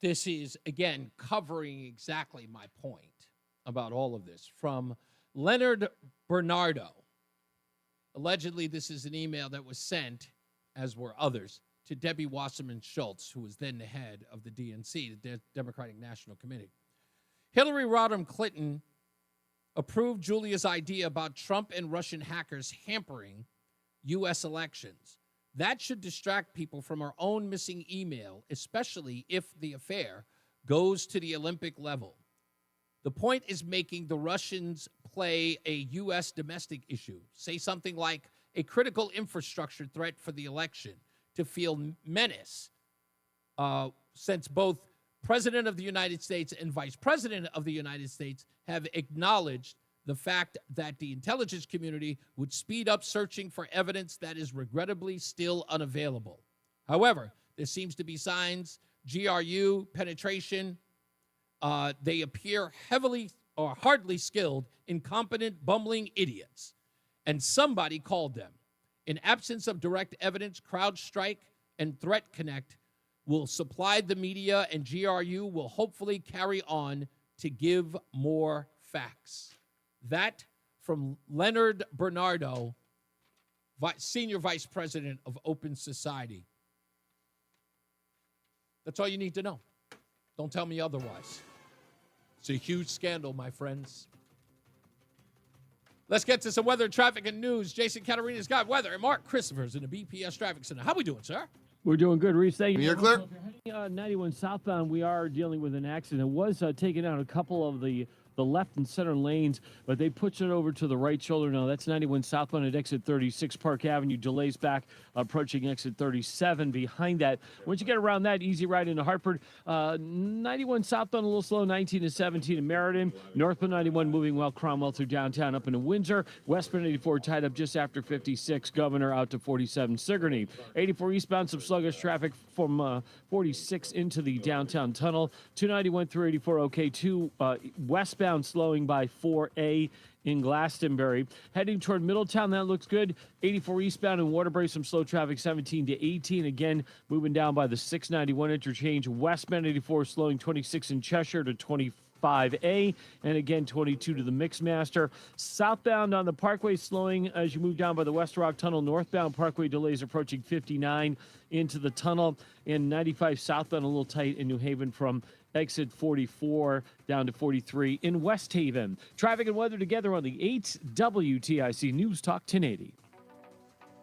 This is, again, covering exactly my point about all of this from Leonard Bernardo. Allegedly, this is an email that was sent, as were others, to Debbie Wasserman Schultz, who was then the head of the DNC, the Democratic National Committee. Hillary Rodham Clinton approved Julia's idea about Trump and Russian hackers hampering U.S. elections. That should distract people from our own missing email, especially if the affair goes to the Olympic level. The point is making the Russians play a U.S. domestic issue, say something like a critical infrastructure threat for the election, to feel menace, since both President of the United States and Vice President of the United States have acknowledged the fact that the intelligence community would speed up searching for evidence that is regrettably still unavailable. However, there seems to be signs, GRU, penetration. They appear heavily or hardly skilled, incompetent, bumbling idiots. And somebody called them. In absence of direct evidence, CrowdStrike and Threat Connect will supply the media, and GRU will hopefully carry on to give more facts. That from Leonard Bernardo, Senior Vice President of Open Society. That's all you need to know. Don't tell me otherwise. It's a huge scandal, my friends. Let's get to some weather, traffic, and news. Jason Caterina's got weather, and Mark Christopher's in the BPS Traffic Center. How we doing, sir? We're doing good, Reese. Thank you. You're clear. 91 southbound, we are dealing with an accident. It was taking out a couple of the the left and center lanes, but they push it over to the right shoulder now. That's 91 southbound at exit 36. Park Avenue delays back approaching exit 37. Behind that, once you get around that, easy ride into Hartford. 91 southbound a little slow, 19 to 17 in Meriden. Northbound 91 moving well, Cromwell through downtown up into Windsor. Westbound 84 tied up just after 56. Governor out to 47 Sigourney. 84 eastbound, some sluggish traffic from 46 into the downtown tunnel. 291 through 84 okay. 2 westbound slowing by 4A in Glastonbury. Heading toward Middletown, that looks good. 84 eastbound in Waterbury, some slow traffic, 17 to 18. Again, moving down by the 691 interchange. Westbound 84 slowing 26 in Cheshire to 25A, and again 22 to the Mixmaster. Southbound on the Parkway slowing as you move down by the West Rock Tunnel. Northbound Parkway delays approaching 59 into the tunnel, and 95 southbound a little tight in New Haven from exit 44 down to 43 in West Haven. Traffic and weather together on the 8 WTIC News Talk 1080.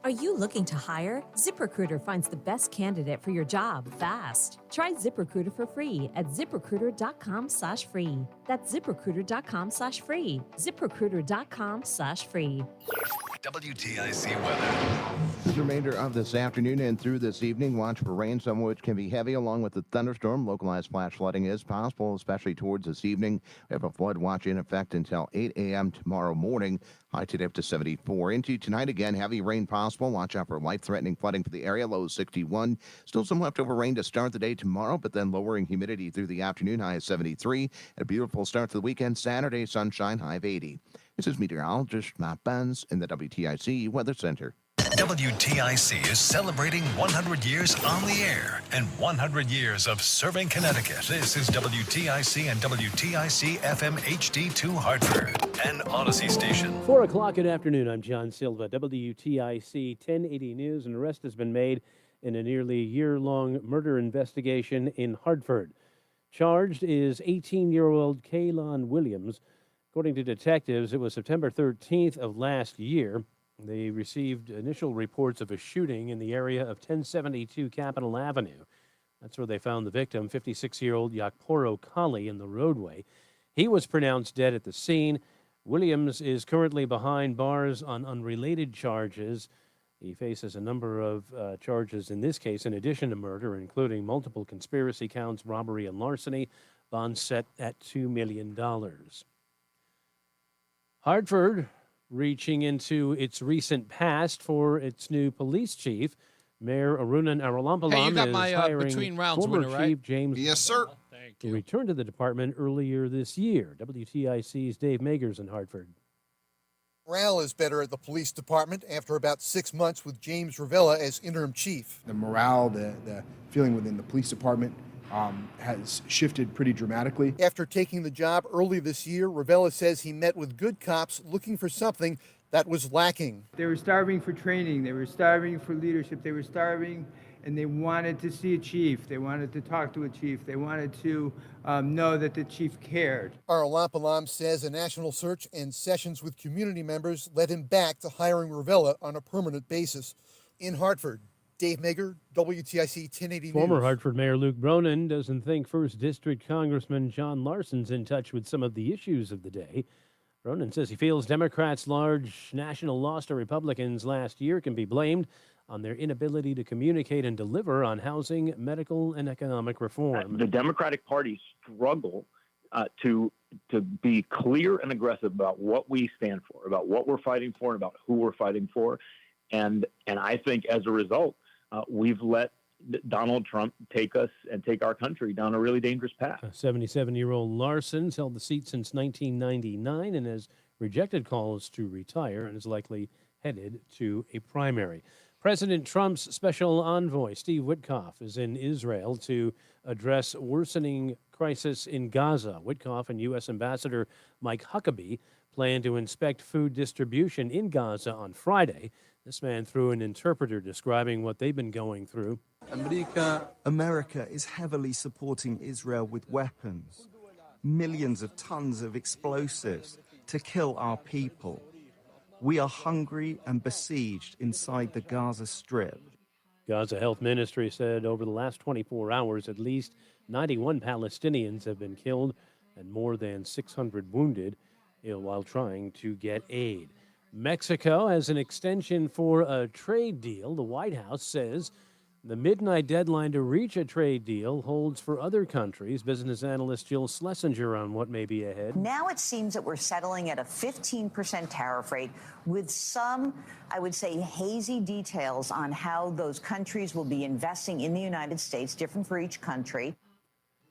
Are you looking to hire? ZipRecruiter finds the best candidate for your job fast. Try ZipRecruiter for free at ZipRecruiter.com/free. That's ZipRecruiter.com/free. ZipRecruiter.com/free. WTIC weather. The remainder of this afternoon and through this evening, watch for rain, some of which can be heavy, along with the thunderstorm. Localized flash flooding is possible, especially towards this evening. We have a flood watch in effect until 8 a.m. tomorrow morning. High today up to 74. Into tonight, again, heavy rain possible. Watch out for life-threatening flooding for the area. Low 61. Still some leftover rain to start the day tomorrow, but then lowering humidity through the afternoon. High of 73. And a beautiful start to the weekend. Saturday, sunshine, high of 80. This is meteorologist Matt Benz in the WTIC Weather Center. WTIC is celebrating 100 years on the air and 100 years of serving Connecticut. This is WTIC and WTIC FM HD2 Hartford, an Odyssey station. 4 o'clock in the afternoon. I'm John Silva, WTIC 1080 News. An arrest has been made in a nearly year-long murder investigation in Hartford. Charged is 18-year-old Kaylon Williams. According to detectives, it was September 13th of last year. They received initial reports of a shooting in the area of 1072 Capitol Avenue. That's where they found the victim, 56-year-old Yakporo Kali, in the roadway. He was pronounced dead at the scene. Williams is currently behind bars on unrelated charges. He faces a number of charges in this case, in addition to murder, including multiple conspiracy counts, robbery, and larceny. Bond set at $2 million. Hartford reaching into its recent past for its new police chief. Mayor Arunan Arulampalam Hey, you got is my hiring between rounds former winner, right? Chief James. Yes, sir. Who returned to the department earlier this year. WTIC's Dave Magers in Hartford. Morale is better at the police department after about 6 months with James Ravella as interim chief. The morale, the feeling within the police department has shifted pretty dramatically. After taking the job early this year, Ravella says he met with good cops looking for something that was lacking. They were starving for training. They were starving for leadership. They were starving, and they wanted to see a chief. They wanted to talk to a chief. They wanted to know that the chief cared. Arulampalam says a national search and sessions with community members led him back to hiring Ravella on a permanent basis. In Hartford, Dave Mager, WTIC 1080 Former News. Hartford Mayor Luke Bronin doesn't think 1st District Congressman John Larson's in touch with some of the issues of the day. Bronin says he feels Democrats' large national loss to Republicans last year can be blamed on their inability to communicate and deliver on housing, medical, and economic reform. The Democratic Party struggle to be clear and aggressive about what we stand for, about what we're fighting for, and about who we're fighting for. And I think as a result, we've let Donald Trump take us and take our country down a really dangerous path. 77-year-old Larson's held the seat since 1999 and has rejected calls to retire and is likely headed to a primary. President Trump's special envoy, Steve Witkoff, is in Israel to address worsening crisis in Gaza. Witkoff and U.S. Ambassador Mike Huckabee plan to inspect food distribution in Gaza on Friday. This man through an interpreter describing what they've been going through. America is heavily supporting Israel with weapons, millions of tons of explosives to kill our people. We are hungry and besieged inside the Gaza Strip. Gaza Health Ministry said over the last 24 hours, at least 91 Palestinians have been killed and more than 600 wounded while trying to get aid. Mexico has an extension for a trade deal. The White House says the midnight deadline to reach a trade deal holds for other countries. Business analyst Jill Schlesinger on what may be ahead. Now it seems that we're settling at a 15% tariff rate with some, I would say, hazy details on how those countries will be investing in the United States, different for each country.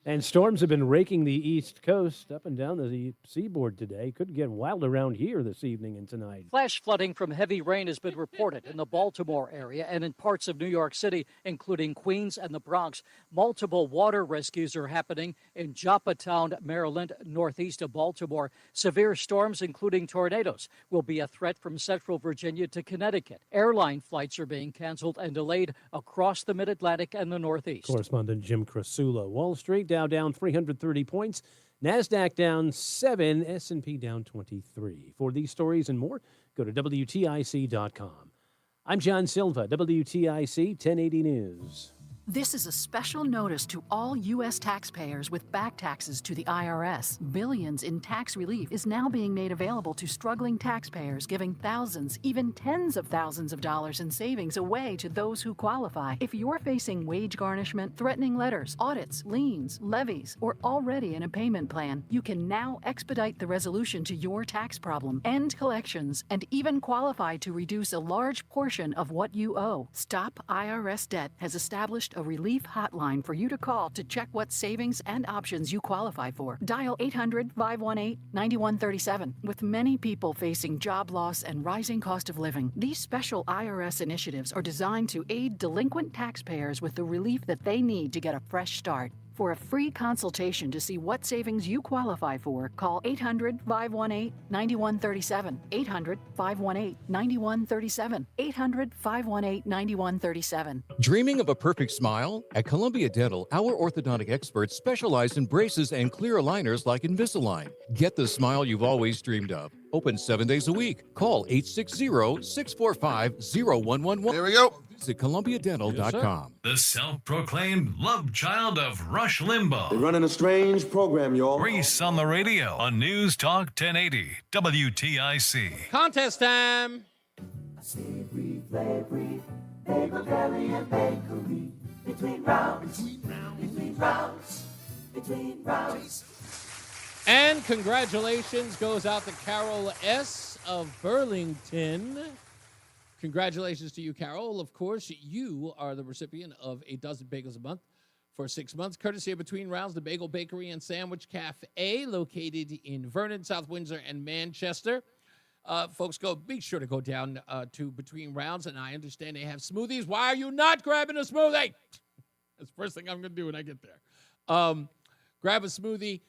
And storms have been raking the East Coast up and down the seaboard today. Could get wild around here this evening and tonight. Flash flooding from heavy rain has been reported in the Baltimore area and in parts of New York City, including Queens and the Bronx. Multiple water rescues are happening in Joppatown, Maryland, northeast of Baltimore. Severe storms, including tornadoes, will be a threat from central Virginia to Connecticut. Airline flights are being canceled and delayed across the Mid-Atlantic and the Northeast. Correspondent Jim Krasula. Wall Street, Dow down 330 points. NASDAQ down 7, S&P down 23. For these stories and more, go to WTIC.com. I'm John Silva, WTIC 1080 News. This is a special notice to all U.S. taxpayers with back taxes to the IRS. Billions in tax relief is now being made available to struggling taxpayers, giving thousands, even tens of thousands of dollars in savings away to those who qualify. If you're facing wage garnishment, threatening letters, audits, liens, levies, or already in a payment plan, you can now expedite the resolution to your tax problem, end collections, and even qualify to reduce a large portion of what you owe. Stop IRS Debt has established a relief hotline for you to call to check what savings and options you qualify for. Dial 800-518-9137. With many people facing job loss and rising cost of living, these special IRS initiatives are designed to aid delinquent taxpayers with the relief that they need to get a fresh start. For a free consultation to see what savings you qualify for, call 800-518-9137. 800-518-9137. 800-518-9137. Dreaming of a perfect smile? At Columbia Dental, our orthodontic experts specialize in braces and clear aligners like Invisalign. Get the smile you've always dreamed of. Open 7 days a week. Call 860-645-0111. Here we go. Visit ColumbiaDental.com. The self-proclaimed love child of Rush Limbaugh. They're running a strange program, y'all. Reese on the radio on News Talk 1080 WTIC. Contest time. Savory, flavory, bagel deli and bakery. Between rounds, between rounds, between rounds. And congratulations goes out to Carol S. of Burlington. Congratulations to you, Carol. Of course, you are the recipient of a dozen bagels a month for 6 months, courtesy of Between Rounds, the Bagel Bakery and Sandwich Cafe, located in Vernon, South Windsor, and Manchester. Folks, be sure to go down to Between Rounds, and I understand they have smoothies. Why are you not grabbing a smoothie? That's the first thing I'm going to do when I get there. Grab a smoothie.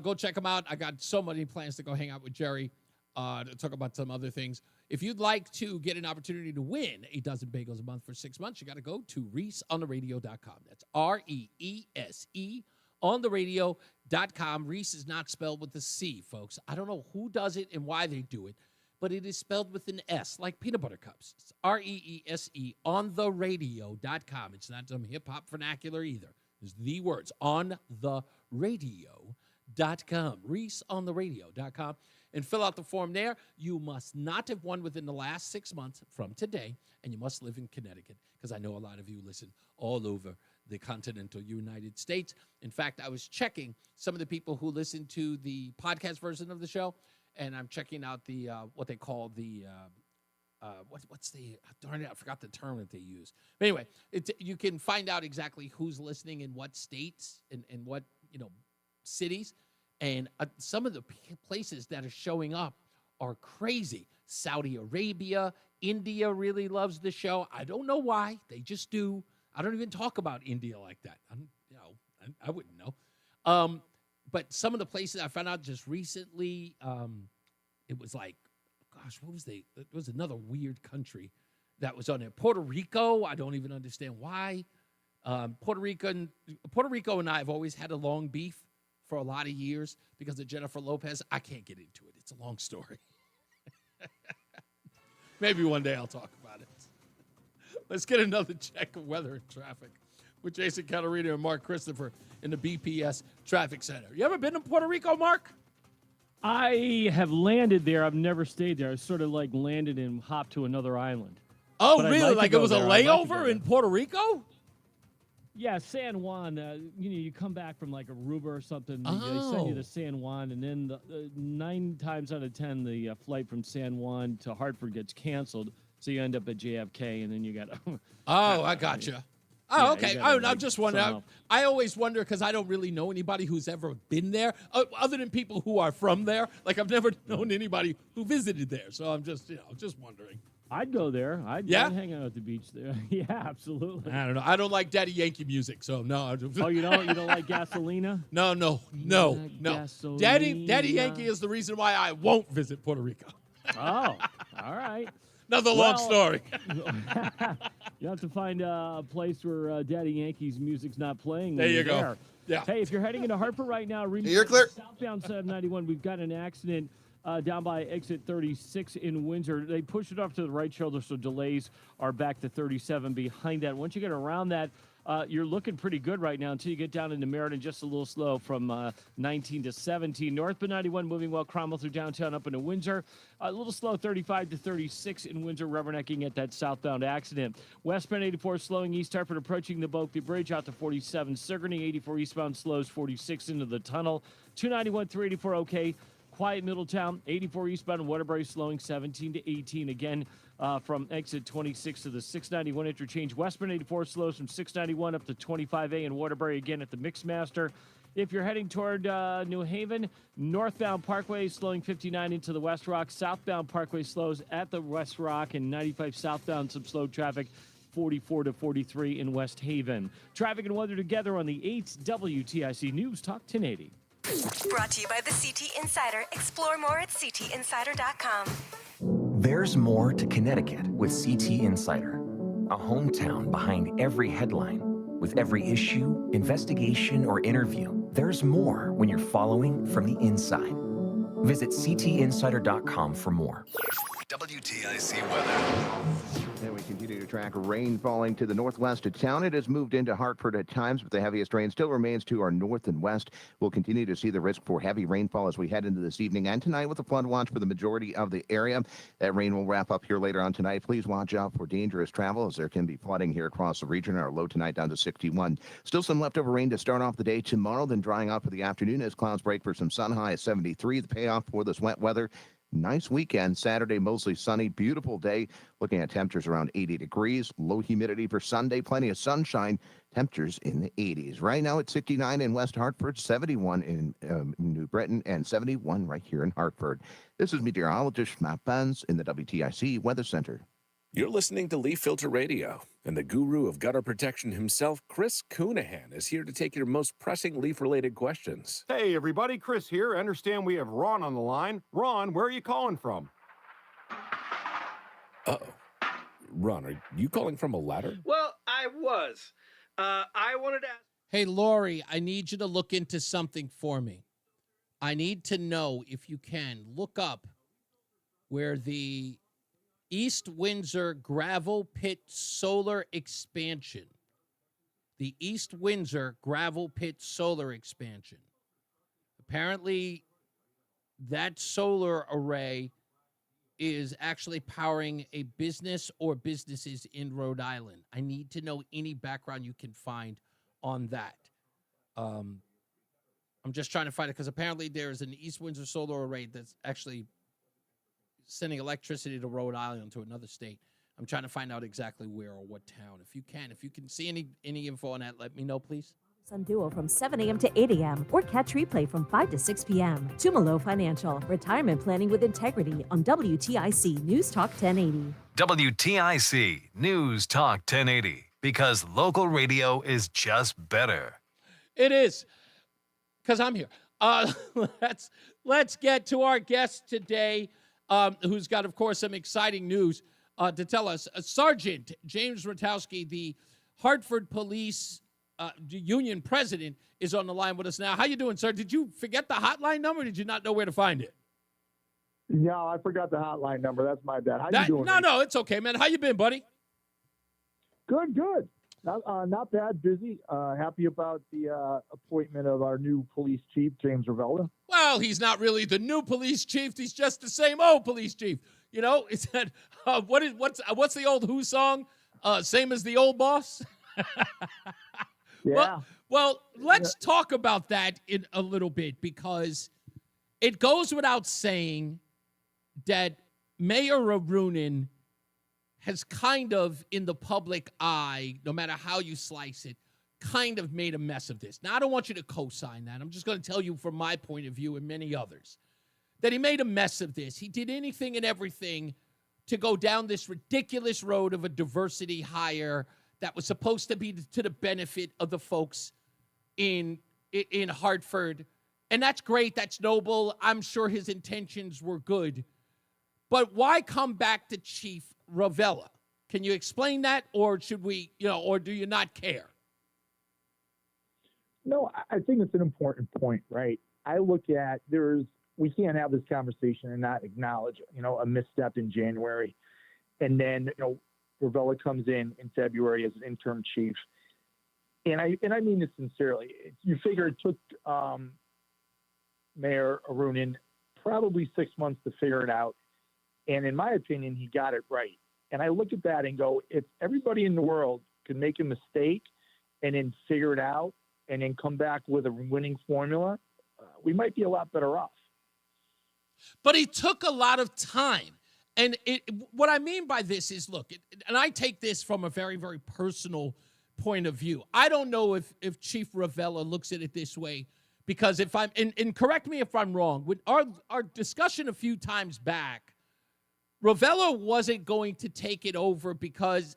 Go check them out. I got so many plans to go hang out with Jerry to talk about some other things. If you'd like to get an opportunity to win a dozen bagels a month for 6 months, you got to go to ReeseOnTheRadio.com. That's REESE ontheradio.com. Reese is not spelled with a C, folks. I don't know who does it and why they do it, but it is spelled with an S, like peanut butter cups. It's REESE ontheradio.com. It's not some hip-hop vernacular either. It's the words, ontheradio.com. ReeseOnTheRadio.com. And fill out the form there. You must not have won within the last 6 months from today, and you must live in Connecticut, because I know a lot of you listen all over the continental United States. In fact, I was checking some of the people who listen to the podcast version of the show, and I'm checking out the what they call the darn it, I forgot the term that they use. But anyway, you can find out exactly who's listening in what states and what cities. And some of the places that are showing up are crazy. Saudi Arabia, India really loves the show. I don't know why. They just do. I don't even talk about India like that. I wouldn't know. But some of the places I found out just recently, it was like, gosh, it was another weird country that was on there. Puerto Rico, I don't even understand why. Puerto Rico and I have always had a long beef for a lot of years because of Jennifer Lopez. I can't get into it. It's a long story. Maybe one day I'll talk about it. Let's get another check of weather and traffic with Jason Catarina and Mark Christopher in the BPS Traffic Center. You ever been to Puerto Rico, Mark? I have landed there. I've never stayed there. I sort of like landed and hopped to another island. Oh, But I'd really? like to Like it go was a there. I'd like to go layover there. in Puerto Rico? Yeah, San Juan. You come back from like Aruba or something. They send you Oh. to San Juan, and then 9 times out of 10, the flight from San Juan to Hartford gets canceled. So you end up at JFK, and then you got. Oh, I gotcha. Oh, Yeah, you okay. gotta, I'm like, just wondering. somehow- I always wonder because I don't really know anybody who's ever been there, other than people who are from there. Like I've never known anybody who visited there, so I'm just, just wondering. I'd go there. I'd hang out at the beach there. Yeah, absolutely. I don't know. I don't like Daddy Yankee music, so no. Oh, you don't? You don't like Gasolina? No. Daddy Yankee is the reason why I won't visit Puerto Rico. Oh, all right. Another long story. You have to find a place where Daddy Yankee's music's not playing. There when you you're go. there. Yeah. Hey, if you're heading into Hartford right now, You're clear. Southbound 791, we've got an accident down by exit 36 in Windsor. They pushed it off to the right shoulder, so delays are back to 37 behind that. Once you get around that, you're looking pretty good right now until you get down into Meriden, just a little slow from 19 to 17. Northbound 91 moving well, Cromwell through downtown up into Windsor. A little slow, 35 to 36 in Windsor, rubbernecking at that southbound accident. Westbound 84 slowing east Hartford, approaching the Boakby Bridge out to 47. Sigourney 84 eastbound slows 46 into the tunnel. 291, 384 okay. Quiet Middletown, 84 eastbound, Waterbury slowing 17 to 18 again from exit 26 to the 691 interchange. Westbound 84 slows from 691 up to 25A in Waterbury again at the Mixmaster. If you're heading toward New Haven, northbound Parkway slowing 59 into the West Rock. Southbound Parkway slows at the West Rock, and 95 southbound some slow traffic 44 to 43 in West Haven. Traffic and weather together on the 8th WTIC News Talk 1080. Brought to you by the CT Insider. Explore more at ctinsider.com. There's more to Connecticut with CT Insider, a hometown behind every headline. With every issue, investigation, or interview, there's more when you're following from the inside. Visit ctinsider.com for more. WTIC weather. And we continue to track rain falling to the northwest of town. It has moved into Hartford at times, but the heaviest rain still remains to our north and west. We'll continue to see the risk for heavy rainfall as we head into this evening and tonight with a flood watch for the majority of the area. That rain will wrap up here later on tonight. Please watch out for dangerous travel as there can be flooding here across the region. Our low tonight down to 61. Still some leftover rain to start off the day tomorrow, then drying out for the afternoon as clouds break for some sun, high at 73. The payoff for this wet weather. Nice weekend. Saturday, mostly sunny. Beautiful day. Looking at temperatures around 80 degrees. Low humidity for Sunday. Plenty of sunshine. Temperatures in the 80s. Right now it's 69 in West Hartford, 71 in New Britain, and 71 right here in Hartford. This is meteorologist Matt Benz in the WTIC Weather Center. You're listening to Leaf Filter Radio, and the guru of gutter protection himself, Chris Coonahan, is here to take your most pressing leaf-related questions. Hey, everybody, Chris here. I understand we have Ron on the line. Ron, where are you calling from? Uh-oh. Ron, are you calling from a ladder? Well, I was. I wanted to ask. Hey, Lori, I need you to look into something for me. I need to know, if you can, look up where the East Windsor Gravel Pit Solar Expansion. The East Windsor Gravel Pit Solar Expansion. Apparently, that solar array is actually powering a business or businesses in Rhode Island. I need to know any background you can find on that. I'm just trying to find it because apparently there's an East Windsor solar array that's actually sending electricity to Rhode Island, to another state. I'm trying to find out exactly where or what town. If you can see any info on that, let me know, please. Sun Duo from 7 a.m. to 8 a.m. or catch replay from 5 to 6 p.m. Tumalo Financial, retirement planning with integrity on WTIC News Talk 1080. WTIC News Talk 1080, because local radio is just better. It is, because I'm here. Let's get to our guest today, who's got, of course, some exciting news to tell us. Sergeant James Ratowski, the Hartford Police Union president, is on the line with us now. How you doing, sir? Did you forget the hotline number? Or did you not know where to find it? No, I forgot the hotline number. That's my bad. How you doing? No, it's okay, man. How you been, buddy? Good. Not bad, busy. Happy about the appointment of our new police chief, James Ravella. Well, he's not really the new police chief. He's just the same old police chief. You know, it's that what's the old Who song? Same as the old boss. Yeah. Well, let's talk about that in a little bit, because it goes without saying that Mayor Arunin has kind of, in the public eye, no matter how you slice it, kind of made a mess of this. Now, I don't want you to co-sign that. I'm just going to tell you from my point of view and many others that he made a mess of this. He did anything and everything to go down this ridiculous road of a diversity hire that was supposed to be to the benefit of the folks in Hartford. And that's great. That's noble. I'm sure his intentions were good. But why come back to Chief Ravella? Can you explain that, or should we, or do you not care? No, I think it's an important point, right? I look at we can't have this conversation and not acknowledge, a misstep in January. And then, Ravella comes in February as an interim chief. And I mean this sincerely. You figure it took Mayor Arunin probably 6 months to figure it out. And in my opinion, he got it right. And I look at that and go, if everybody in the world could make a mistake and then figure it out and then come back with a winning formula, we might be a lot better off. But he took a lot of time. And what I mean by this is, look, and I take this from a very, very personal point of view. I don't know if Chief Ravella looks at it this way, because if I'm, and correct me if I'm wrong, with our discussion a few times back, Ravella wasn't going to take it over because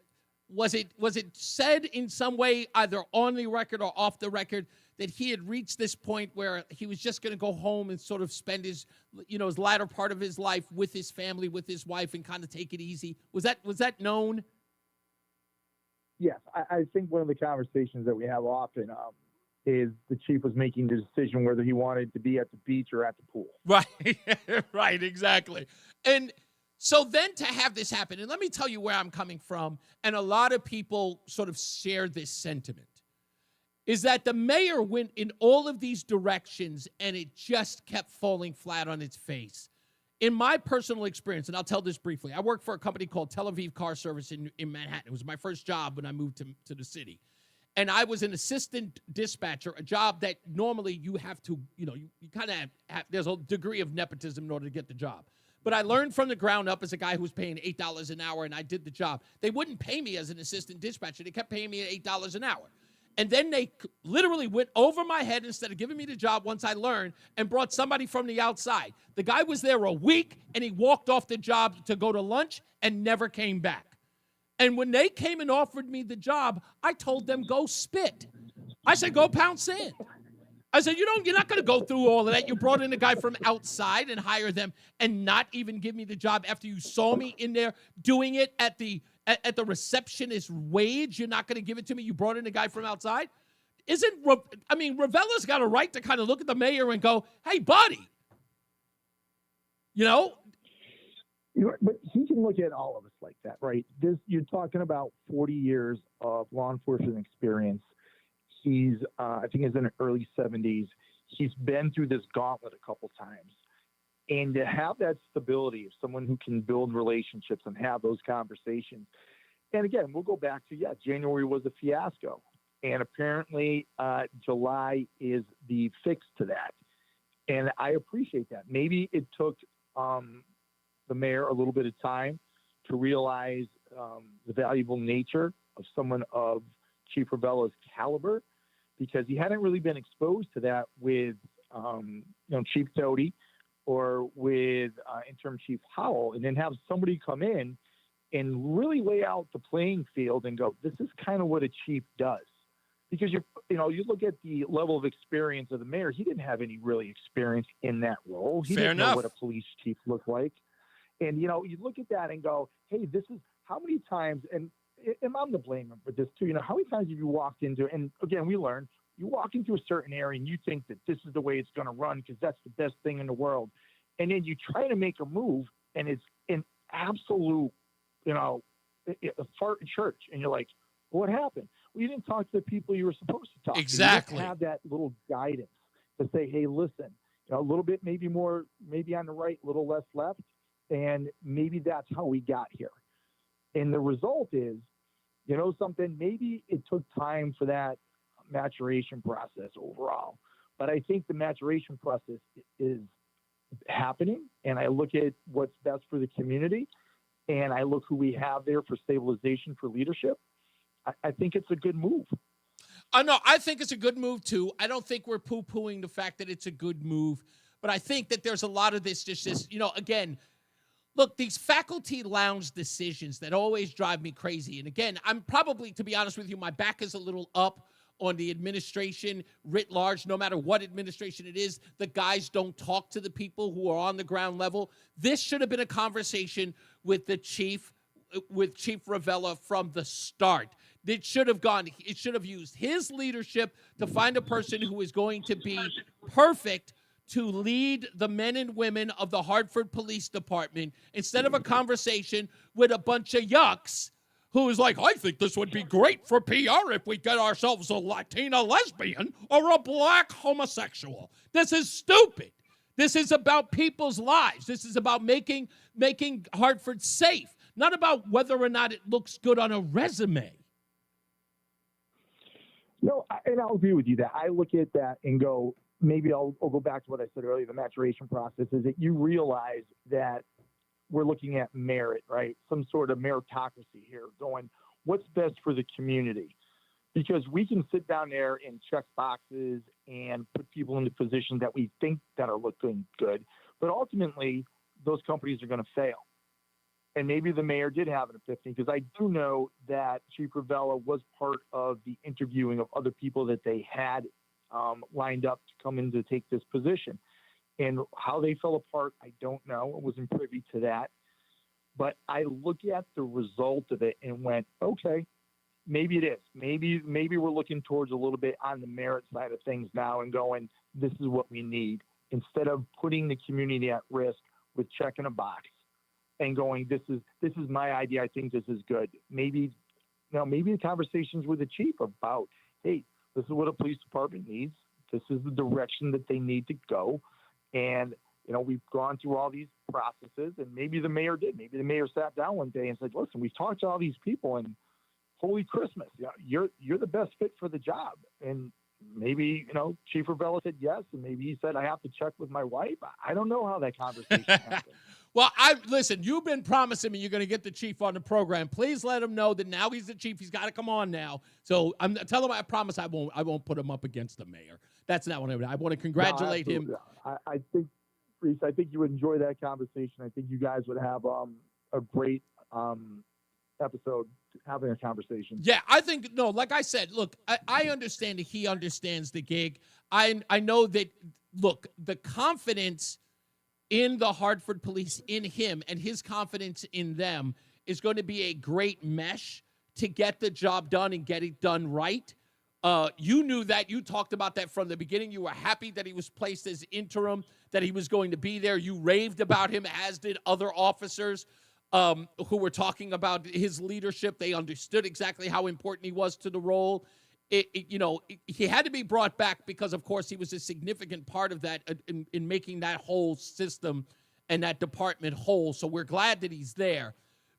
was it said in some way, either on the record or off the record, that he had reached this point where he was just going to go home and sort of spend his latter part of his life with his family, with his wife, and kind of take it easy? Was that known? Yes, I think one of the conversations that we have often is the chief was making the decision whether he wanted to be at the beach or at the pool. Right, right, exactly. And so then to have this happen, and let me tell you where I'm coming from, and a lot of people sort of share this sentiment, is that the mayor went in all of these directions and it just kept falling flat on its face. In my personal experience, and I'll tell this briefly, I worked for a company called Tel Aviv Car Service in Manhattan. It was my first job when I moved to the city. And I was an assistant dispatcher, a job that normally you have to, you kind of have, there's a degree of nepotism in order to get the job. But I learned from the ground up as a guy who was paying $8 an hour, and I did the job. They wouldn't pay me as an assistant dispatcher. They kept paying me at $8 an hour. And then they literally went over my head instead of giving me the job once I learned, and brought somebody from the outside. The guy was there a week, and he walked off the job to go to lunch and never came back. And when they came and offered me the job, I told them, go spit. I said, go pound sand. I said, you're not going to go through all of that. You brought in a guy from outside and hire them and not even give me the job after you saw me in there doing it at the receptionist wage. You're not going to give it to me. You brought in a guy from outside. Ravella's got a right to kind of look at the mayor and go, hey, buddy. But he can look at all of us like that, right? You're talking about 40 years of law enforcement experience. He's, I think he's in the early 70s. He's been through this gauntlet a couple times. And to have that stability of someone who can build relationships and have those conversations. And again, we'll go back to, January was a fiasco. And apparently July is the fix to that. And I appreciate that. Maybe it took the mayor a little bit of time to realize the valuable nature of someone of Chief Ravella's caliber, because he hadn't really been exposed to that with Chief Doty or with interim Chief Howell, and then have somebody come in and really lay out the playing field and go, this is kind of what a chief does. Because you look at the level of experience of the mayor, he didn't have any really experience in that role. He didn't know what a police chief looked like. And, you look at that and go, hey, this is how many times, and I'm to blame him for this too. How many times have you walked into, and again, we learned, you walk into a certain area and you think that this is the way it's going to run because that's the best thing in the world. And then you try to make a move and it's an absolute, a fart in church. And you're like, What happened? Well, you didn't talk to the people you were supposed to talk Exactly. to. You didn't have that little guidance to say, hey, listen, a little bit, maybe more, maybe on the right, a little less left. And maybe that's how we got here. And the result is, something, maybe it took time for that maturation process overall. But I think the maturation process is happening. And I look at what's best for the community. And I look who we have there for stabilization, for leadership. I think it's a good move. No, I think it's a good move, too. I don't think we're poo-pooing the fact that it's a good move. But I think that there's a lot of this, again, look, these faculty lounge decisions that always drive me crazy. And again, I'm probably, to be honest with you, my back is a little up on the administration writ large. No matter what administration it is, the guys don't talk to the people who are on the ground level. This should have been a conversation with Chief Ravella from the start. It should have used his leadership to find a person who is going to be perfect to lead the men and women of the Hartford Police Department, instead of a conversation with a bunch of yucks who is like, I think this would be great for PR if we get ourselves a Latina lesbian or a black homosexual. This is stupid. This is about people's lives. This is about making Hartford safe, not about whether or not it looks good on a resume. No, and I'll agree with you that I look at that and go, maybe I'll go back to what I said earlier. The maturation process is that you realize that we're looking at merit, right? Some sort of meritocracy here, going, what's best for the community? Because we can sit down there and check boxes and put people into positions that we think that are looking good, but ultimately those companies are going to fail. And maybe the mayor did have an epiphany, because I do know that Chief Ravella was part of the interviewing of other people that they had lined up to come in to take this position. And how they fell apart, I don't know. I wasn't privy to that. But I look at the result of it and went, okay, maybe it is. Maybe we're looking towards a little bit on the merit side of things now and going, this is what we need, instead of putting the community at risk with checking a box and going, this is my idea. I think this is good. Maybe the conversations with the chief about, hey, this is what a police department needs. This is the direction that they need to go. And, we've gone through all these processes, and maybe the mayor did. Maybe the mayor sat down one day and said, listen, we've talked to all these people, and holy Christmas, you're the best fit for the job. And maybe, Chief Ravella said yes, and maybe he said, I have to check with my wife. I don't know how that conversation happened. Well, listen, you've been promising me you're going to get the chief on the program. Please let him know that now he's the chief. He's got to come on now. So tell him I promise I won't put him up against the mayor. That's not what I want to congratulate him. I think, Reese, you would enjoy that conversation. I think you guys would have a great episode having a conversation. Yeah, I think, no, like I said, look, I understand that he understands the gig. I know that, look, the confidence in the Hartford Police, in him, and his confidence in them is going to be a great mesh to get the job done and get it done right. You knew that. You talked about that from the beginning. You were happy that he was placed as interim, that he was going to be there. You raved about him, as did other officers who were talking about his leadership. They understood exactly how important he was to the role. He had to be brought back because, of course, he was a significant part of that in making that whole system and that department whole. So we're glad that he's there.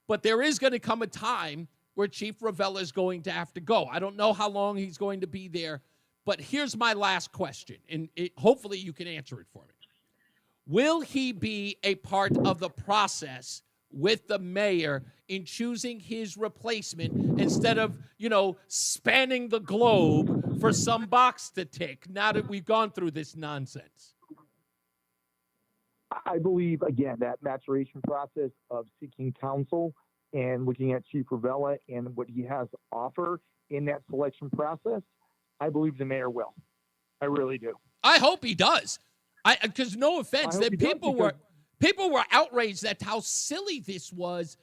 But there is going to come a time where Chief Ravella is going to have to go. I don't know how long he's going to be there, but here's my last question, and hopefully you can answer it for me. Will he be a part of the process with the mayor in choosing his replacement instead of, spanning the globe for some box to tick now that we've gone through this nonsense? I believe, again, that maturation process of seeking counsel and looking at Chief Ravella and what he has to offer in that selection process, I believe the mayor will. I really do. I hope he does. Because no offense, that people were outraged at how silly this was,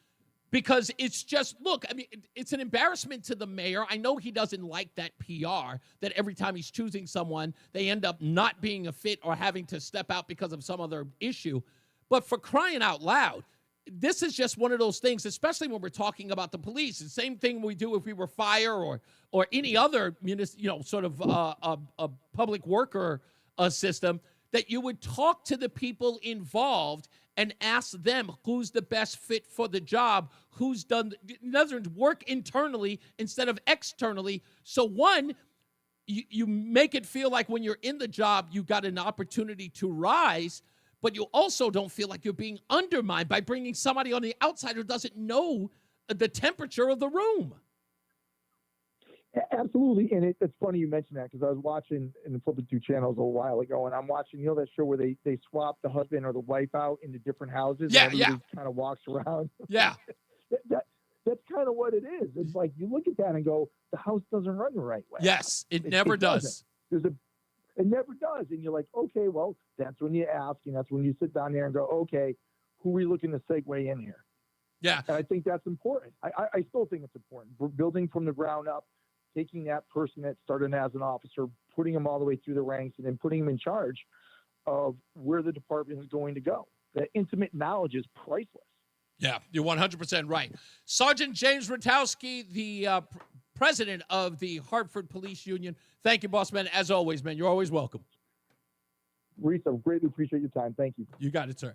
because it's just, look, I mean, it's an embarrassment to the mayor. I know he doesn't like that PR, that every time he's choosing someone, they end up not being a fit or having to step out because of some other issue. But for crying out loud, this is just one of those things, especially when we're talking about the police. The same thing we do if we were fire or any other sort of a public worker system, that you would talk to the people involved and ask them who's the best fit for the job, who's done, in other words, work internally instead of externally. So one, you make it feel like when you're in the job, you got an opportunity to rise, but you also don't feel like you're being undermined by bringing somebody on the outside who doesn't know the temperature of the room. Absolutely, and it's funny you mentioned that because I was watching and flipping through channels a while ago, and I'm watching, that show where they swap the husband or the wife out into different houses. Yeah, and everybody kind of walks around. Yeah. That's kind of what it is. It's like you look at that and go, the house doesn't run the right way. Yes, it never does. It never does, and you're like, okay, well, that's when you ask, and that's when you sit down there and go, okay, who are we looking to segue in here? Yeah, and I think that's important. I still think it's important. We're building from the ground up. Taking that person that started as an officer, putting him all the way through the ranks, and then putting him in charge of where the department is going to go. That intimate knowledge is priceless. Yeah, you're 100% right. Sergeant James Rutowski, the president of the Hartford Police Union. Thank you, boss man. As always, man, you're always welcome. Reese, I greatly appreciate your time. Thank you. You got it, sir.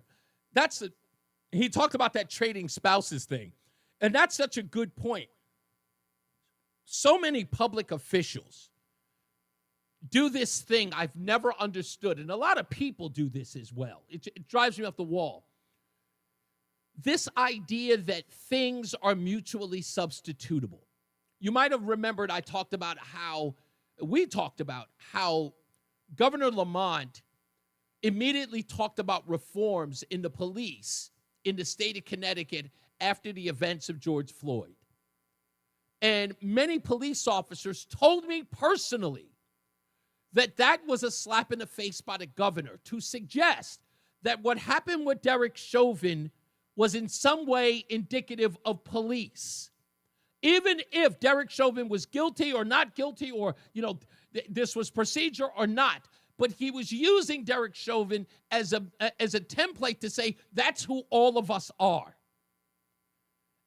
He talked about that trading spouses thing, and that's such a good point. So many public officials do this thing I've never understood, and a lot of people do this as well. It drives me off the wall. This idea that things are mutually substitutable. You might have remembered we talked about how Governor Lamont immediately talked about reforms in the police in the state of Connecticut after the events of George Floyd. And many police officers told me personally that was a slap in the face by the governor to suggest that what happened with Derek Chauvin was in some way indicative of police. Even if Derek Chauvin was guilty or not guilty, or, this was procedure or not, but he was using Derek Chauvin as a template to say that's who all of us are.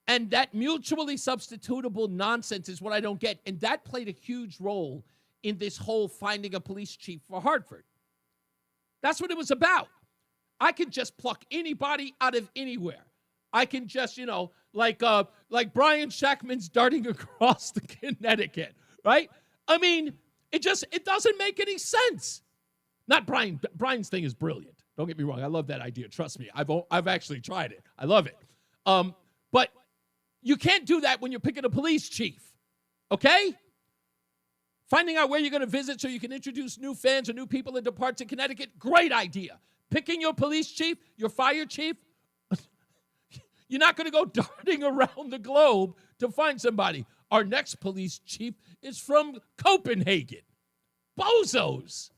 And that mutually substitutable nonsense is what I don't get. And that played a huge role in this whole finding a police chief for Hartford. That's what it was about. I could just pluck anybody out of anywhere. I can just, like Brian Shackman's darting across the Connecticut, right? I mean, it doesn't make any sense. Not Brian. Brian's thing is brilliant. Don't get me wrong. I love that idea. Trust me. I've actually tried it. I love it. But you can't do that when you're picking a police chief, okay? Finding out where you're going to visit so you can introduce new fans or new people into parts of Connecticut, great idea. Picking your police chief, your fire chief, you're not going to go darting around the globe to find somebody. Our next police chief is from Copenhagen. Bozos.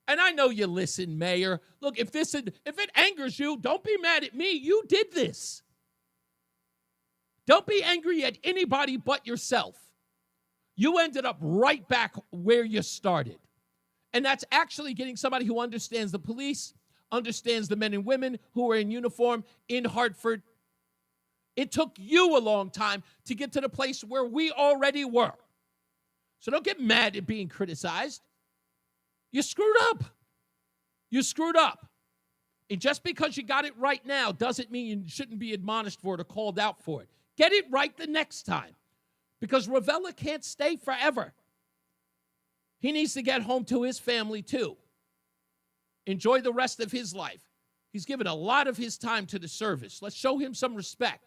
And I know you listen, Mayor. Look, if it angers you, don't be mad at me. You did this. Don't be angry at anybody but yourself. You ended up right back where you started. And that's actually getting somebody who understands the police, understands the men and women who are in uniform in Hartford. It took you a long time to get to the place where we already were. So don't get mad at being criticized. You screwed up. You screwed up. And just because you got it right now doesn't mean you shouldn't be admonished for it or called out for it. Get it right the next time. Because Ravella can't stay forever. He needs to get home to his family too. Enjoy the rest of his life. He's given a lot of his time to the service. Let's show him some respect.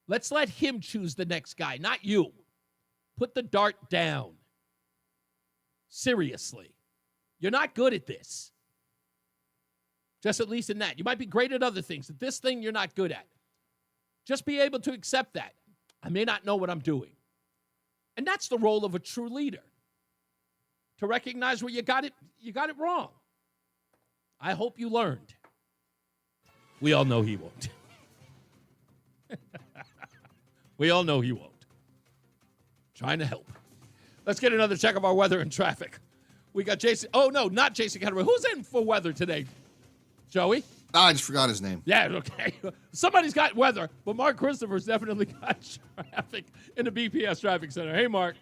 Let's let him choose the next guy, not you. Put the dart down. Seriously. You're not good at this. Just at least in that. You might be great at other things. At this thing, you're not good at. Just be able to accept that. I may not know what I'm doing. And that's the role of a true leader. To recognize where you got it wrong. I hope you learned. We all know he won't. We all know he won't. Trying to help. Let's get another check of our weather and traffic. We got Jason. Oh, no, not Jason Catterway. Who's in for weather today? Joey? I just forgot his name. Yeah, okay. Somebody's got weather, but Mark Christopher's definitely got traffic in the BPS Traffic Center. Hey, Mark.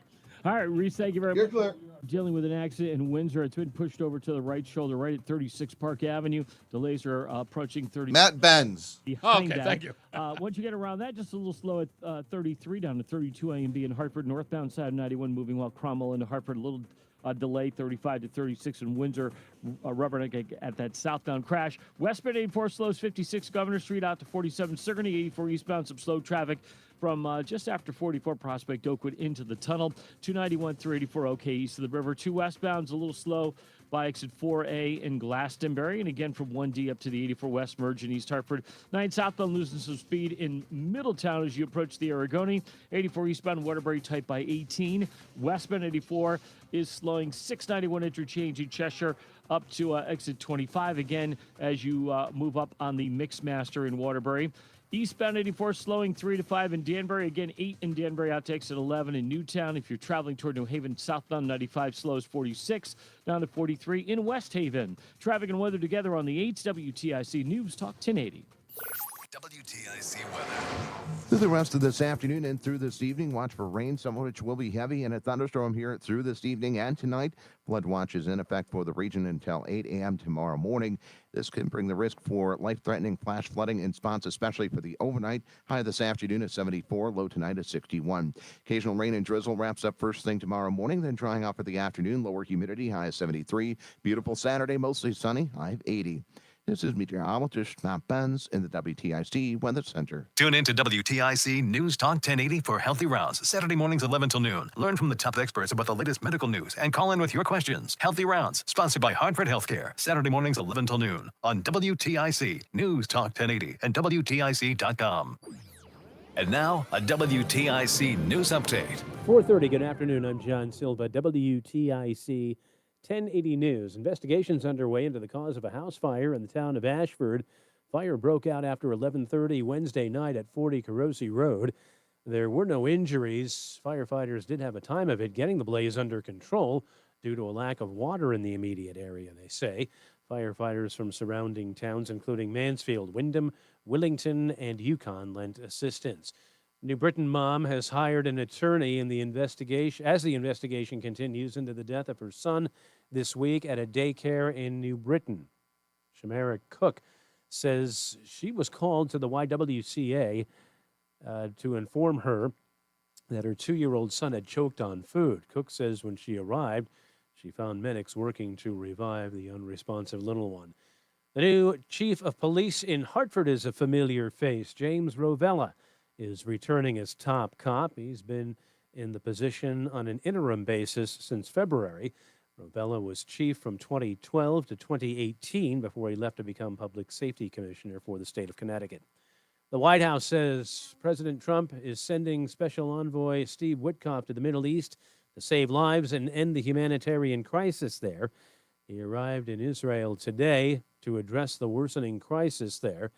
All right, Reese, thank you very You're much. clear. Dealing with an accident in Windsor. It's been pushed over to the right shoulder, right at 36 Park Avenue. Delays are approaching 30. Matt Benz. Behind Okay, that. thank you. Once you get around that, just a little slow at 33 down to 32 A and B in Hartford. Northbound side of 91 moving while Cromwell into Hartford. A little delay, 35 to 36 in Windsor. Rubberneck at that southbound crash. Westbound 84 slows 56 Governor Street out to 47 Sigourney. 84 eastbound, some slow traffic from just after 44 Prospect Oakwood into the tunnel. 291 through 84 okay east of the river. 2 westbounds a little slow by exit 4A in Glastonbury. And again from 1D up to the 84 west merge in East Hartford. 9 southbound losing some speed in Middletown as you approach the Aragoni. 84 eastbound Waterbury tight by 18. Westbound 84 is slowing 691 interchange in Cheshire up to exit 25 again as you move up on the Mixmaster in Waterbury. Eastbound 84 slowing 3 to 5 in Danbury. Again, 8 in Danbury out to exit 11 in Newtown. If you're traveling toward New Haven, southbound 95 slows 46 down to 43 in West Haven. Traffic and weather together on the 8th WTIC News Talk 1080. WTIC weather. Through the rest of this afternoon and through this evening, watch for rain, some of which will be heavy, and a thunderstorm here through this evening and tonight. Flood watch is in effect for the region until 8 a.m. tomorrow morning. This can bring the risk for life-threatening flash flooding in spots, especially for the overnight. High this afternoon at 74, low tonight at 61. Occasional rain and drizzle wraps up first thing tomorrow morning, then drying out for the afternoon. Lower humidity, high of 73. Beautiful Saturday, mostly sunny, high of 80. This is meteorologist Matt Benz in the WTIC Weather Center. Tune in to WTIC News Talk 1080 for Healthy Rounds, Saturday mornings 11 till noon. Learn from the top experts about the latest medical news and call in with your questions. Healthy Rounds, sponsored by Hartford Healthcare, Saturday mornings 11 till noon on WTIC News Talk 1080 and WTIC.com. And now, a WTIC News Update. 4:30, good afternoon. I'm John Silva, WTIC 1080 News. Investigations underway into the cause of a house fire in the town of Ashford. Fire broke out after 11:30 Wednesday night at 40 Carosi Road. There were no injuries. Firefighters did have a time of it getting the blaze under control due to a lack of water in the immediate area, they say. Firefighters from surrounding towns, including Mansfield, Windham, Willington, and Yukon, lent assistance. New Britain mom has hired an attorney in the investigation as the investigation continues into the death of her son this week at a daycare in New Britain. Shamara Cook says she was called to the YWCA to inform her that her 2-year-old son had choked on food. Cook says when she arrived, she found medics working to revive the unresponsive little one. The new chief of police in Hartford is a familiar face. James Rovella is returning as top cop. He's been in the position on an interim basis since February. Rovella was chief from 2012 to 2018 before he left to become public safety commissioner for the state of Connecticut. The White House says President Trump is sending Special Envoy Steve Witkoff to the Middle East to save lives and end the humanitarian crisis there. He arrived in Israel today to address the worsening crisis there.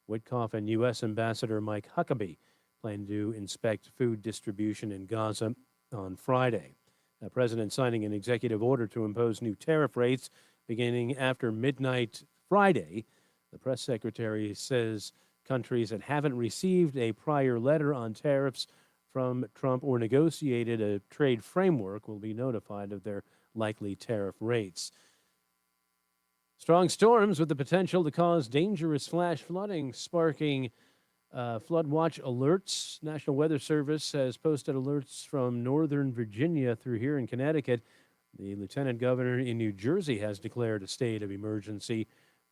Witkoff and U.S. Ambassador Mike Huckabee plan to inspect food distribution in Gaza on Friday. The president signing an executive order to impose new tariff rates beginning after midnight Friday. The press secretary says countries that haven't received a prior letter on tariffs from Trump or negotiated a trade framework will be notified of their likely tariff rates. Strong storms with the potential to cause dangerous flash flooding, sparking flood watch alerts. National Weather Service has posted alerts from northern Virginia through here in Connecticut. The lieutenant governor in New Jersey has declared a state of emergency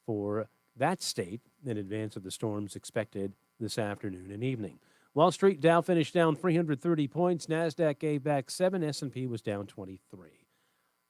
for that state in advance of the storms expected this afternoon and evening. Wall Street Dow finished down 330 points. NASDAQ gave back 7. S&P was down 23.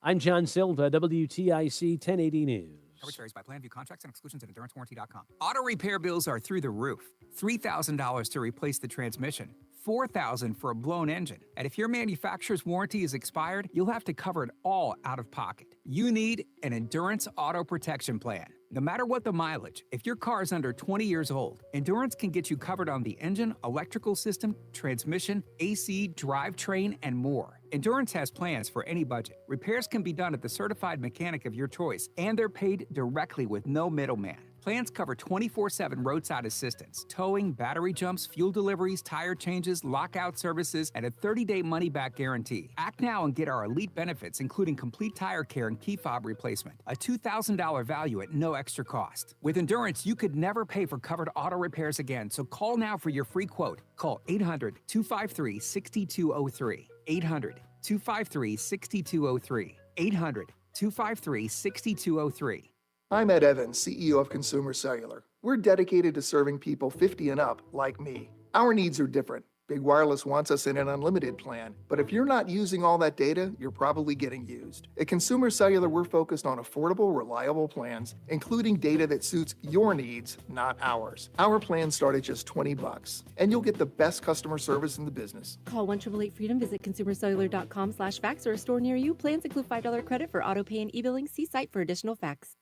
I'm John Silva, WTIC 1080 News. Coverage varies by plan. View contracts and exclusions at endurancewarranty.com. Auto repair bills are through the roof. $3,000 to replace the transmission. $4,000 for a blown engine. And if your manufacturer's warranty is expired, you'll have to cover it all out of pocket. You need an Endurance Auto Protection Plan. No matter what the mileage, if your car is under 20 years old, Endurance can get you covered on the engine, electrical system, transmission, AC, drivetrain, and more. Endurance has plans for any budget. Repairs can be done at the certified mechanic of your choice, and they're paid directly with no middleman. Plans cover 24/7 roadside assistance, towing, battery jumps, fuel deliveries, tire changes, lockout services, and a 30-day money-back guarantee. Act now and get our elite benefits, including complete tire care and key fob replacement. A $2,000 value at no extra cost. With Endurance, you could never pay for covered auto repairs again, so call now for your free quote. Call 800-253-6203. 800-253-6203. 800-253-6203. I'm Ed Evans, CEO of Consumer Cellular. We're dedicated to serving people 50 and up, like me. Our needs are different. Big Wireless wants us in an unlimited plan, but if you're not using all that data, you're probably getting used. At Consumer Cellular, we're focused on affordable, reliable plans, including data that suits your needs, not ours. Our plans start at just $20, and you'll get the best customer service in the business. Call 1-888-FREEDOM, visit consumercellular.com/facts or a store near you. Plans include $5 credit for auto pay and e-billing. See site for additional facts.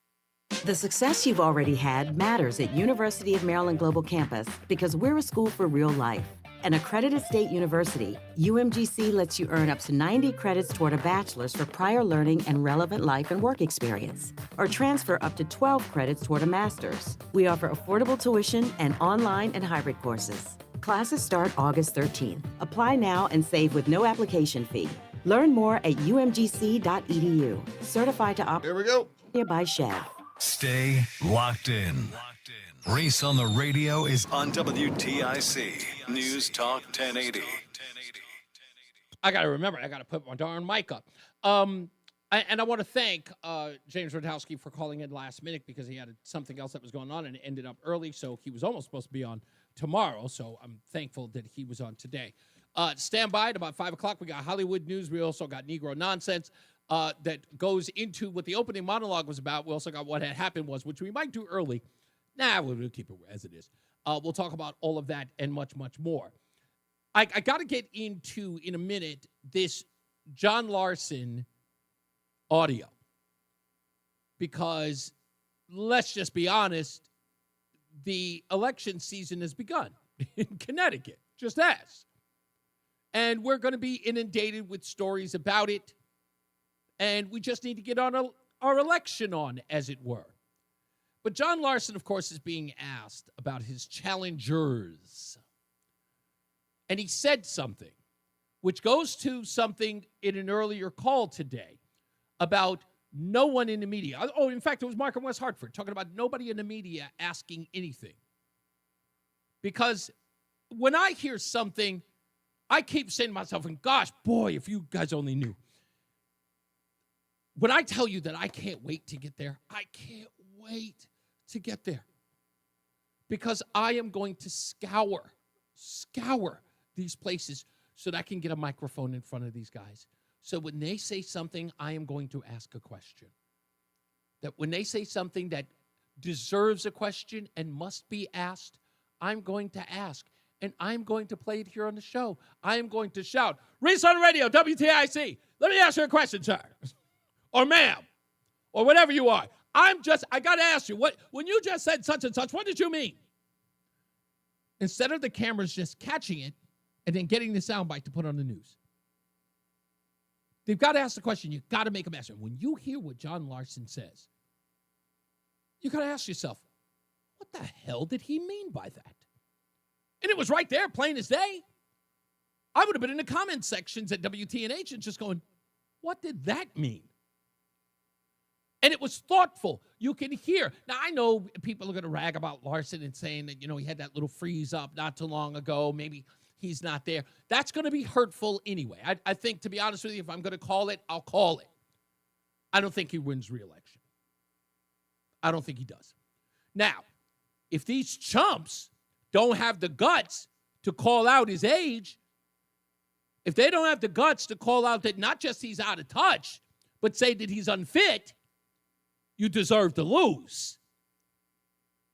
The success you've already had matters at University of Maryland Global Campus because we're a school for real life. An accredited state university, UMGC lets you earn up to 90 credits toward a bachelor's for prior learning and relevant life and work experience, or transfer up to 12 credits toward a master's. We offer affordable tuition and online and hybrid courses. Classes start August 13th. Apply now and save with no application fee. Learn more at umgc.edu. Certified to operate. Here we go. By Chef. Stay locked in. Reese on the Radio is on WTIC News Talk 1080. I got to remember, I got to put my darn mic up. And I want to thank James Radowski for calling in last minute because he had something else that was going on and it ended up early, so he was almost supposed to be on tomorrow, so I'm thankful that he was on today. Stand by at about 5 o'clock. We got Hollywood news. We also got Negro nonsense that goes into what the opening monologue was about. We also got what had happened was, which we might do early. Nah, we'll keep it as it is. We'll talk about all of that and much, much more. I got to get into, in a minute, this John Larson audio. Because, let's just be honest, the election season has begun in Connecticut. Just as. And we're going to be inundated with stories about it. And we just need to get on our election on, as it were. But John Larson, of course, is being asked about his challengers. And he said something, which goes to something in an earlier call today about no one in the media. Oh, in fact, it was Mark in West Hartford talking about nobody in the media asking anything. Because when I hear something, I keep saying to myself, and gosh, boy, if you guys only knew. When I tell you that I can't wait to get there, I can't wait to get there. Because I am going to scour these places so that I can get a microphone in front of these guys. So when they say something, I am going to ask a question. That when they say something that deserves a question and must be asked, I'm going to ask. And I'm going to play it here on the show. I am going to shout, Reese on the Radio, WTIC. Let me ask you a question, sir. Or ma'am. Or whatever you are. I got to ask you, when you just said such and such, what did you mean? Instead of the cameras just catching it and then getting the soundbite to put on the news. They've got to ask the question. You've got to make them answer. When you hear what John Larson says, you got to ask yourself, what the hell did he mean by that? And it was right there, plain as day. I would have been in the comment sections at WTNH and just going, what did that mean? And it was thoughtful. You can hear. Now, I know people are going to rag about Larson and saying that, he had that little freeze up not too long ago. Maybe he's not there. That's going to be hurtful anyway. I think, to be honest with you, if I'm going to call it, I'll call it. I don't think he wins re-election. I don't think he does. Now, if these chumps don't have the guts to call out his age, if they don't have the guts to call out that not just he's out of touch, but say that he's unfit, you deserve to lose.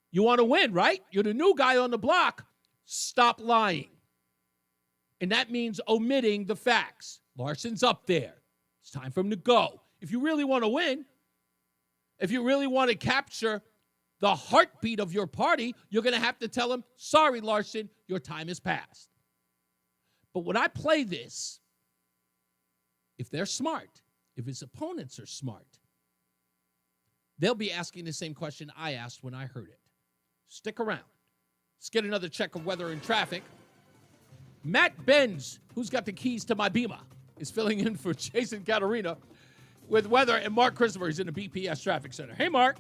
You want to win, right? You're the new guy on the block. Stop lying. And that means omitting the facts. Larson's up there. It's time for him to go. If you really want to win, if you really want to capture the heartbeat of your party, you're going to have to tell him, sorry, Larson, your time has passed. But when I play this, if they're smart, if his opponents are smart, they'll be asking the same question I asked when I heard it. Stick around. Let's get another check of weather and traffic. Matt Benz, who's got the keys to my Beamer, is filling in for Jason Caterina with weather, and Mark Christopher is in the BPS Traffic Center. Hey, Mark.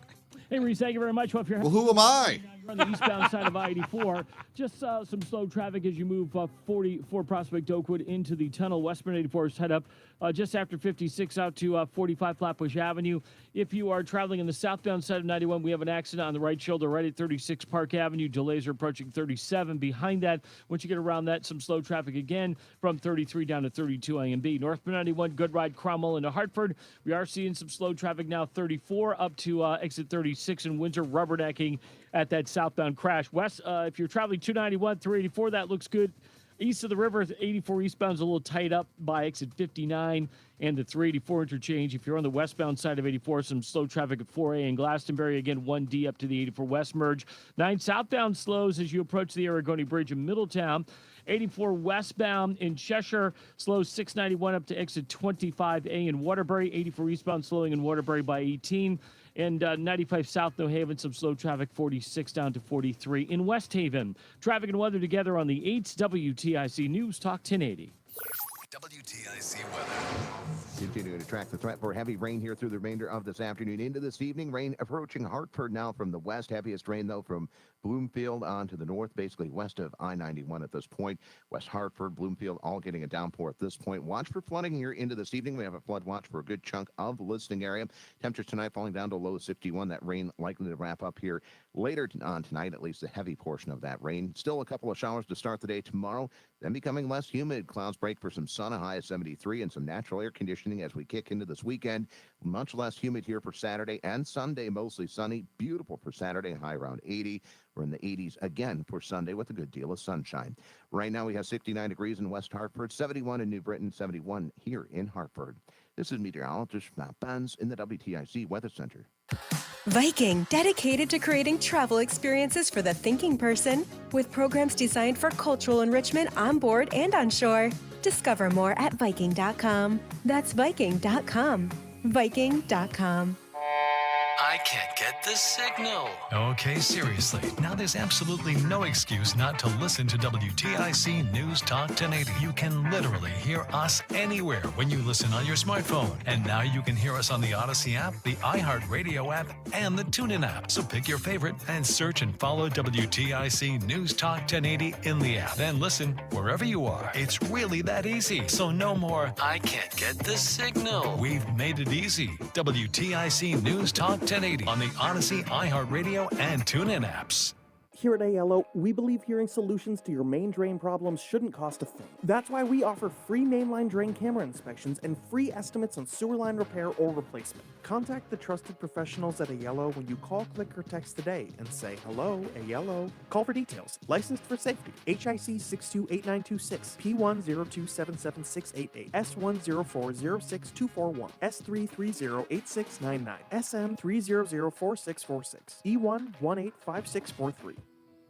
Hey, Reese, thank you very much. Well, who am I? You're on the eastbound side of I-84. Just some slow traffic as you move 44 Prospect Oakwood into the tunnel. Westbound 84 is head up just after 56 out to 45 Flatbush Avenue. If you are traveling on the southbound side of 91, we have an accident on the right shoulder right at 36 Park Avenue. Delays are approaching 37. Behind that, once you get around that, some slow traffic again from 33 down to 32 A&B. Northbound 91, Good Ride, Cromwell into Hartford. We are seeing some slow traffic now, 34 up to exit 36 in Windsor, rubbernecking at that southbound crash. West, if you're traveling 291, 384, that looks good. East of the river, 84 eastbound is a little tight up by exit 59 and the 384 interchange. If you're on the westbound side of 84, some slow traffic at 4A in Glastonbury. Again, 1D up to the 84 west merge. 9 southbound slows as you approach the Aragoni Bridge in Middletown. 84 westbound in Cheshire, slow 691 up to exit 25A in Waterbury. 84 eastbound slowing in Waterbury by 18. And 95 South New Haven, some slow traffic, 46 down to 43 in West Haven. Traffic and weather together on the 8th WTIC News Talk 1080. WTIC weather. Continuing to track the threat for heavy rain here through the remainder of this afternoon into this evening. Rain approaching Hartford now from the west. Heaviest rain, though, from Bloomfield on to the north, basically west of I-91 at this point. West Hartford, Bloomfield, all getting a downpour at this point. Watch for flooding here into this evening. We have a flood watch for a good chunk of the listening area. Temperatures tonight falling down to a low of 61. That rain likely to wrap up here later on tonight, at least a heavy portion of that rain. Still a couple of showers to start the day tomorrow, then becoming less humid. Clouds break for some sun, a high of 73, and some natural air conditioning as we kick into this weekend. Much less humid here for Saturday and Sunday, mostly sunny. Beautiful for Saturday, high around 80. We're in the 80s again for Sunday with a good deal of sunshine. Right now we have 69 degrees in West Hartford, 71 in New Britain, 71 here in Hartford. This is meteorologist Matt Benz in the WTIC Weather Center. Viking, dedicated to creating travel experiences for the thinking person, with programs designed for cultural enrichment on board and on shore. Discover more at Viking.com. That's Viking.com. Viking.com. I can't get the signal. Okay, seriously. Now there's absolutely no excuse not to listen to WTIC News Talk 1080. You can literally hear us anywhere when you listen on your smartphone. And now you can hear us on the Odyssey app, the iHeartRadio app, and the TuneIn app. So pick your favorite and search and follow WTIC News Talk 1080 in the app. Then listen wherever you are. It's really that easy. So no more, I can't get the signal. We've made it easy. WTIC News Talk 1080 on the Odyssey, iHeartRadio, and TuneIn apps. Here at ALO, we believe hearing solutions to your main drain problems shouldn't cost a thing. That's why we offer free mainline drain camera inspections and free estimates on sewer line repair or replacement. Contact the trusted professionals at ALO when you call, click, or text today and say, "Hello, ALO." Call for details. Licensed for safety. HIC 628926, P102776688, S104062441, S3308699, SM3004646, E1185643.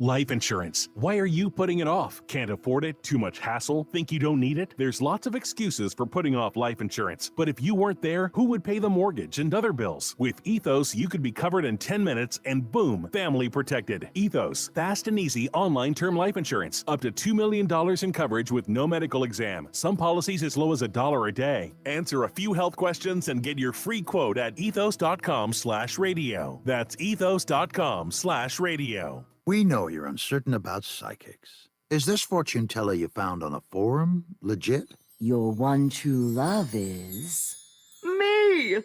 Life insurance. Why are you putting it off? Can't afford it? Too much hassle? Think you don't need it? There's lots of excuses for putting off life insurance. But if you weren't there, who would pay the mortgage and other bills? With Ethos, you could be covered in 10 minutes and boom, family protected. Ethos, fast and easy online term life insurance. Up to $2 million in coverage with no medical exam. Some policies as low as $1 a day. Answer a few health questions and get your free quote at ethos.com/radio. That's ethos.com/radio. We know you're uncertain about psychics. Is this fortune teller you found on a forum legit? Your one true love is... Me!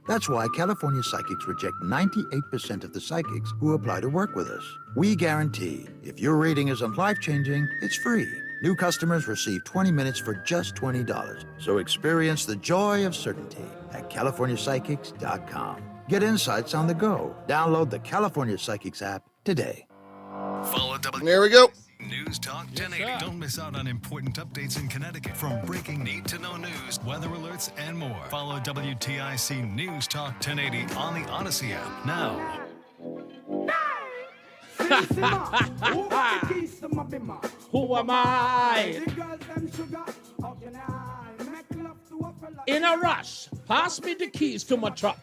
That's why California Psychics reject 98% of the psychics who apply to work with us. We guarantee if your reading isn't life-changing, it's free. New customers receive 20 minutes for just $20. So experience the joy of certainty at CaliforniaPsychics.com. Get insights on the go. Download the California Psychics app today. Follow There we go. News Talk 1080. Don't miss out on important updates in Connecticut, from breaking need-to-know news, weather alerts, and more. Follow WTIC News Talk 1080 on the Odyssey app now. Who am I? In a rush, pass me the keys to my truck.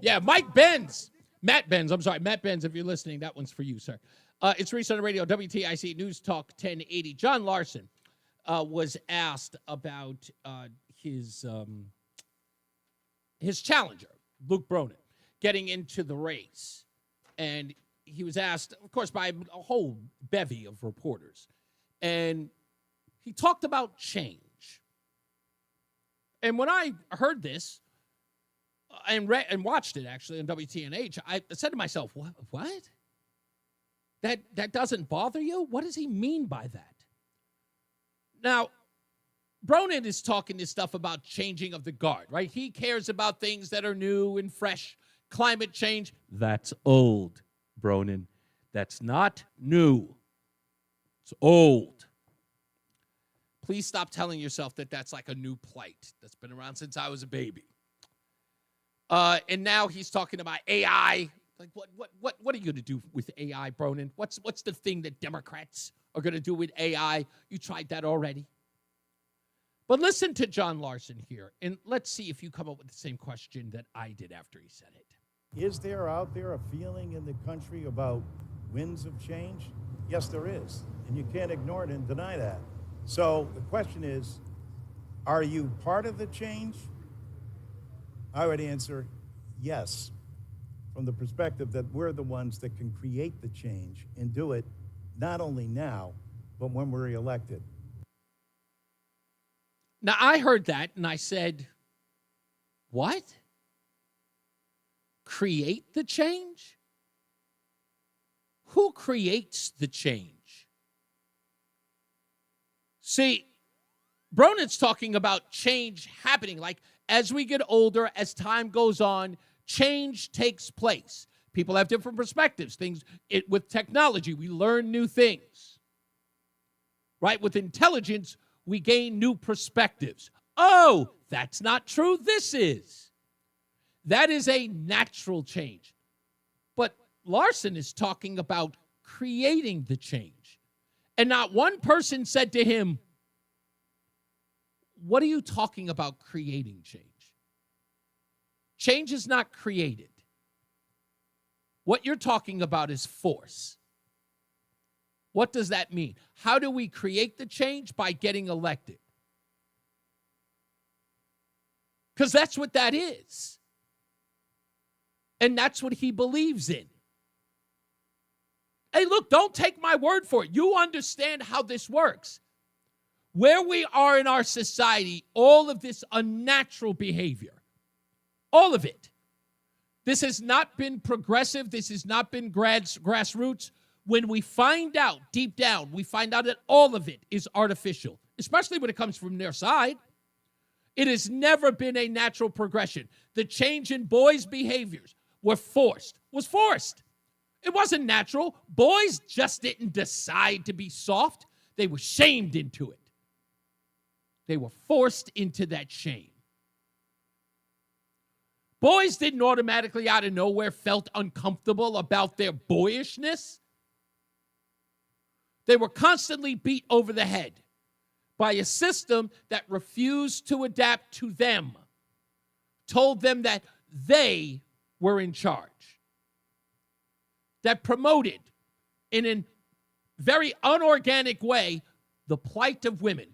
Yeah, Mike Benz Matt Benz, I'm sorry. Matt Benz, if you're listening, that one's for you, sir. It's Reese on the Radio, WTIC News Talk 1080. John Larson was asked about his challenger, Luke Bronin, getting into the race. And he was asked, of course, by a whole bevy of reporters. And he talked about change. And when I heard this and watched it, actually, on WTNH, I said to myself, what? That doesn't bother you? What does he mean by that? Now, Bronin is talking this stuff about changing of the guard, right? He cares about things that are new and fresh. Climate change, that's old, Bronin. That's not new. It's old. Please stop telling yourself that that's like a new plight that's been around since I was a baby. And now he's talking about AI. Like, what are you going to do with AI, Bronin? What's the thing that Democrats are going to do with AI? You tried that already. But listen to John Larson here, and let's see if you come up with the same question that I did after he said it. Is there out there a feeling in the country about winds of change? Yes, there is, and you can't ignore it and deny that. So the question is, are you part of the change? I would answer yes, from the perspective that we're the ones that can create the change and do it not only now, but when we're elected. Now, I heard that, and I said, what? Create the change? Who creates the change? See, Bronin's talking about change happening. Like, as we get older, as time goes on, change takes place. People have different perspectives. With technology, we learn new things. Right? With intelligence, we gain new perspectives. Oh, that's not true. This is. That is a natural change. But Larson is talking about creating the change. And not one person said to him, what are you talking about creating change? Change is not created. What you're talking about is force. What does that mean? How do we create the change? By getting elected. Because that's what that is. And that's what he believes in. Hey, look, don't take my word for it. You understand how this works. Where we are in our society, all of this unnatural behavior, all of it. This has not been progressive. This has not been grassroots. When we find out deep down, we find out that all of it is artificial, especially when it comes from their side. It has never been a natural progression. The change in boys' behaviors was forced. It wasn't natural. Boys just didn't decide to be soft. They were shamed into it. They were forced into that shame. Boys didn't automatically out of nowhere felt uncomfortable about their boyishness. They were constantly beat over the head by a system that refused to adapt to them, told them that they were in charge, that promoted in a very unorganic way the plight of women.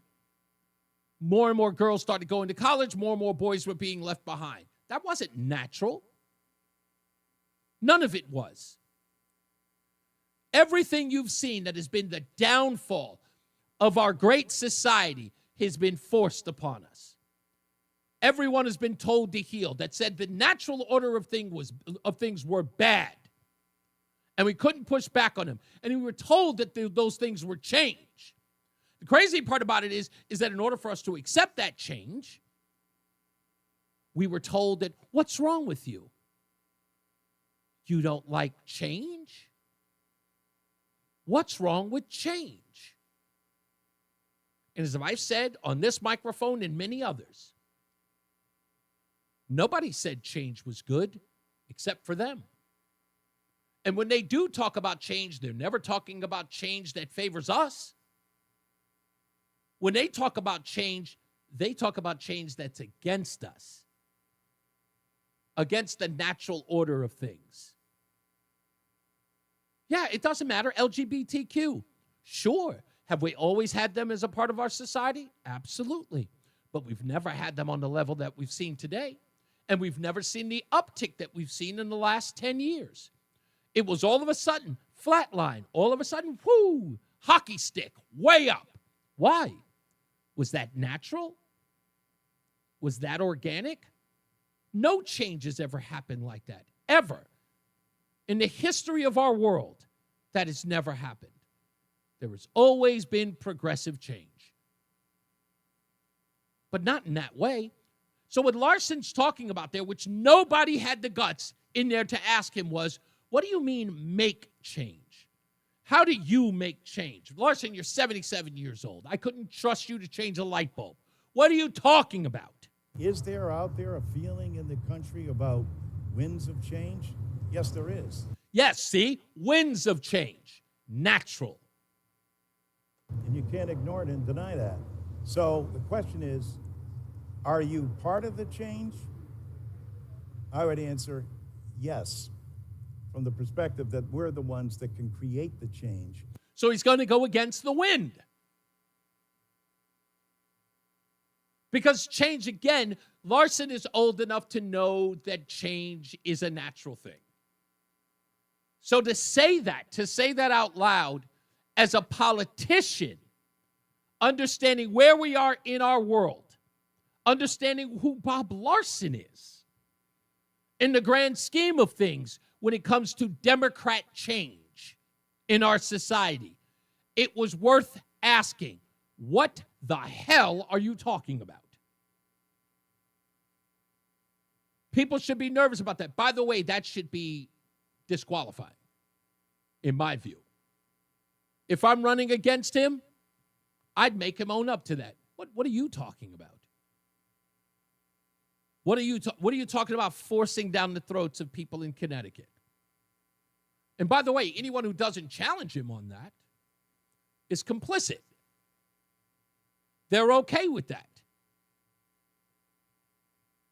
More and more girls started going to college, more and more boys were being left behind. That wasn't natural. None of it was. Everything you've seen that has been the downfall of our great society has been forced upon us. Everyone has been told to heal. That said the natural order of things were bad. And we couldn't push back on them. And we were told that those things were change. The crazy part about it is that in order for us to accept that change, we were told that, what's wrong with you? You don't like change? What's wrong with change? And as I've said on this microphone and many others, nobody said change was good except for them. And when they do talk about change, they're never talking about change that favors us. When they talk about change, they talk about change that's against us, against the natural order of things. Yeah, it doesn't matter. LGBTQ. Sure. Have we always had them as a part of our society? Absolutely. But we've never had them on the level that we've seen today. And we've never seen the uptick that we've seen in the last 10 years. It was all of a sudden flatline. All of a sudden, whoo, hockey stick, way up. Why? Was that natural? Was that organic? No change has ever happened like that, ever. In the history of our world, that has never happened. There has always been progressive change. But not in that way. So what Larson's talking about there, which nobody had the guts in there to ask him, was, what do you mean make change? How do you make change? Larson, you're 77 years old. I couldn't trust you to change a light bulb. What are you talking about? Is there out there a feeling in the country about winds of change? Yes, there is. Yes, see? Winds of change. Natural. And you can't ignore it and deny that. So the question is, are you part of the change? I would answer yes, from the perspective that we're the ones that can create the change. So he's going to go against the wind. Because change, again, Larson is old enough to know that change is a natural thing. So to say that out loud as a politician, understanding where we are in our world, understanding who Bob Larson is in the grand scheme of things when it comes to Democrat change in our society, it was worth asking, what the hell are you talking about? People should be nervous about that. By the way, that should be disqualifying, in my view. If I'm running against him, I'd make him own up to that. What are you talking about? What are you talking about forcing down the throats of people in Connecticut? And by the way, anyone who doesn't challenge him on that is complicit. They're okay with that.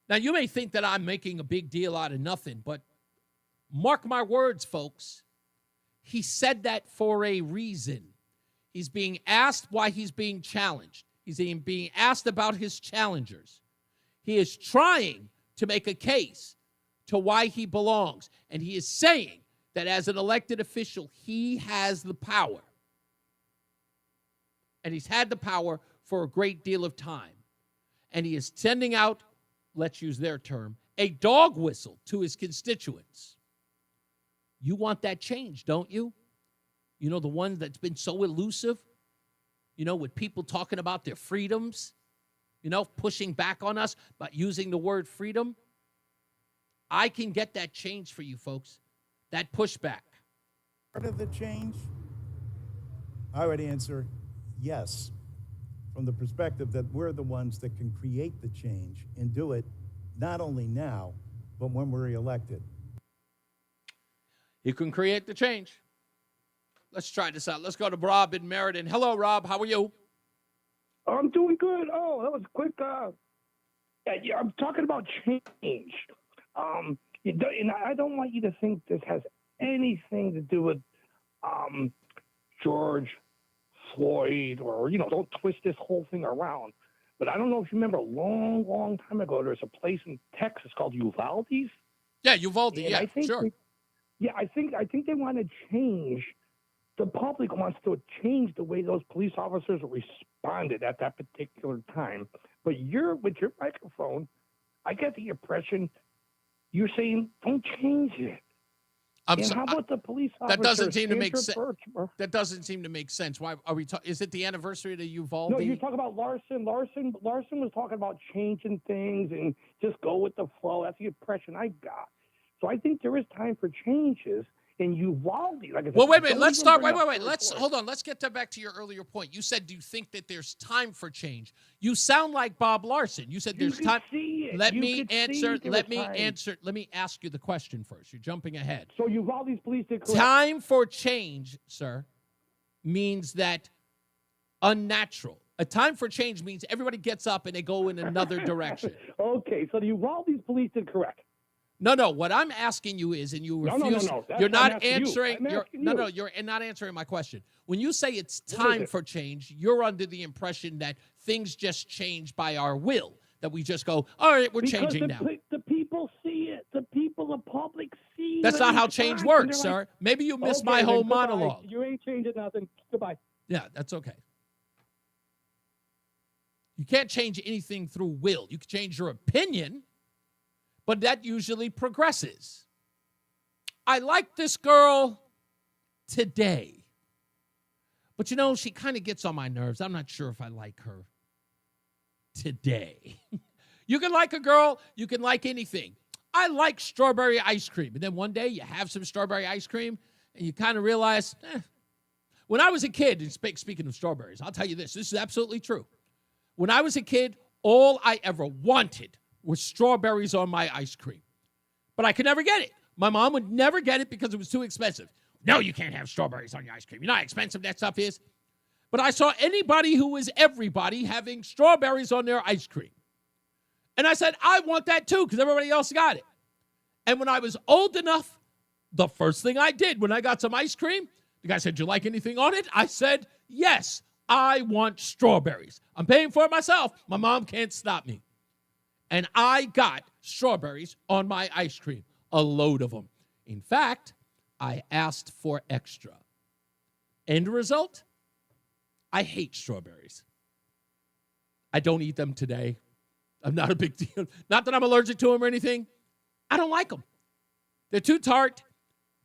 Now, you may think that I'm making a big deal out of nothing, but mark my words, folks. He said that for a reason. He's being asked why he's being challenged. He's being asked about his challengers. He is trying to make a case to why he belongs. And he is saying that as an elected official, he has the power. And he's had the power for a great deal of time. And he is sending out, let's use their term, a dog whistle to his constituents. You want that change, don't you? You know, the one that's been so elusive, you know, with people talking about their freedoms, you know, pushing back on us, but using the word freedom. I can get that change for you, folks, that pushback. Part of the change? I would answer yes, from the perspective that we're the ones that can create the change and do it not only now, but when we're elected. You can create the change. Let's try this out. Let's go to Rob in Meriden. Hello, Rob. How are you? I'm doing good. Oh, that was quick. Yeah, I'm talking about change. And I don't want you to think this has anything to do with George Floyd or, you know, don't twist this whole thing around. But I don't know if you remember a long, long time ago, there's a place in Texas called Uvalde's. Yeah, Uvalde. And Yeah, I think sure. I think they want to change. The public wants to change the way those police officers responded at that particular time. But with your microphone, I get the impression you're saying don't change it. How about the police officers? That doesn't seem to make sense. Birchmer? That doesn't seem to make sense. Why are we? Is it the anniversary of the Uvalde? No, you're talking about Larson. Larson was talking about changing things and just go with the flow. That's the impression I got. So I think there is time for changes. And Uvalde, like I said, well, wait a minute. Let's start. Wait. Let's hold on. Let's get back to your earlier point. You said, "Do you think that there's time for change?" You sound like Bob Larson. You said there's time. Let me answer. Let me ask you the question first. You're jumping ahead. So Uvalde's police did correct. Time for change, sir, means that unnatural. A time for change means everybody gets up and they go in another direction. Okay, so the Uvalde's police did correct. No. What I'm asking you is, and you refuse. No. You're not I'm asking answering. you. I'm asking you. You're not answering my question. When you say it's What is time it? for change, you're under the impression that things just change by our will. That we just go, all right, we're Because changing now. The people see it. The public see. That's that not how it's change fine, works, and they're sir. like, Maybe you missed okay, my then whole goodbye. monologue. You ain't changing nothing. Goodbye. Yeah, that's okay. You can't change anything through will. You can change your opinion, but that usually progresses. I like this girl today, but she kind of gets on my nerves. I'm not sure if I like her today. You can like a girl, you can like anything. I like strawberry ice cream. And then one day you have some strawberry ice cream and you kind of realize, When I was a kid, and speaking of strawberries, I'll tell you this is absolutely true. When I was a kid, all I ever wanted was strawberries on my ice cream. But I could never get it. My mom would never get it because it was too expensive. No, you can't have strawberries on your ice cream. You know how expensive that stuff is? But I saw anybody who was everybody having strawberries on their ice cream. And I said, I want that too, because everybody else got it. And when I was old enough, the first thing I did when I got some ice cream, the guy said, do you like anything on it? I said, yes, I want strawberries. I'm paying for it myself. My mom can't stop me. And I got strawberries on my ice cream, a load of them. In fact, I asked for extra. End result, I hate strawberries. I don't eat them today. I'm not a big deal. Not that I'm allergic to them or anything. I don't like them. They're too tart.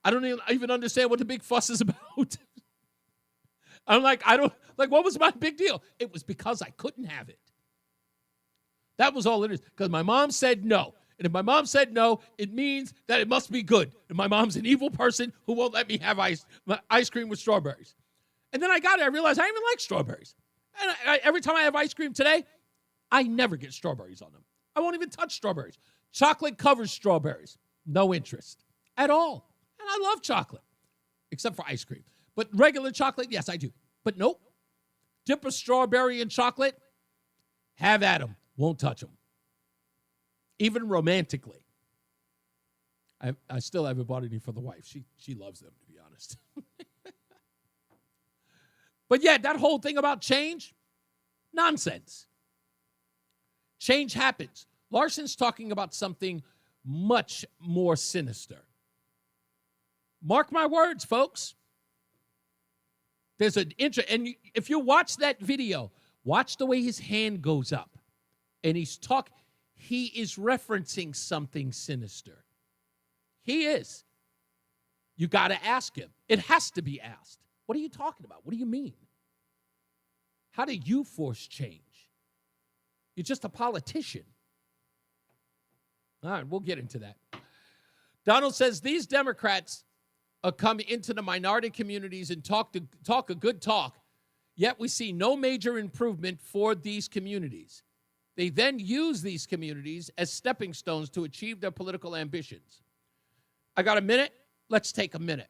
I don't even understand what the big fuss is about. What was my big deal? It was because I couldn't have it. That was all it is. Because my mom said no. And if my mom said no, it means that it must be good. And my mom's an evil person who won't let me have ice cream with strawberries. And then I got it. I realized I even like strawberries. And every time I have ice cream today, I never get strawberries on them. I won't even touch strawberries. Chocolate covers strawberries. No interest at all. And I love chocolate, except for ice cream. But regular chocolate, yes, I do. But nope. Dip a strawberry in chocolate, have at them. Won't touch them. Even romantically. I still haven't bought any for the wife. She loves them, to be honest. But yeah, that whole thing about change, nonsense. Change happens. Larson's talking about something much more sinister. Mark my words, folks. There's an and if you watch that video, watch the way his hand goes up. And he is referencing something sinister. He is. You got to ask him. It has to be asked. What are you talking about? What do you mean? How do you force change? You're just a politician. All right, we'll get into that. Donald says these Democrats come into the minority communities and talk a good talk, yet we see no major improvement for these communities. They then use these communities as stepping stones to achieve their political ambitions. I got a minute? Let's take a minute.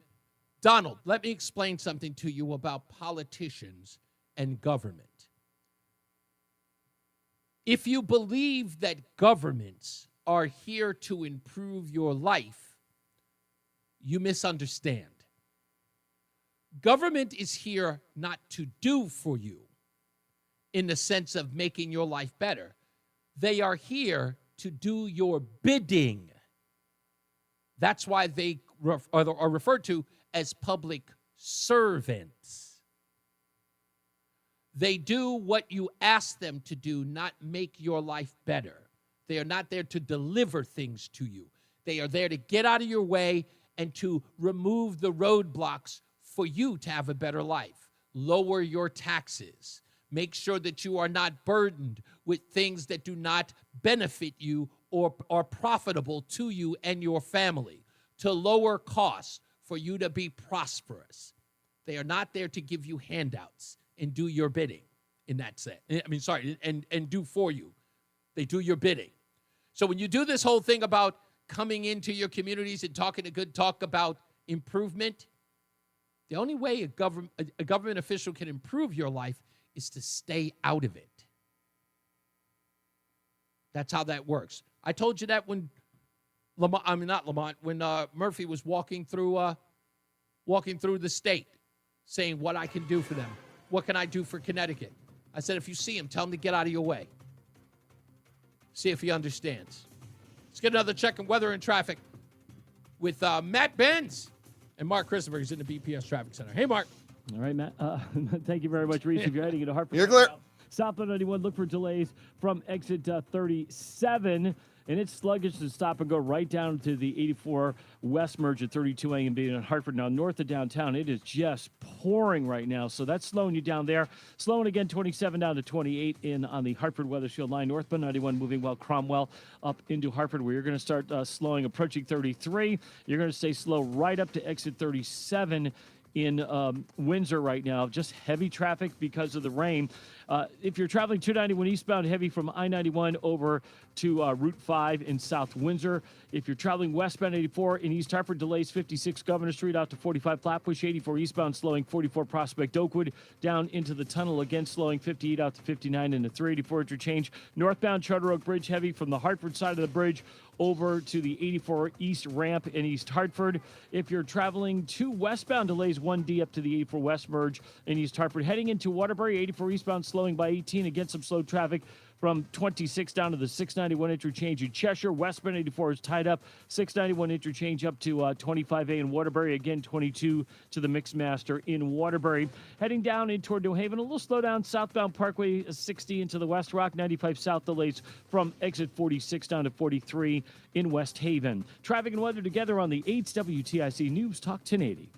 Donald, let me explain something to you about politicians and government. If you believe that governments are here to improve your life, you misunderstand. Government is here not to do for you in the sense of making your life better. They are here to do your bidding. That's why they are referred to as public servants. They do what you ask them to do, not make your life better. They are not there to deliver things to you. They are there to get out of your way and to remove the roadblocks for you to have a better life. Lower your taxes. Make sure that you are not burdened with things that do not benefit you or are profitable to you and your family. To lower costs for you to be prosperous. They are not there to give you handouts and do your bidding in that sense. And do for you. They do your bidding. So when you do this whole thing about coming into your communities and talking a good talk about improvement, the only way a government official can improve your life is to stay out of it. That's how that works. I told you that when Lamont, I mean, not Lamont, when Murphy was walking through the state saying what I can do for them. What can I do for Connecticut? I said, if you see him, tell him to get out of your way. See if he understands. Let's get another check on weather and traffic with Matt Benz and Mark Christopher. He's in the BPS Traffic Center. Hey, Mark. All right, Matt. Thank you very much, Reese. If you're heading into Hartford, You're clear. Southbound 91, look for delays from exit 37. And it's sluggish to stop and go right down to the 84 West merge at 32 A and B in Hartford. Now, north of downtown, it is just pouring right now. So that's slowing you down there. Slowing again, 27 down to 28 in on the Hartford Weather Shield line. Northbound 91 moving well, Cromwell up into Hartford, where you're going to start slowing, approaching 33. You're going to stay slow right up to exit 37 in Windsor right now. Just heavy traffic because of the rain. If you're traveling 291 eastbound, heavy from I-91 over to Route 5 in South Windsor. If you're traveling westbound 84 in East Hartford, delays 56 Governor Street out to 45 Flatbush, 84 eastbound slowing 44 Prospect Oakwood down into the tunnel, again slowing 58 out to 59 into 384 interchange. Northbound Charter Oak Bridge heavy from the Hartford side of the bridge over to the 84 East ramp in East Hartford. If you're traveling to westbound, delays 1D up to the 84 West merge in East Hartford. Heading into Waterbury, 84 eastbound slowing by 18. Again, some slow traffic from 26 down to the 691 interchange in Cheshire. Westbound 84 is tied up. 691 interchange up to 25A in Waterbury. Again, 22 to the Mixmaster in Waterbury. Heading down in toward New Haven, a little slowdown. Southbound Parkway 60 into the West Rock. 95 south delays from exit 46 down to 43 in West Haven. Traffic and weather together on the 8th WTIC News Talk 1080.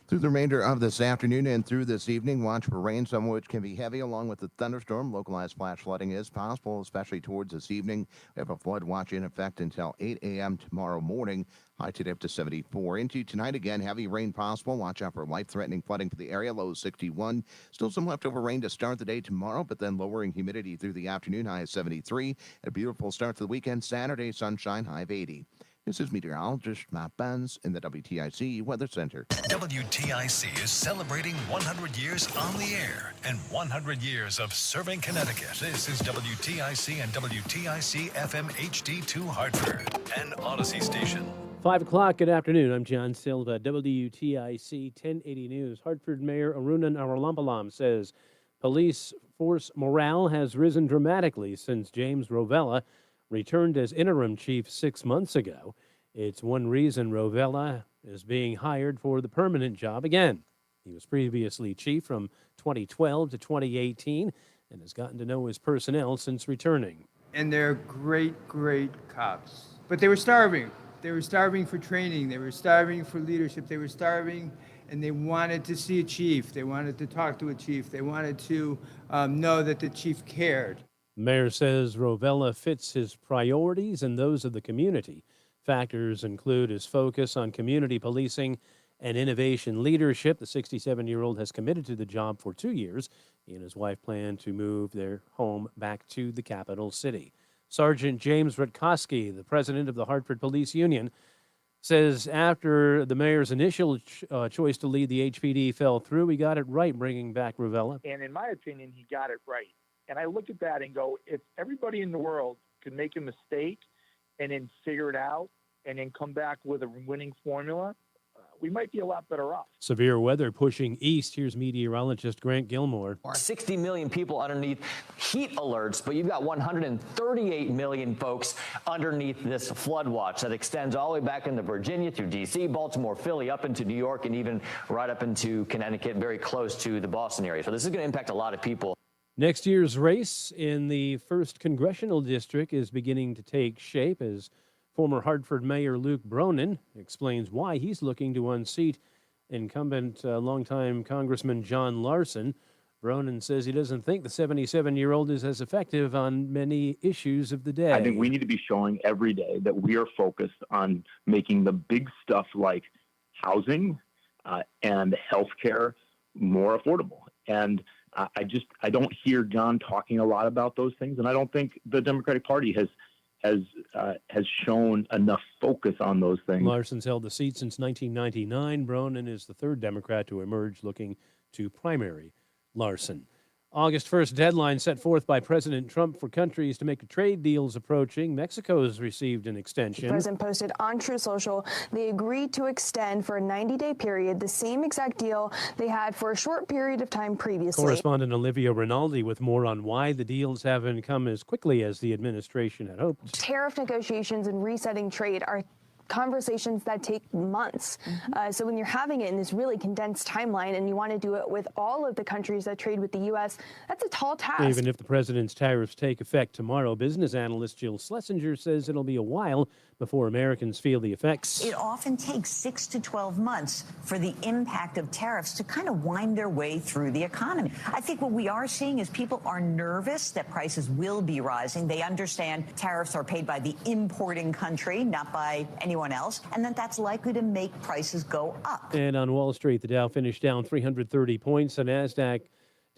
Through the remainder of this afternoon and through this evening, watch for rain, some of which can be heavy, along with the thunderstorm. Localized flash flooding is possible, especially towards this evening. We have a flood watch in effect until 8 a.m. tomorrow morning. High today up to 74. Into tonight, again, heavy rain possible. Watch out for life-threatening flooding for the area. Low 61. Still some leftover rain to start the day tomorrow, but then lowering humidity through the afternoon. High of 73. And a beautiful start to the weekend. Saturday, sunshine, high of 80. This is meteorologist Matt Benz in the WTIC Weather Center. WTIC is celebrating 100 years on the air and 100 years of serving Connecticut. This is WTIC and WTIC FM HD2 Hartford, an Odyssey station. 5 o'clock, good afternoon. I'm John Silva, WTIC 1080 News. Hartford Mayor Arunan Arulampalam says police force morale has risen dramatically since James Rovella returned as interim chief 6 months ago. It's one reason Rovella is being hired for the permanent job again. He was previously chief from 2012 to 2018 and has gotten to know his personnel since returning. And they're great cops. But they were starving. They were starving for training. They were starving for leadership. They were starving, and they wanted to see a chief. They wanted to talk to a chief. They wanted to know that the chief cared. Mayor says Rovella fits his priorities and those of the community. Factors include his focus on community policing and innovation leadership. The 67-year-old has committed to the job for 2 years. He and his wife plan to move their home back to the capital city. Sergeant James Rutkowski, the president of the Hartford Police Union, says after the mayor's initial choice to lead the HPD fell through, he got it right bringing back Rovella. And in my opinion, he got it right. And I look at that and go, if everybody in the world could make a mistake and then figure it out and then come back with a winning formula, we might be a lot better off. Severe weather pushing east. Here's meteorologist Grant Gilmore. 60 million people underneath heat alerts, but you've got 138 million folks underneath this flood watch that extends all the way back into Virginia through D.C., Baltimore, Philly, up into New York, and even right up into Connecticut, very close to the Boston area. So this is going to impact a lot of people. Next year's race in the 1st Congressional District is beginning to take shape as former Hartford Mayor Luke Bronin explains why he's looking to unseat incumbent longtime Congressman John Larson. Bronin says he doesn't think the 77-year-old is as effective on many issues of the day. I think we need to be showing every day that we are focused on making the big stuff like housing and healthcare more affordable. And I don't hear John talking a lot about those things, and I don't think the Democratic Party has shown enough focus on those things. Larson's held the seat since 1999. Bronin is the third Democrat to emerge looking to primary Larson. August 1st deadline set forth by President Trump for countries to make trade deals approaching. Mexico has received an extension. The president posted on True Social they agreed to extend for a 90-day period the same exact deal they had for a short period of time previously. Correspondent Olivia Rinaldi with more on why the deals haven't come as quickly as the administration had hoped. Tariff negotiations and resetting trade are conversations that take months. So when you're having it in this really condensed timeline and you want to do it with all of the countries that trade with the U.S., that's a tall task. Even if the president's tariffs take effect tomorrow, business analyst Jill Schlesinger says it'll be a while before Americans feel the effects. It often takes 6 to 12 months for the impact of tariffs to kind of wind their way through the economy. I think what we are seeing is people are nervous that prices will be rising. They understand tariffs are paid by the importing country, not by anyone else, and that's likely to make prices go up. And on Wall Street, the Dow finished down 330 points, the NASDAQ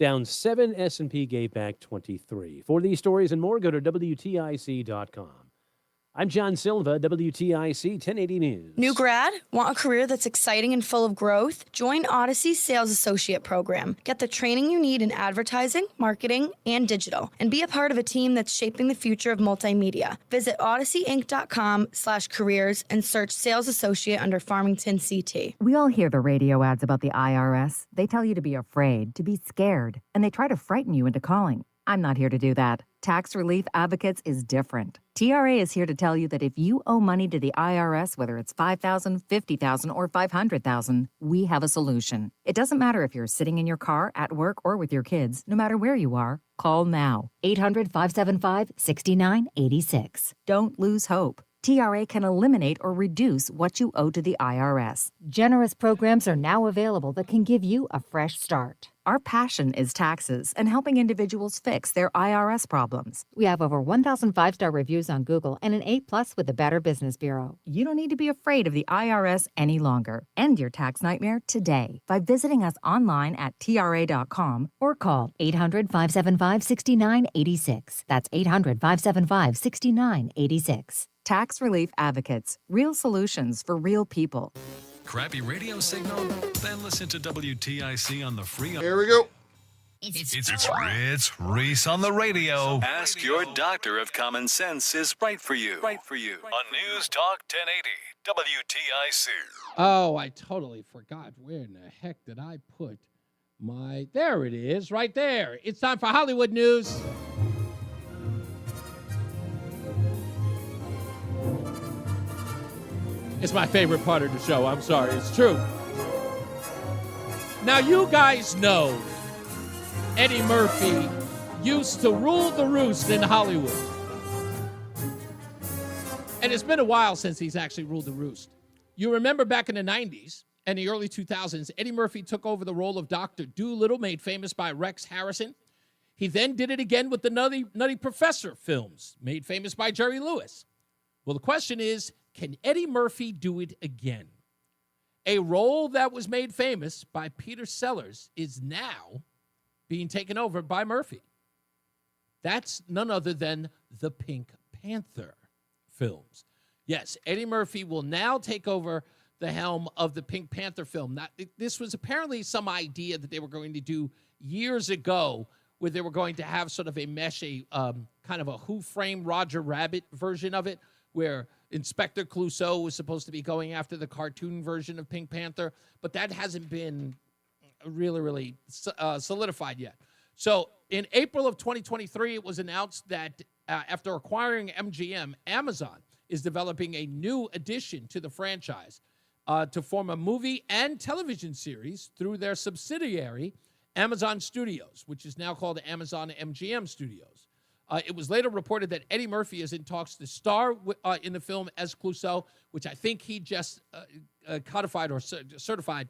down 7, S&P gave back 23. For these stories and more, go to WTIC.com. I'm John Silva, WTIC 1080 News. New grad? Want a career that's exciting and full of growth? Join Odyssey's Sales Associate program. Get the training you need in advertising, marketing, and digital, and be a part of a team that's shaping the future of multimedia. Visit odysseyinc.com/careers and search Sales Associate under Farmington CT. We all hear the radio ads about the IRS. They tell you to be afraid, to be scared, and they try to frighten you into calling. I'm not here to do that. Tax Relief Advocates is different. TRA is here to tell you that if you owe money to the IRS, whether it's $5,000, $50,000, or $500,000, we have a solution. It doesn't matter if you're sitting in your car, at work, or with your kids. No matter where you are, call now. 800-575-6986. Don't lose hope. TRA can eliminate or reduce what you owe to the IRS. Generous programs are now available that can give you a fresh start. Our passion is taxes and helping individuals fix their IRS problems. We have over 1,000 5-star reviews on Google and an A+ with the Better Business Bureau. You don't need to be afraid of the IRS any longer. End your tax nightmare today by visiting us online at TRA.com or call 800-575-6986. That's 800-575-6986. Tax Relief Advocates. Real solutions for real people. Crappy radio signal? Then listen to WTIC on the free. Here we go. It's Reese on the Radio. Ask your doctor if common sense is right for you. On News Talk 1080 WTIC. Oh, I totally forgot. Where in the heck did I put my... There it is, right there. It's time for Hollywood News. It's my favorite part of the show. I'm sorry. It's true. Now, you guys know Eddie Murphy used to rule the roost in Hollywood. And it's been a while since he's actually ruled the roost. You remember back in the 90s and the early 2000s, Eddie Murphy took over the role of Dr. Dolittle, made famous by Rex Harrison. He then did it again with the Nutty Professor films, made famous by Jerry Lewis. Well, the question is, can Eddie Murphy do it again? A role that was made famous by Peter Sellers is now being taken over by Murphy. That's none other than the Pink Panther films. Yes, Eddie Murphy will now take over the helm of the Pink Panther film. Now, this was apparently some idea that they were going to do years ago, where they were going to have sort of a mesh, kind of a Who Framed Roger Rabbit version of it, where Inspector Clouseau was supposed to be going after the cartoon version of Pink Panther, but that hasn't been really solidified yet. So in April of 2023, it was announced that after acquiring MGM, Amazon is developing a new addition to the franchise to form a movie and television series through their subsidiary, Amazon Studios, which is now called Amazon MGM Studios. It was later reported that Eddie Murphy is in talks to star in the film as Clouseau, which I think he just codified or certified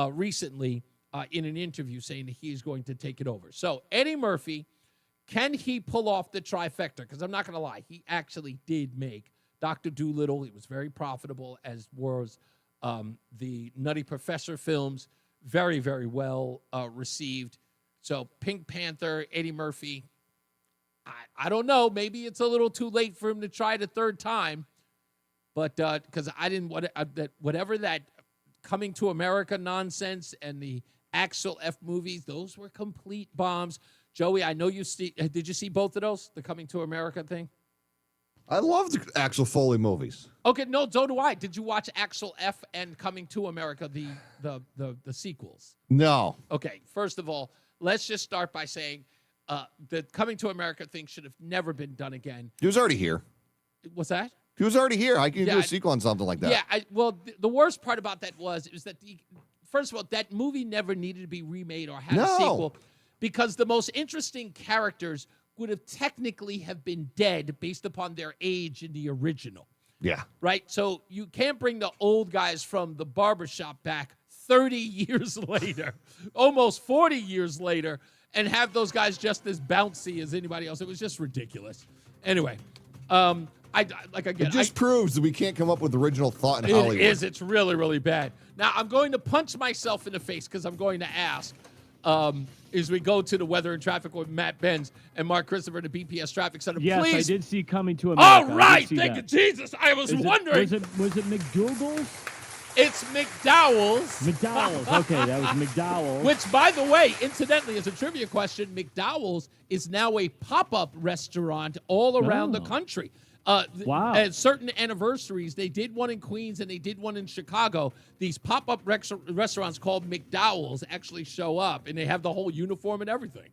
recently in an interview, saying that he is going to take it over. So Eddie Murphy, can he pull off the trifecta? Because I'm not going to lie, he actually did make Dr. Dolittle. It was very profitable, as was the Nutty Professor films, very, very well received. So Pink Panther, Eddie Murphy, I don't know. Maybe it's a little too late for him to try it a third time. But because I didn't want that, whatever that Coming to America nonsense and the Axel F movies, those were complete bombs. Joey, I know you see. Did you see both of those? The Coming to America thing? I love the Axel Foley movies. Okay, no, so do I. Did you watch Axel F and Coming to America, the sequels? No. Okay, first of all, let's just start by saying the Coming to America thing should have never been done again. He was already here. What's that? He was already here. I can do a sequel on something like that. Yeah, the worst part about that was that first of all, that movie never needed to be remade or have a sequel because the most interesting characters would have technically have been dead based upon their age in the original. Yeah. Right? So you can't bring the old guys from the barbershop back 30 years later, almost 40 years later, and have those guys just as bouncy as anybody else. It was just ridiculous. Anyway, it just proves that we can't come up with original thought in Hollywood. It is. It's really, really bad. Now, I'm going to punch myself in the face because I'm going to ask, as we go to the weather and traffic with Matt Benz and Mark Christopher, the BPS Traffic Center. Yes, Please. I did see Coming to America. All right. Thank you, Jesus. I was wondering. Was it McDougal's? It's McDowell's. McDowell's. Okay, that was McDowell's. Which, by the way, incidentally, as a trivia question, McDowell's is now a pop-up restaurant all around the country. Wow. At certain anniversaries, they did one in Queens and they did one in Chicago. These pop-up restaurants called McDowell's actually show up, and they have the whole uniform and everything.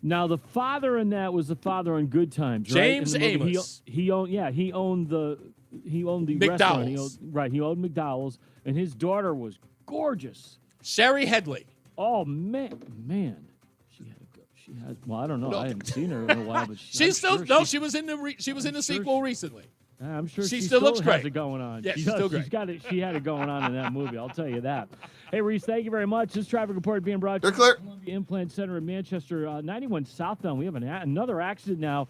Now, the father in that was the father on Good Times, right? James Amos. He owned the McDowell's. restaurant. He owned McDowell's, and his daughter was gorgeous. Sherry Headley. Oh, man. She has. Well, I don't know. No. I haven't seen her in a while, but She was in the sequel recently. I'm sure she she still looks has great. it going on. Yeah, she she's still She's great. got it. She had it going on in that movie. I'll tell you that. Hey, Reese, thank you very much. This traffic report being brought to you by Columbia Implant Center in Manchester, 91 southbound. We have another accident now.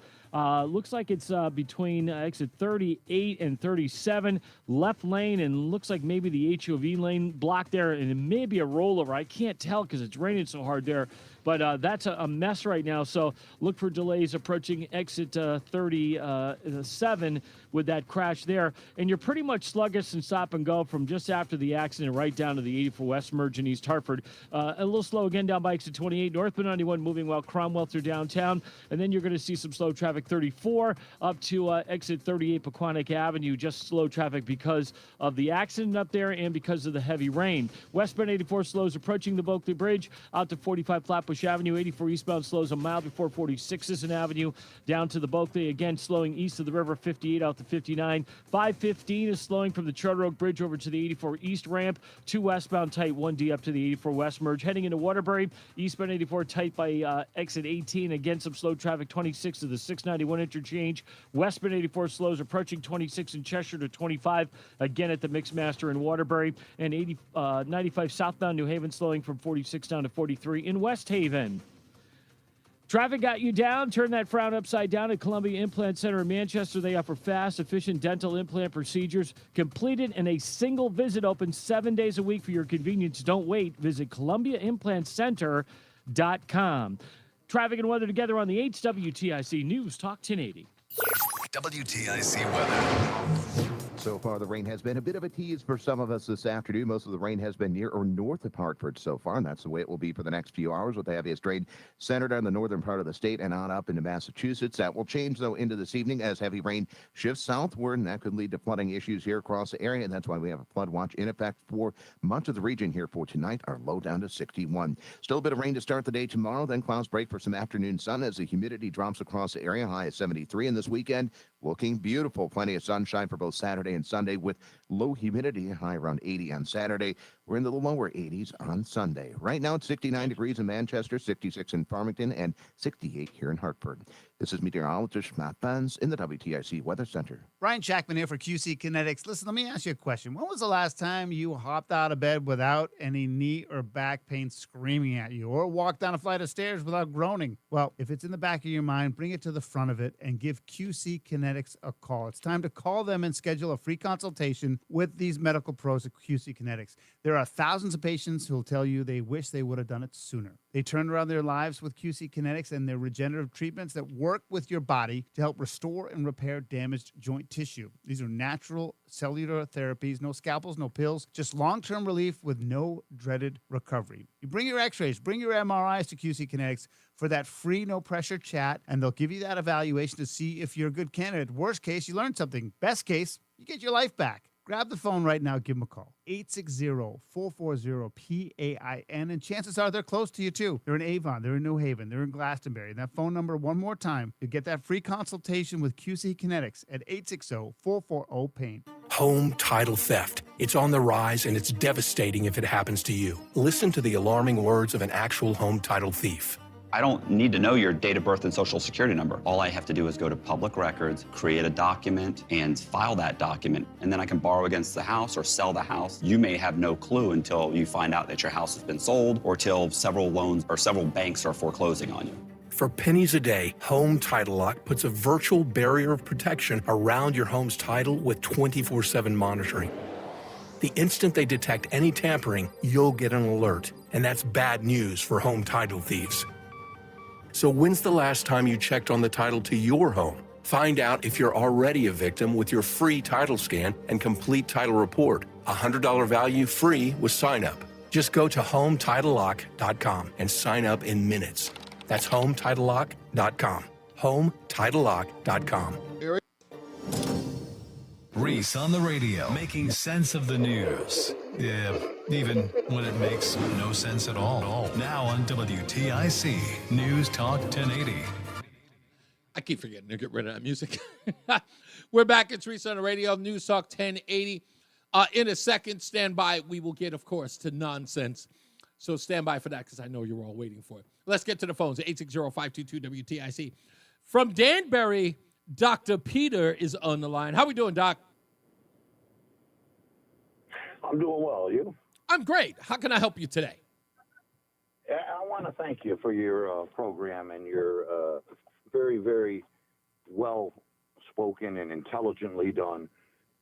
Looks like it's between exit 38 and 37, left lane, and looks like maybe the HOV lane blocked there, and it may be a rollover. I can't tell because it's raining so hard there. But that's a mess right now, so look for delays approaching exit 37 with that crash there. And you're pretty much sluggish and stop and go from just after the accident right down to the 84 West merge in East Hartford. A little slow again down by exit 28. Northbound 91 moving well Cromwell through downtown. And then you're going to see some slow traffic 34 up to exit 38 Pequannock Avenue. Just slow traffic because of the accident up there and because of the heavy rain. Westbound 84 slows approaching the Bulkley Bridge out to 45 Flatbush Avenue. 84 eastbound slows a mile before 46 Avenue down to the Bulkley. Again, slowing east of the river, 58 out to 59. 515 is slowing from the Charter Oak Bridge over to the 84 East ramp. 2 westbound tight, 1D up to the 84 West merge. Heading into Waterbury, eastbound 84 tight by exit 18. Again, some slow traffic, 26 to the 691 interchange. Westbound 84 slows approaching 26 in Cheshire to 25. Again at the Mixmaster in Waterbury. And 95 southbound New Haven slowing from 46 down to 43 in West Haven. Traffic got you down. Turn that frown upside down at Columbia Implant Center in Manchester. They offer fast, efficient dental implant procedures completed in a single visit. Open 7 days a week for your convenience. Don't wait. Visit ColumbiaImplantCenter.com. Traffic and weather together on the 8th WTIC News Talk 1080. WTIC weather. So far, the rain has been a bit of a tease for some of us this afternoon. Most of the rain has been near or north of Hartford so far, and that's the way it will be for the next few hours, with the heaviest rain centered on the northern part of the state and on up into Massachusetts. That will change, though, into this evening as heavy rain shifts southward, and that could lead to flooding issues here across the area, and that's why we have a flood watch in effect for much of the region here for tonight. Our low down to 61. Still a bit of rain to start the day tomorrow, then clouds break for some afternoon sun as the humidity drops across the area, high at 73. And this weekend, looking beautiful. Plenty of sunshine for both Saturday and Sunday with low humidity, high around 80 on Saturday. We're in the lower 80s on Sunday. Right now it's 69 degrees in Manchester, 66 in Farmington, and 68 here in Hartford. This is meteorologist Matt Benz in the WTIC Weather Center. Ryan Shackman here for QC Kinetics. Listen, let me ask you a question. When was the last time you hopped out of bed without any knee or back pain screaming at you, or walked down a flight of stairs without groaning? Well, if it's in the back of your mind, bring it to the front of it and give QC Kinetics a call. It's time to call them and schedule a free consultation with these medical pros at QC Kinetics. They're There are thousands of patients who will tell you they wish they would have done it sooner. They turned around their lives with QC Kinetics and their regenerative treatments that work with your body to help restore and repair damaged joint tissue. These are natural cellular therapies, no scalpels, no pills, just long-term relief with no dreaded recovery. You bring your x-rays, bring your MRIs to QC Kinetics for that free, no-pressure chat, and they'll give you that evaluation to see if you're a good candidate. Worst case, you learn something. Best case, you get your life back. Grab the phone right now. Give them a call. 860-440-PAIN. And chances are they're close to you, too. They're in Avon. They're in New Haven. They're in Glastonbury. And that phone number, one more time, to get that free consultation with QC Kinetics at 860-440-PAIN. Home title theft. It's on the rise, and it's devastating if it happens to you. Listen to the alarming words of an actual home title thief. I don't need to know your date of birth and social security number. All I have to do is go to public records, create a document, and file that document. And then I can borrow against the house or sell the house. You may have no clue until you find out that your house has been sold or till several loans or several banks are foreclosing on you. For pennies a day, Home Title Lock puts a virtual barrier of protection around your home's title with 24/7 monitoring. The instant they detect any tampering, you'll get an alert. And that's bad news for home title thieves. So when's the last time you checked on the title to your home? Find out if you're already a victim with your free title scan and complete title report. $100 value free with sign up. Just go to HomeTitleLock.com and sign up in minutes. That's HomeTitleLock.com. HomeTitleLock.com. Reese on the radio, making sense of the news. Yeah, even when it makes no sense at all. Now on WTIC, News Talk 1080. I keep forgetting to get rid of that music. We're back. It's Reese on the radio, News Talk 1080. In a second, stand by. We will get, of course, to nonsense. So stand by for that because I know you're all waiting for it. Let's get to the phones, 860-522-WTIC. From Danbury, Dr. Peter is on the line. How we doing, Doc? I'm doing well. You? I'm great. How can I help you today? I want to thank you for your program and your very, very well-spoken and intelligently done.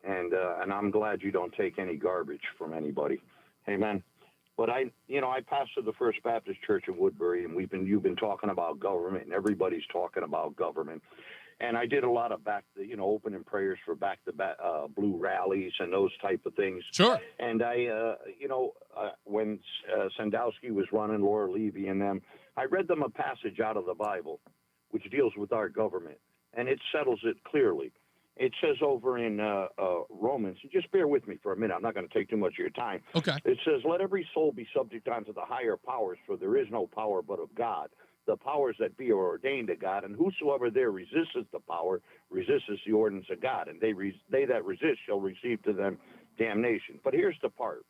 And I'm glad you don't take any garbage from anybody. Amen. But I pastor the First Baptist Church in Woodbury, and you've been talking about government, and everybody's talking about government. And I did a lot of opening prayers for back-to-back blue rallies and those type of things. Sure. And when Sandowski was running, Laura Levy and them, I read them a passage out of the Bible, which deals with our government, and it settles it clearly. It says over in Romans, just bear with me for a minute. I'm not going to take too much of your time. Okay. It says, let every soul be subject unto the higher powers, for there is no power but of God. The powers that be are ordained of God, and whosoever there resisteth the power, resisteth the ordinance of God, and they that resist shall receive to them damnation. But here's the part.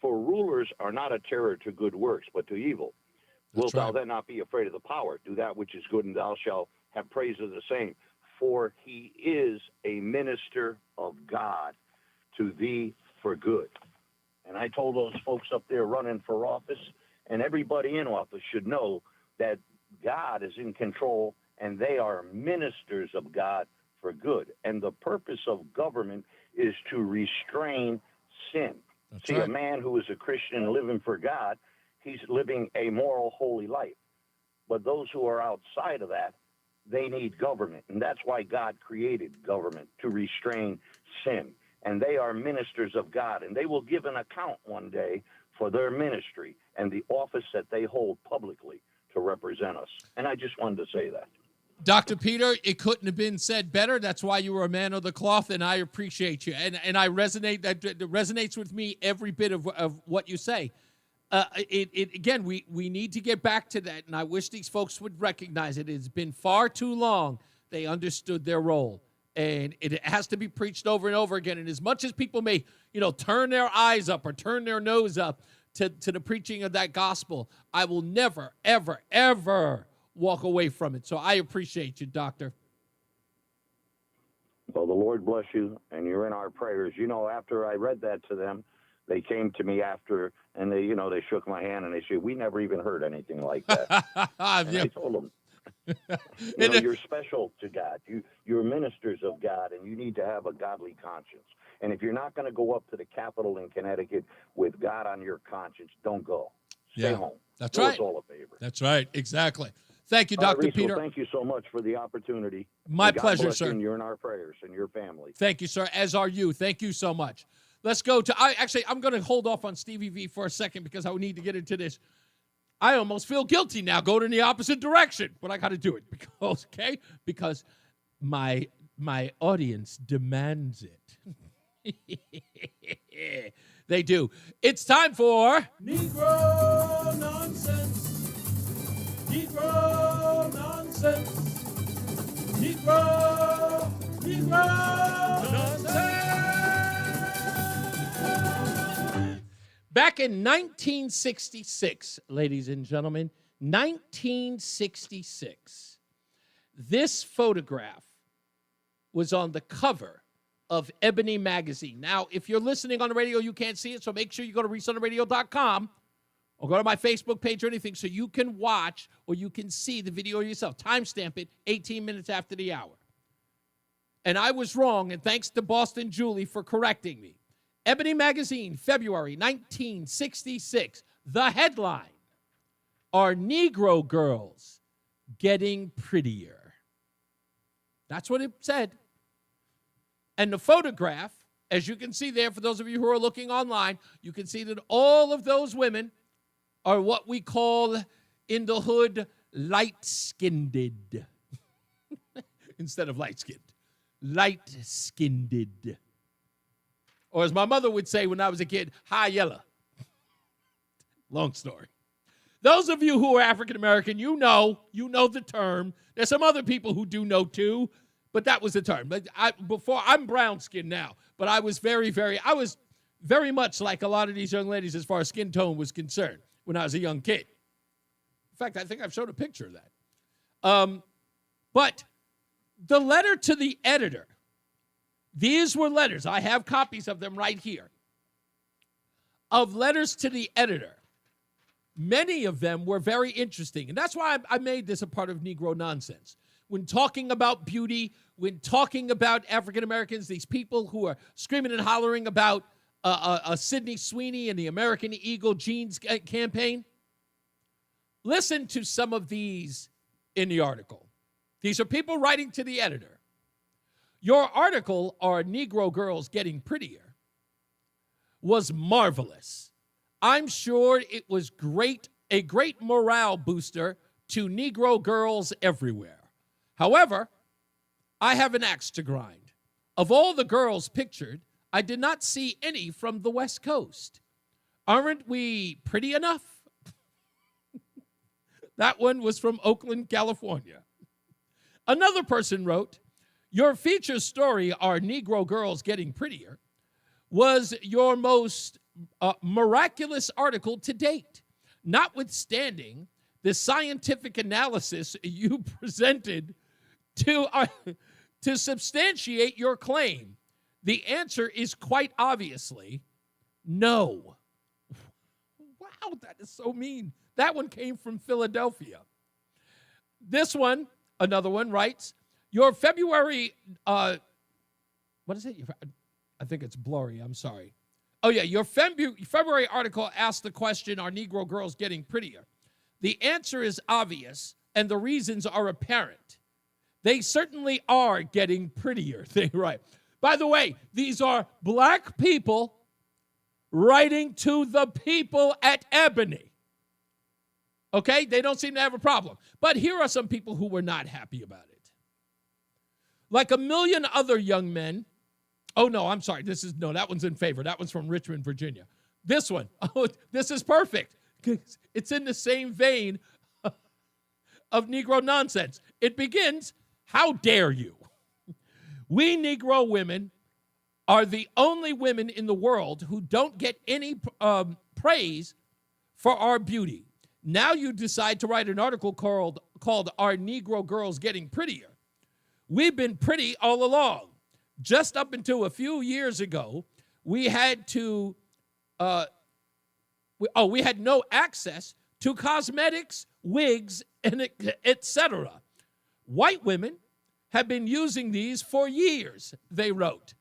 For rulers are not a terror to good works, but to evil. Wilt thou then not be afraid of the power? Do that which is good, and thou shalt have praise of the same. For he is a minister of God to thee for good. And I told those folks up there running for office, and everybody in office should know that God is in control, and they are ministers of God for good. And the purpose of government is to restrain sin. That's See, right. a man who is a Christian living for God, he's living a moral, holy life. But those who are outside of that, they need government. And that's why God created government, to restrain sin. And they are ministers of God, and they will give an account one day for their ministry and the office that they hold publicly to represent us. And I just wanted to say that. Dr. Peter, it couldn't have been said better. That's why you were a man of the cloth, and I appreciate you. And I resonate. That resonates with me every bit of what you say. Again, we need to get back to that, and I wish these folks would recognize it. It's been far too long they understood their role, and it has to be preached over and over again. And as much as people may, turn their eyes up or turn their nose up to the preaching of that gospel, I will never, ever, ever walk away from it. So I appreciate you, Doctor. Well, the Lord bless you, and you're in our prayers. After I read that to them, they came to me after, and they shook my hand, and they said, we never even heard anything like that. And I told them, You're special to God. You're ministers of God, and you need to have a godly conscience. And if you're not going to go up to the Capitol in Connecticut with God on your conscience, don't go. Stay home. That's Do right. us all a favor. That's right. Exactly. Thank you, All right, Dr. Reese, Peter. well, thank you so much for the opportunity. My And God pleasure, bless sir. you, and you're in our prayers and your family. Thank you, sir, as are you. Thank you so much. Let's go to, I'm going to hold off on Stevie V for a second because I need to get into this. I almost feel guilty now going in the opposite direction, but I got to do it because my audience demands it. They do. It's time for Negro Nonsense. Negro Nonsense. Negro Nonsense. Back in 1966, ladies and gentlemen, 1966, this photograph was on the cover of Ebony magazine. Now, if you're listening on the radio, you can't see it, so make sure you go to reasoontheradio.com or go to my Facebook page or anything so you can watch or you can see the video yourself. Timestamp it 18 minutes after the hour. And I was wrong, and thanks to Boston Julie for correcting me. Ebony magazine, February 1966. The headline, Are Negro Girls Getting Prettier? That's what it said. And the photograph, as you can see there, for those of you who are looking online, you can see that all of those women are what we call in the hood light-skinned. Instead of light-skinned. Light-skinned. Or as my mother would say when I was a kid, high yellow. Long story. Those of you who are African-American, you know the term. There's some other people who do know too, but that was the term. But I'm brown-skinned now, but I was very much like a lot of these young ladies as far as skin tone was concerned when I was a young kid. In fact, I think I've showed a picture of that. But the letter to the editor, these were letters. I have copies of them right here. Of letters to the editor. Many of them were very interesting. And that's why I made this a part of Negro Nonsense. When talking about beauty, when talking about African Americans, these people who are screaming and hollering about Sydney Sweeney and the American Eagle jeans campaign, listen to some of these in the article. These are people writing to the editor. Your article, Are Negro Girls Getting Prettier?, was marvelous. I'm sure it was a great morale booster to Negro girls everywhere. However, I have an axe to grind. Of all the girls pictured, I did not see any from the West Coast. Aren't we pretty enough? That one was from Oakland, California. Another person wrote, Your feature story, Are Negro Girls Getting Prettier?, was your most miraculous article to date, notwithstanding the scientific analysis you presented to substantiate your claim. The answer is quite obviously no. Wow, that is so mean. That one came from Philadelphia. This one, another one, writes, Your February, what is it? I think it's blurry. I'm sorry. Oh, yeah. Your February article asked the question, Are Negro girls getting prettier? The answer is obvious, and the reasons are apparent. They certainly are getting prettier. They write. By the way, these are black people writing to the people at Ebony. Okay? They don't seem to have a problem. But here are some people who were not happy about it. Like a million other young men. Oh, no, I'm sorry. That one's in favor. That one's from Richmond, Virginia. This one, this is perfect. It's in the same vein of Negro Nonsense. It begins, How dare you? We Negro women are the only women in the world who don't get any praise for our beauty. Now you decide to write an article called Are Negro Girls Getting Prettier? We've been pretty all along. Just up until a few years ago, we had no access to cosmetics, wigs, and etc. White women have been using these for years, they wrote.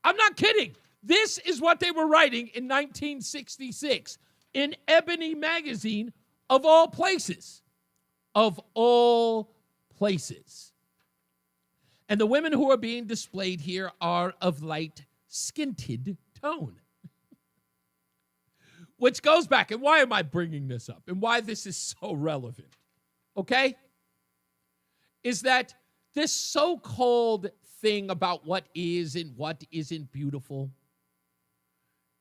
I'm not kidding. This is what they were writing in 1966 in Ebony magazine, of all places. Of all places. And the women who are being displayed here are of light-skinted tone. Which goes back, and why am I bringing this up? And why this is so relevant, okay? Is that this so-called thing about what is and what isn't beautiful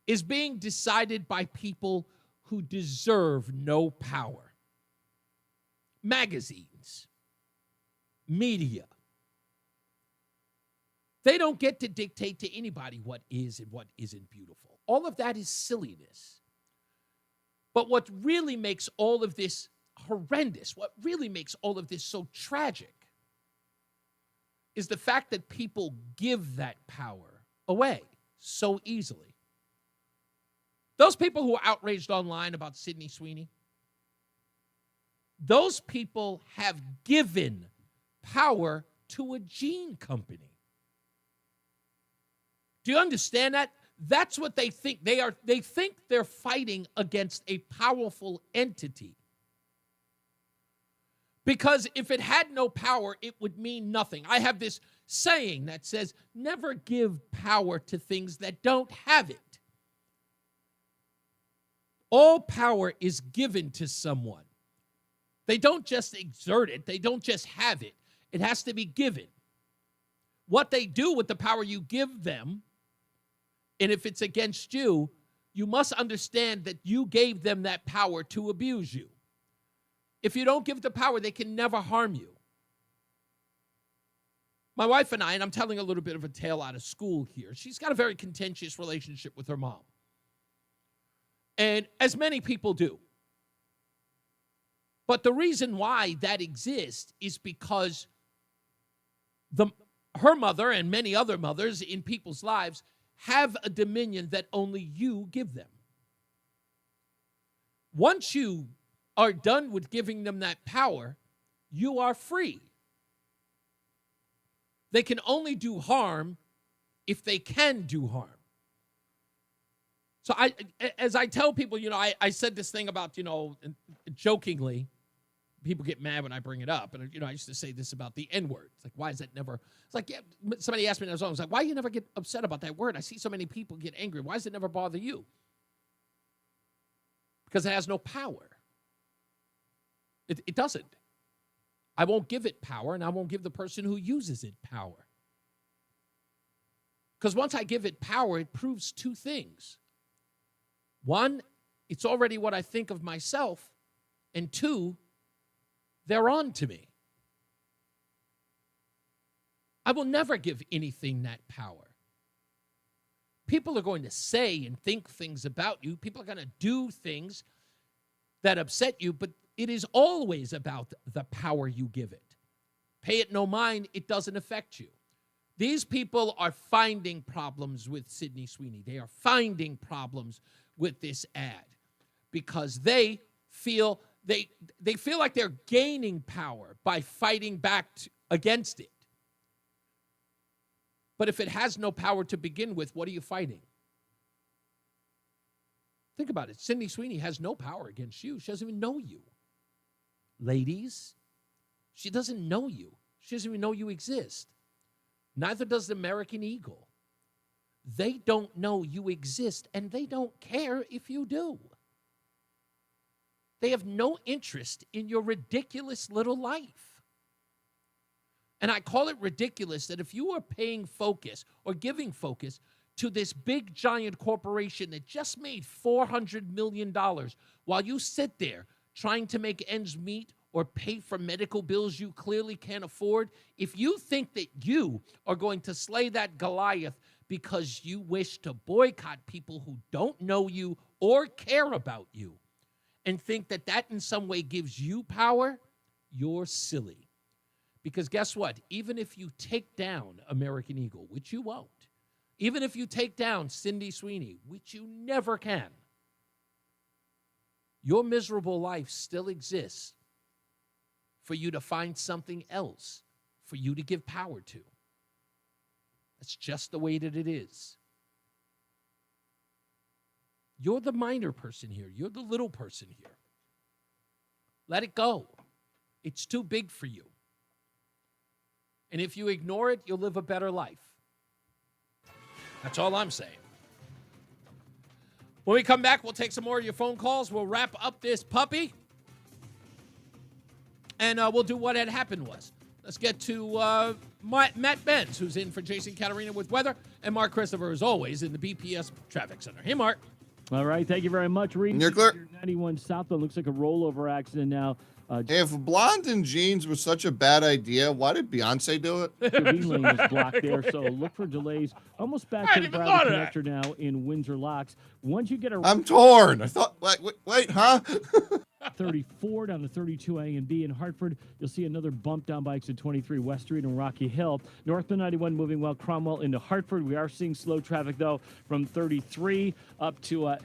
is being decided by people who deserve no power. Magazines, media. They don't get to dictate to anybody what is and what isn't beautiful. All of that is silliness. But what really makes all of this horrendous, what really makes all of this so tragic, is the fact that people give that power away so easily. Those people who are outraged online about Sydney Sweeney, those people have given power to a gene company. Do you understand that? That's what they think. They think they're fighting against a powerful entity. Because if it had no power, it would mean nothing. I have this saying that says, never give power to things that don't have it. All power is given to someone. They don't just exert it. They don't just have it. It has to be given. What they do with the power you give them, and if it's against you, you must understand that you gave them that power to abuse you. If you don't give the power, they can never harm you. My wife and I'm telling a little bit of a tale out of school here. She's got a very contentious relationship with her mom. And as many people do. But the reason why that exists is because her mother and many other mothers in people's lives have a dominion that only you give them. Once you are done with giving them that power, you are free. They can only do harm if they can do harm. So as I tell people, I said this thing about, jokingly, people get mad when I bring it up. And, I used to say this about the N-word. It's like, why is that never, it's like, yeah, somebody asked me, I was like, why do you never get upset about that word? I see so many people get angry. Why does it never bother you? Because it has no power. It doesn't. I won't give it power, and I won't give the person who uses it power. Because once I give it power, it proves two things. One, it's already what I think of myself. And two, they're on to me. I will never give anything that power. People are going to say and think things about you. People are going to do things that upset you, but it is always about the power you give it. Pay it no mind, it doesn't affect you. These people are finding problems with Sydney Sweeney. They are finding problems with this ad because they feel like they're gaining power by fighting back against it. But if it has no power to begin with, what are you fighting? Think about it. Sydney Sweeney has no power against you. She doesn't even know you. Ladies, she doesn't know you. She doesn't even know you exist. Neither does the American Eagle. They don't know you exist, and they don't care if you do. They have no interest in your ridiculous little life. And I call it ridiculous that if you are paying focus or giving focus to this big, giant corporation that just made $400 million while you sit there trying to make ends meet or pay for medical bills you clearly can't afford, if you think that you are going to slay that Goliath because you wish to boycott people who don't know you or care about you and think that that in some way gives you power, you're silly. Because guess what? Even if you take down American Eagle, which you won't, even if you take down Sydney Sweeney, which you never can, your miserable life still exists for you to find something else for you to give power to. That's just the way that it is. You're the minor person here. You're the little person here. Let it go. It's too big for you. And if you ignore it, you'll live a better life. That's all I'm saying. When we come back, we'll take some more of your phone calls. We'll wrap up this puppy. And we'll do what had happened was. Let's get to Matt Benz, who's in for Jason Caterina with weather, and Mark Christopher, as always, in the BPS Traffic Center. Hey, Mark. All right, thank you very much, Reed. You're clear. 91 southbound looks like a rollover accident now. Hey, if blonde in jeans was such a bad idea, why did Beyonce do it? Green lane is blocked there, so look for delays. Almost back to the Broward connector now in Windsor Locks. Once you get around, I'm torn. I thought, wait, huh? 34 down to 32 A and B in Hartford. You'll see another bump down by exit 23 West Street and Rocky Hill. Northbound 91 moving well Cromwell into Hartford. We are seeing slow traffic though from 33 up to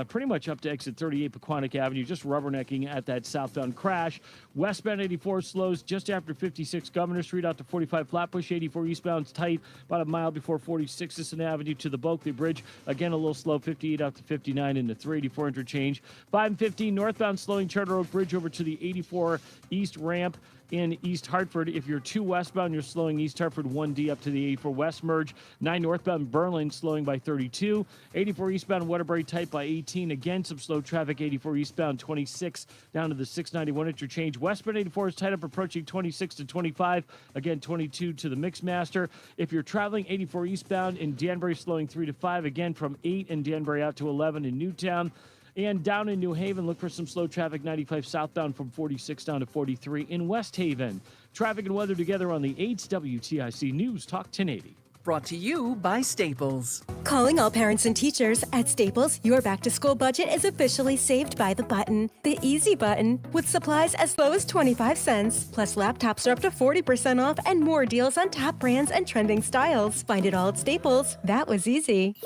pretty much up to exit 38 Pequannock Avenue, just rubbernecking at that southbound crash. Westbound 84 slows just after 56 Governor Street out to 45 Flatbush. 84 eastbound's tight about a mile before 46 Sisson Avenue to the Bulkley Bridge. Again, a little slow, 58 out to 59 into 384 interchange. 5 and 15 northbound slowing Charter Oak Bridge over to the 84 East ramp in East Hartford. If you're 2 westbound, you're slowing East Hartford 1D up to the 84 West merge. 9 northbound Berlin slowing by 32. 84 eastbound Waterbury tight by 18. Again, some slow traffic. 84 eastbound 26 down to the 691 interchange. Westbound 84 is tight up approaching 26 to 25. Again, 22 to the Mixmaster. If you're traveling 84 eastbound in Danbury, slowing 3 to 5. Again, from 8 in Danbury out to 11 in Newtown. And down in New Haven, look for some slow traffic, 95 southbound from 46 down to 43 in West Haven. Traffic and weather together on the 8's WTIC News Talk 1080. Brought to you by Staples. Calling all parents and teachers, at Staples, your back-to-school budget is officially saved by the button. The easy button, with supplies as low as 25 cents. Plus laptops are up to 40% off and more deals on top brands and trending styles. Find it all at Staples. That was easy.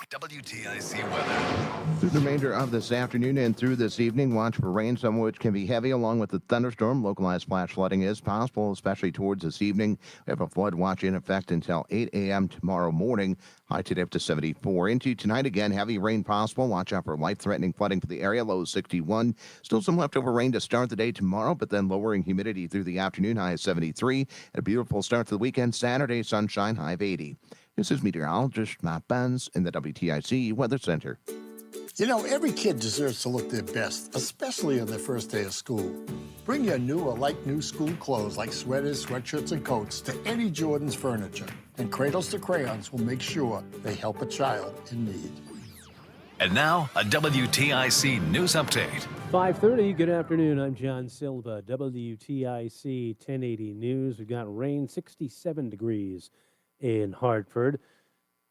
WTIC weather. Through the remainder of this afternoon and through this evening, watch for rain, some of which can be heavy, along with the thunderstorm. Localized flash flooding is possible, especially towards this evening. We have a flood watch in effect until 8 a.m. tomorrow morning. High today up to 74. Into tonight, again, heavy rain possible. Watch out for life-threatening flooding for the area. Low is 61. Still some leftover rain to start the day tomorrow, but then lowering humidity through the afternoon. High is 73. A beautiful start to the weekend. Saturday, sunshine, high of 80. This is meteorologist Matt Benz in the WTIC Weather Center. You know, every kid deserves to look their best, especially on their first day of school. Bring your new or like-new school clothes like sweaters, sweatshirts, and coats to Eddie Jordan's Furniture. And Cradles to Crayons will make sure they help a child in need. And now, a WTIC news update. 5:30, good afternoon. I'm John Silva, WTIC 1080 News. We've got rain, 67 degrees in Hartford.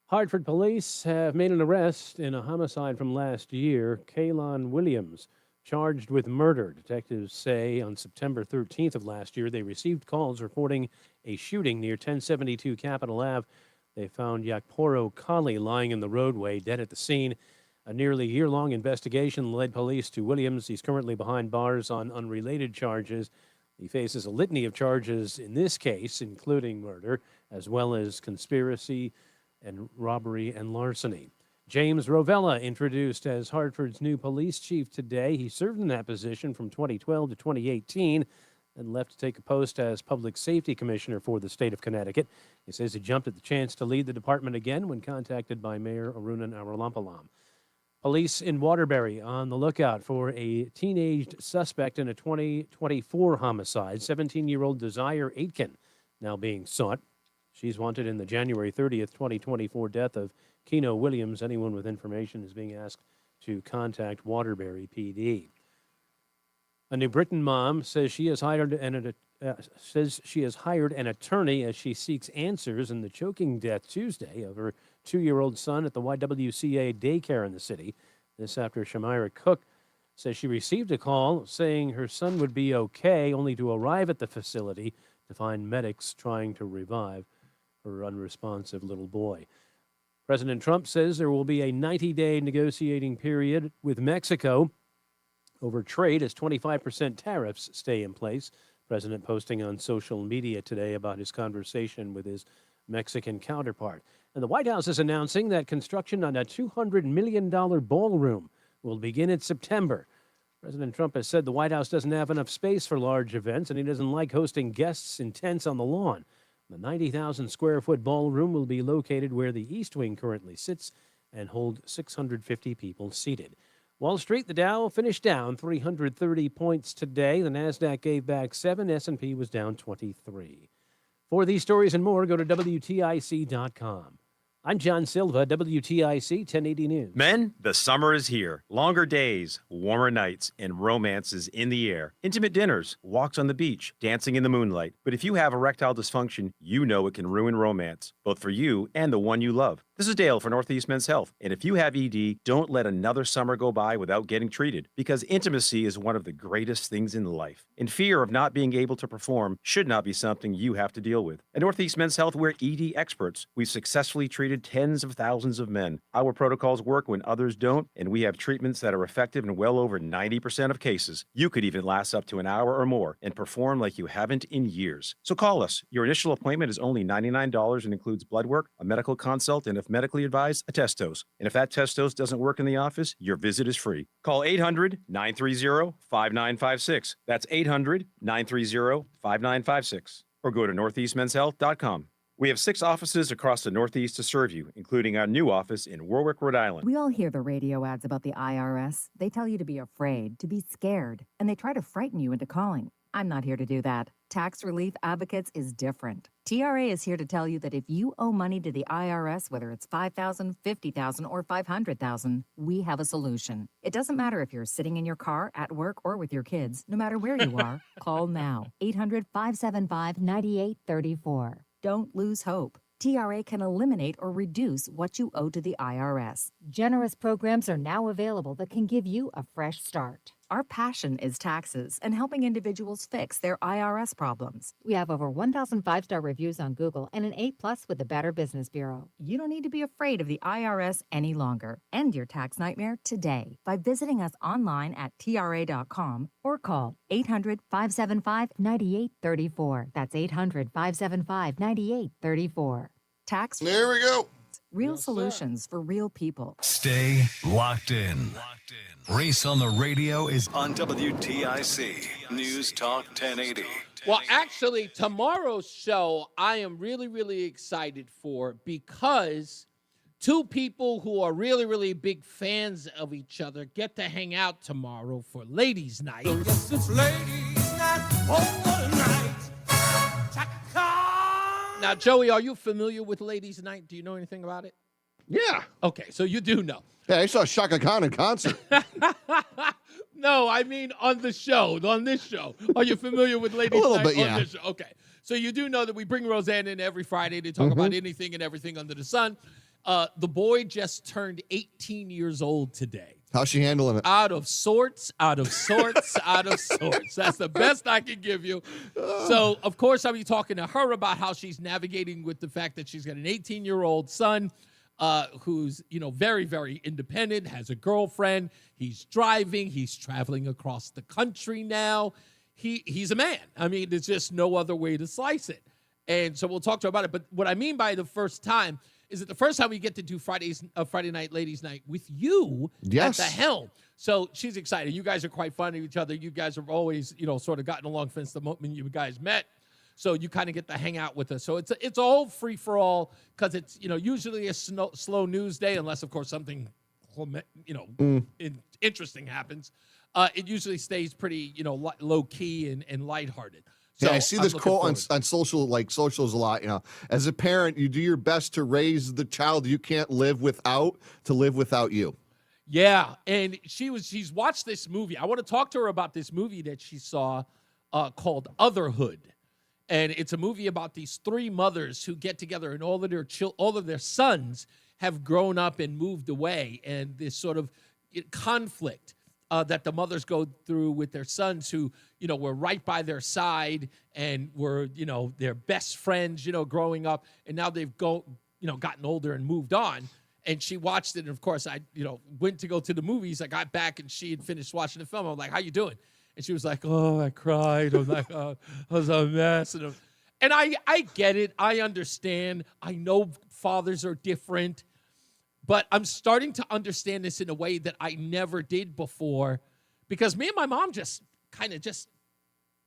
Hartford police have made an arrest in a homicide from last year. Kaylon Williams, charged with murder. Detectives say on September 13th of last year, they received calls reporting a shooting near 1072 Capitol Ave. They found Yakporo Kali lying in the roadway, dead at the scene. A nearly year-long investigation led police to Williams. He's currently behind bars on unrelated charges. He faces a litany of charges in this case, including murder, as well as conspiracy and robbery and larceny. James Rovella introduced as Hartford's new police chief today. He served in that position from 2012 to 2018 and left to take a post as public safety commissioner for the state of Connecticut. He says he jumped at the chance to lead the department again when contacted by Mayor Arunan Arulampalam. Police in Waterbury on the lookout for a teenaged suspect in a 2024 homicide. 17-year-old Desire Aitken now being sought. She's wanted in the January 30th, 2024 death of Keno Williams. Anyone with information is being asked to contact Waterbury PD. A New Britain mom says she has hired an attorney as she seeks answers in the choking death Tuesday of her 2-year-old son at the YWCA daycare in the city. This after Shamira Cook says she received a call saying her son would be okay, only to arrive at the facility to find medics trying to revive her unresponsive little boy. President Trump says there will be a 90-day negotiating period with Mexico over trade as 25% tariffs stay in place. President posting on social media today about his conversation with his Mexican counterpart. And the White House is announcing that construction on a $200 million ballroom will begin in September. President Trump has said the White House doesn't have enough space for large events, and he doesn't like hosting guests in tents on the lawn. The 90,000 square foot ballroom will be located where the East Wing currently sits and hold 650 people seated. Wall Street, the Dow finished down 330 points today. The Nasdaq gave back 7. S&P was down 23. For these stories and more, go to WTIC.com. I'm John Silva, WTIC 1080 News. Men, the summer is here. Longer days, warmer nights, and romance is in the air. Intimate dinners, walks on the beach, dancing in the moonlight. But if you have erectile dysfunction, you know it can ruin romance, both for you and the one you love. This is Dale for Northeast Men's Health. And if you have ED, don't let another summer go by without getting treated, because intimacy is one of the greatest things in life. And fear of not being able to perform should not be something you have to deal with. At Northeast Men's Health, we're ED experts. We've successfully treated tens of thousands of men. Our protocols work when others don't, and we have treatments that are effective in well over 90% of cases. You could even last up to an hour or more and perform like you haven't in years. So call us. Your initial appointment is only $99 and includes blood work, a medical consult, and if medically advised, a test dose. And if that test dose doesn't work in the office, your visit is free. Call 800-930-5956. That's 800-930-5956. Or go to northeastmenshealth.com. We have 6 offices across the Northeast to serve you, including our new office in Warwick, Rhode Island. We all hear the radio ads about the IRS. They tell you to be afraid, to be scared, and they try to frighten you into calling. I'm not here to do that. Tax Relief Advocates is different. TRA is here to tell you that if you owe money to the IRS, whether it's $5,000, $50,000, or $500,000, we have a solution. It doesn't matter if you're sitting in your car, at work, or with your kids. No matter where you are, call now. 800-575-9834. Don't lose hope. TRA can eliminate or reduce what you owe to the IRS. Generous programs are now available that can give you a fresh start. Our passion is taxes and helping individuals fix their IRS problems. We have over 1,000 5-star reviews on Google and an A+ with the Better Business Bureau. You don't need to be afraid of the IRS any longer. End your tax nightmare today by visiting us online at TRA.com or call 800-575-9834. That's 800-575-9834. Tax. There we go. Real solutions for real people. Stay locked in. Reese on the Radio is on WTIC News Talk 1080. Well, actually, tomorrow's show I am really, really excited for because 2 people who are really, really big fans of each other get to hang out tomorrow for Ladies' Night. Yes, it's Ladies' Night, oh, night. Now, Joey, are you familiar with Ladies' Night? Do you know anything about it? Yeah. Okay, so you do know. Yeah, I saw Shaka Khan in concert. No, I mean on the show, on this show. Are you familiar with Ladies' A little Night bit, yeah. on this show? Okay, so you do know that we bring Roseanne in every Friday to talk about anything and everything under the sun. The boy just turned 18 years old today. How's she handling it? Out of sorts, out of sorts, out of sorts. That's the best I can give you. So, of course, I'll be talking to her about how she's navigating with the fact that she's got an 18-year-old son who's, very, very independent, has a girlfriend. He's driving. He's traveling across the country now. He's a man. I mean, there's just no other way to slice it. And so we'll talk to her about it. But what I mean by the first time is it the first time we get to do Friday night, Ladies' Night with you at the helm. So she's excited. You guys are quite fond of each other. You guys have always, sort of gotten along since the moment you guys met. So you kind of get to hang out with us. So it's a whole free-for-all because it's, usually a slow news day unless, of course, something, interesting happens. It usually stays pretty, low-key and lighthearted. So yeah, I see this quote on socials a lot. As a parent, you do your best to raise the child you can't live without to live without you. Yeah, and she's watched this movie. I want to talk to her about this movie that she saw called Otherhood, and it's a movie about these 3 mothers who get together, and all of their sons have grown up and moved away, and this sort of conflict that the mothers go through with their sons who, were right by their side and were, their best friends, growing up. And now they've gotten older and moved on. And she watched it. And of course, I, went to go to the movies. I got back and she had finished watching the film. I was like, how you doing? And she was like, oh, I cried. I was like, oh, I was a mess. And I get it. I understand. I know fathers are different. But I'm starting to understand this in a way that I never did before, because me and my mom just kind of just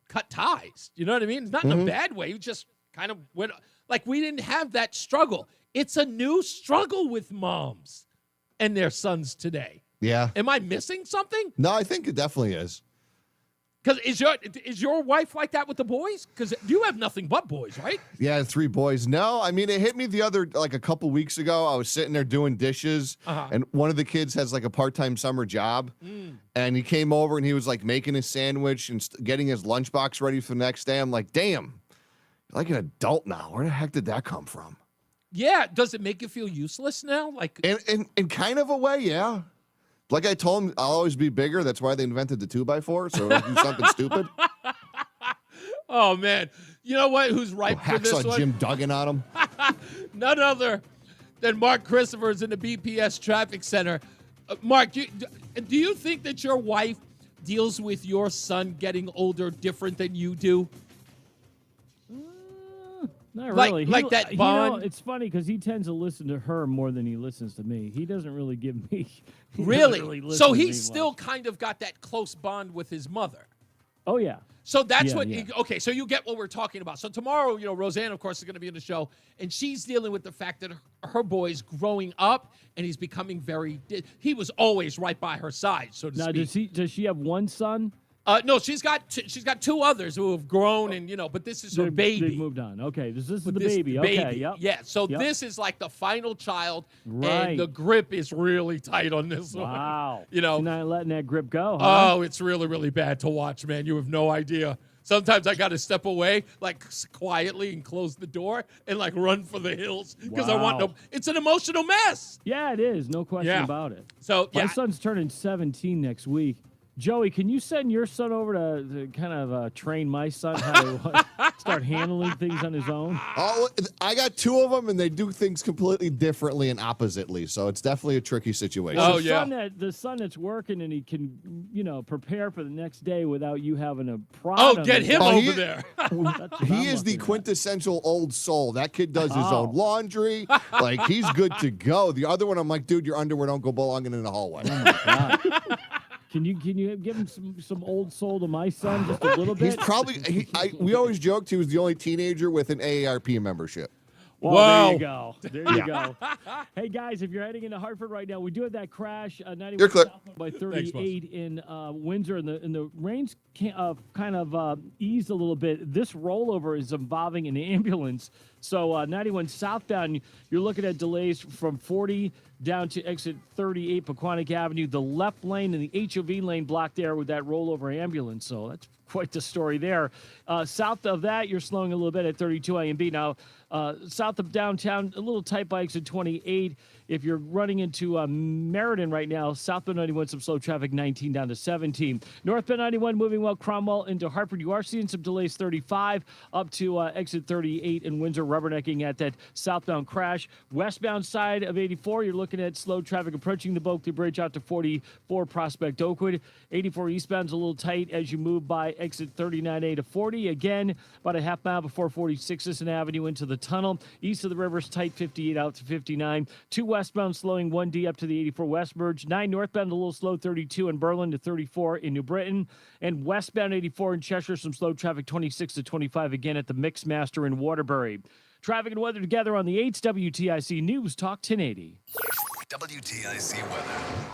cut ties. You know what I mean? It's not in a bad way. We just kind of went, like, we didn't have that struggle. It's a new struggle with moms and their sons today. Yeah. Am I missing something? No, I think it definitely is. Because is your wife like that with the boys? Because you have nothing but boys, right? Yeah, 3 boys. No, I mean, it hit me like a couple weeks ago. I was sitting there doing dishes, and one of the kids has like a part-time summer job, and he came over and he was like making his sandwich and getting his lunchbox ready for the next day. I'm like, damn, you're like an adult now. Where the heck did that come from? Yeah. Does it make you feel useless now? Like, in kind of a way, yeah. Like I told him, I'll always be bigger. That's why they invented the 2x4, so I'll do something stupid. Oh, man. You know what? Who's right for this Hacksaw one? Jim Duggan on him. None other than Mark Christopher is in the BPS Traffic Center. Mark, do you think that your wife deals with your son getting older different than you do? Not really. Like that bond? It's funny because he tends to listen to her more than he listens to me. He doesn't really give me. Really? listen So to me he's still kind of got that close bond with his mother. Oh, yeah. So that's Yeah. okay, so you get what we're talking about. So tomorrow, Roseanne, of course, is going to be in the show, and she's dealing with the fact that her boy's growing up, and he's becoming he was always right by her side, so to Now, speak. does she have one son? No, she's got 2 others who have grown, and but this is her baby. They moved on. Okay, this is the This baby. Okay, yep. Yeah, so Yep. this is like the final child, Right. and the grip is really tight on this one. Wow. You're not letting that grip go, huh? Oh, it's really, really bad to watch, man. You have no idea. Sometimes I got to step away, like quietly, and close the door and like run for the hills because I want Wow. no. It's an emotional mess. Yeah, it is. No question Yeah. about it. So My yeah, son's turning 17 next week. Joey, can you send your son over to kind of train my son how to start handling things on his own? Oh, I got 2 of them, and they do things completely differently and oppositely. So it's definitely a tricky situation. Well, the son that's working and he can, prepare for the next day without you having a problem. Oh, get him over there. He is the quintessential old soul. That kid does his Oh. own laundry. Like, he's good to go. The other one, I'm like, dude, your underwear don't go belonging in the hallway. Oh, my God. Can you give him some old soul to my son just a little bit? He's probably, we always joked he was the only teenager with an AARP membership. Well, Wow. there you go. There you go. Hey, guys, if you're heading into Hartford right now, we do have that crash, 91 You're clear. southbound by 38 in Windsor, and the rains kind of eased a little bit. This rollover is involving an ambulance. So 91 southbound, you're looking at delays from 40 down to exit 38 Pequannock Avenue. The left lane and the HOV lane blocked there with that rollover ambulance. So that's quite the story there. South of that, you're slowing a little bit at 32 IMB. Now, south of downtown, a little tight by exit 28. If you're running into Meriden right now, southbound 91, some slow traffic, 19 down to 17. Northbound 91, moving well, Cromwell into Hartford. You are seeing some delays, 35 up to exit 38 in Windsor, rubbernecking at that southbound crash. Westbound side of 84, you're looking at slow traffic approaching the Bulkley Bridge out to 44 Prospect Oakwood. 84 eastbound's a little tight as you move by exit 39A to 40. Again, about a half mile before 46 Sisson Avenue into the tunnel. East of the river's tight, 58 out to 59. 2 westbound slowing 1D up to the 84 West Merge. 9 northbound a little slow, 32 in Berlin to 34 in New Britain. And westbound 84 in Cheshire, some slow traffic, 26 to 25 again at the Mixmaster in Waterbury. Traffic and weather together on the 8th WTIC News Talk 1080. WTIC weather.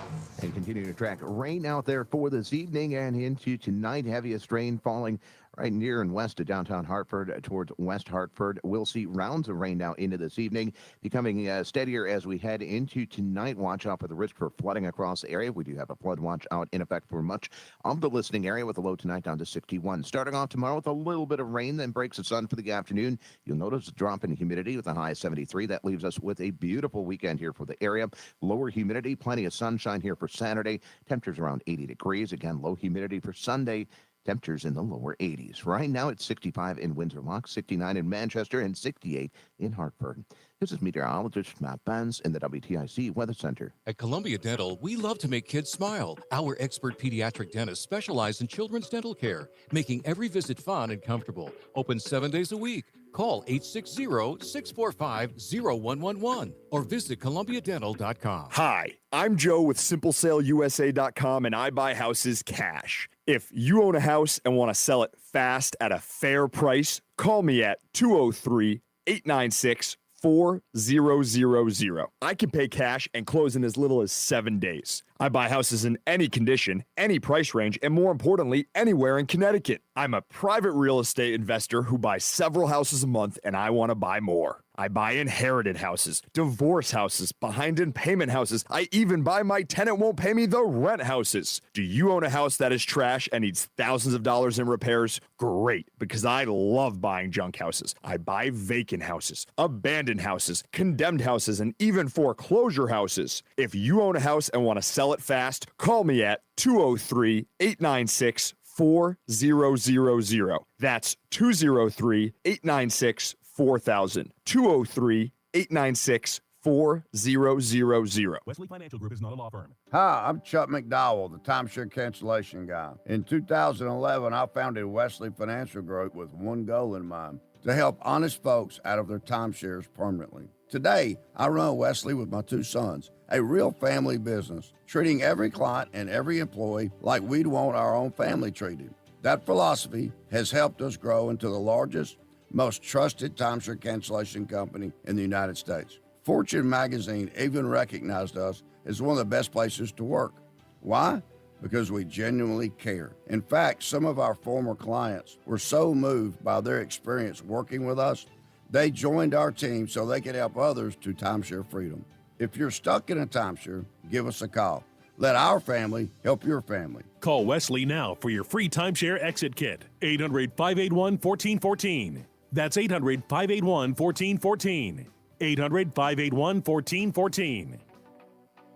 And continue to track rain out there for this evening and into tonight. Heaviest rain falling right near and west of downtown Hartford towards West Hartford. We'll see rounds of rain now into this evening, becoming steadier as we head into tonight. Watch out for the risk for flooding across the area. We do have a flood watch out in effect for much of the listening area with a low tonight down to 61. Starting off tomorrow with a little bit of rain, then breaks the sun for the afternoon. You'll notice a drop in humidity with a high of 73. That leaves us with a beautiful weekend here for the area. Lower humidity, plenty of sunshine here for Saturday. Temperatures around 80 degrees. Again, low humidity for Sunday. Temperatures in the lower 80s. Right now it's 65 in Windsor Locks, 69 in Manchester, and 68 in Hartford. This is meteorologist Matt Benz in the WTIC Weather Center. At Columbia Dental, we love to make kids smile. Our expert pediatric dentists specialize in children's dental care, making every visit fun and comfortable. Open 7 days a week. Call 860-645-0111 or visit columbiadental.com. Hi, I'm Joe with SimpleSaleUSA.com, and I buy houses cash. If you own a house and want to sell it fast at a fair price, call me at 203-896-4000. I can pay cash and close in as little as 7 days. I buy houses in any condition, any price range, and more importantly, anywhere in Connecticut. I'm a private real estate investor who buys several houses a month, and I want to buy more. I buy inherited houses, divorce houses, behind in payment houses. I even buy my tenant won't pay me the rent houses. Do you own a house that is trash and needs thousands of dollars in repairs? Great, because I love buying junk houses. I buy vacant houses, abandoned houses, condemned houses, and even foreclosure houses. If you own a house and want to sell it fast, call me at 203-896-4000. That's 203-896-4000. 203-896-4000. Wesley Financial Group is not a law firm. Hi, I'm Chuck McDowell, the timeshare cancellation guy. In 2011, I founded Wesley Financial Group with one goal in mind: to help honest folks out of their timeshares permanently. Today, I run Wesley with my two sons, a real family business, treating every client and every employee like we'd want our own family treated. That philosophy has helped us grow into the largest, most trusted timeshare cancellation company in the United States. Fortune magazine even recognized us as one of the best places to work. Why? Because we genuinely care. In fact, some of our former clients were so moved by their experience working with us, they joined our team so they could help others to timeshare freedom. If you're stuck in a timeshare, give us a call. Let our family help your family. Call Wesley now for your free timeshare exit kit. 800-581-1414. That's 800-581-1414. 800-581-1414.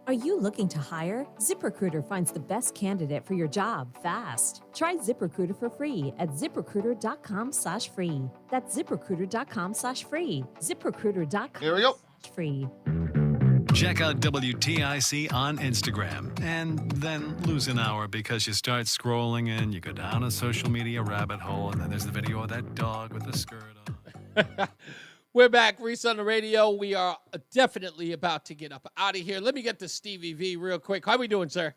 Are you looking to hire? ZipRecruiter finds the best candidate for your job fast. Try ZipRecruiter for free at ZipRecruiter.com/free. That's ZipRecruiter.com/free. ZipRecruiter.com. Here we go. Free. Check out WTIC on Instagram and then lose an hour because you start scrolling and you go down a social media rabbit hole, and then there's the video of that dog with the skirt on. We're back, Reese on the radio. We are definitely about to get up out of here. Let me get to Stevie V real quick. How are we doing, sir?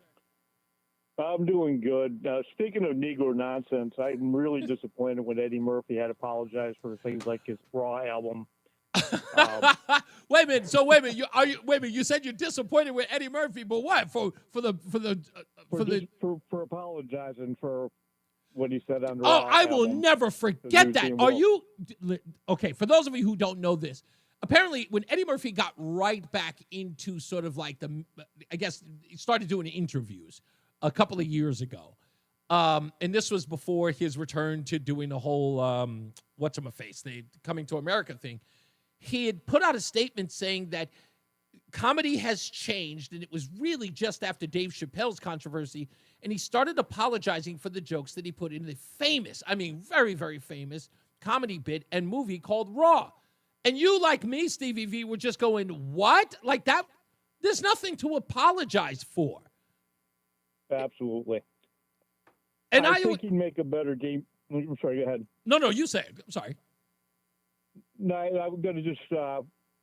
I'm doing good. Speaking of Negro nonsense, I'm really disappointed when Eddie Murphy had apologized for things like his Raw album. Wait a minute. You said you're disappointed with Eddie Murphy, but what? For apologizing for what he said on the Oh, Raw I will album. never forget that. Routine Are Wolf. you okay? For those of you who don't know this, apparently when Eddie Murphy got right back into sort of like I guess he started doing interviews a couple of years ago, and this was before his return to doing the whole the Coming to America thing. He had put out a statement saying that comedy has changed, and it was really just after Dave Chappelle's controversy, and he started apologizing for the jokes that he put in the famous, very, very famous comedy bit and movie called Raw. And you, like me, Stevie V, were just going, what? Like that? There's nothing to apologize for. Absolutely. And I think he'd make a better game. I'm sorry, go ahead. No, you say it. I'm sorry. No, I'm going to just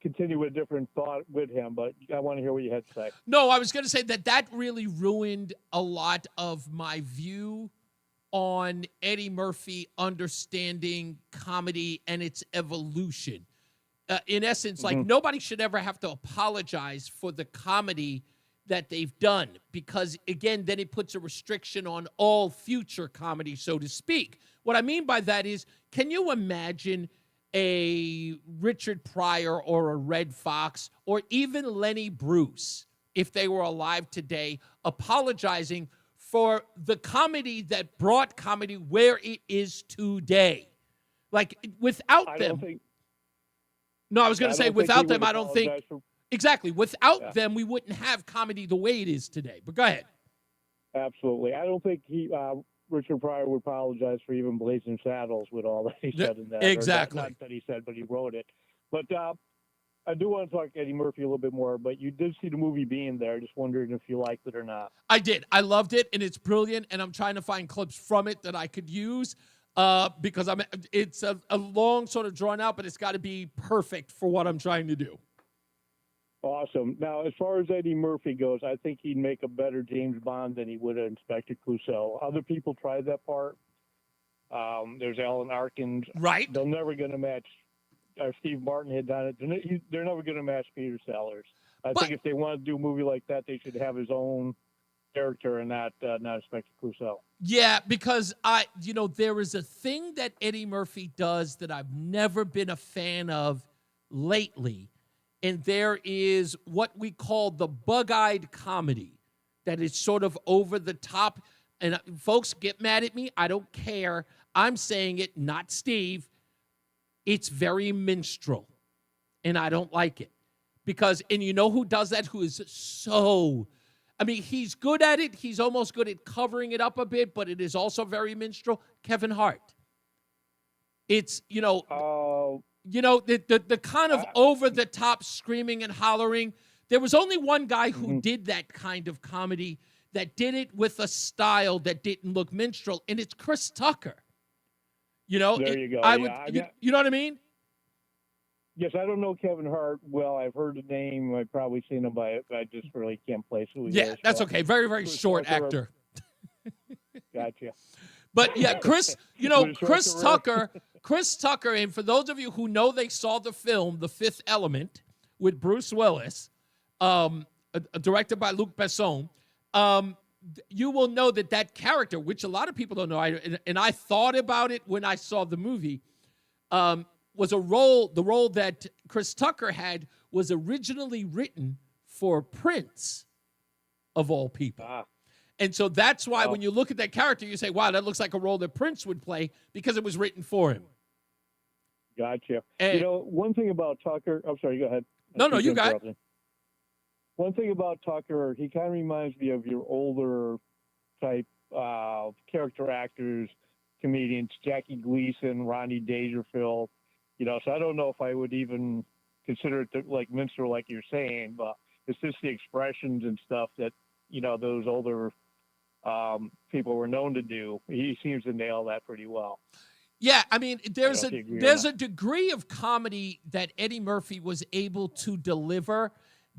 continue with a different thought with him, but I want to hear what you had to say. No, I was going to say that really ruined a lot of my view on Eddie Murphy understanding comedy and its evolution. In essence, like nobody should ever have to apologize for the comedy that they've done because, again, then it puts a restriction on all future comedy, so to speak. What I mean by that is, can you imagine a Richard Pryor or a Red Fox or even Lenny Bruce, if they were alive today, apologizing for the comedy that brought comedy where it is today? Like, without them... No, I was going to say, without them, I don't think... Exactly. Without them, we wouldn't have comedy the way it is today. But go ahead. Absolutely. I don't think Richard Pryor would apologize for even Blazing Saddles with all that he said in that. Exactly. Or not that he said, but he wrote it. But I do want to talk Eddie Murphy a little bit more, but you did see the movie Being There. Just wondering if you liked it or not. I did. I loved it, and it's brilliant, and I'm trying to find clips from it that I could use because it's a long sort of drawn out, but it's got to be perfect for what I'm trying to do. Awesome. Now, as far as Eddie Murphy goes, I think he'd make a better James Bond than he would have Inspector Clouseau. Other people tried that part. There's Alan Arkin. Right. They're never going to match. Steve Martin had done it. They're never going to match Peter Sellers. I think if they want to do a movie like that, they should have his own character and not Inspector Clouseau. Yeah, because there is a thing that Eddie Murphy does that I've never been a fan of lately. And there is what we call the bug-eyed comedy that is sort of over the top. And folks, get mad at me. I don't care. I'm saying it, not Steve. It's very minstrel. And I don't like it. And you know who does that? Who is he's good at it. He's almost good at covering it up a bit, but it is also very minstrel. Kevin Hart. It's, the kind of over-the-top screaming and hollering. There was only one guy who did that kind of comedy that did it with a style that didn't look minstrel, and it's Chris Tucker. There you go. You know what I mean? Yes, I don't know Kevin Hart well. I've heard the name. I've probably seen him, but I just really can't place who he is. Yeah, that's okay. Very, very short actor. Gotcha. But yeah, Chris Tucker, and for those of you who know they saw the film, The Fifth Element, with Bruce Willis, directed by Luc Besson, you will know that character, which a lot of people don't know, and I thought about it when I saw the movie, was the role that Chris Tucker had was originally written for Prince, of all people. And so that's why when you look at that character, you say, wow, that looks like a role that Prince would play because it was written for him. Gotcha. And, one thing about Tucker, I'm sorry, go ahead. No, you got it. One thing about Tucker, he kind of reminds me of your older type character actors, comedians, Jackie Gleason, Rodney Dangerfield. So I don't know if I would even consider it like minstrel like you're saying, but it's just the expressions and stuff that, those older people were known to do. He seems to nail that pretty well. Yeah, there's a degree of comedy that Eddie Murphy was able to deliver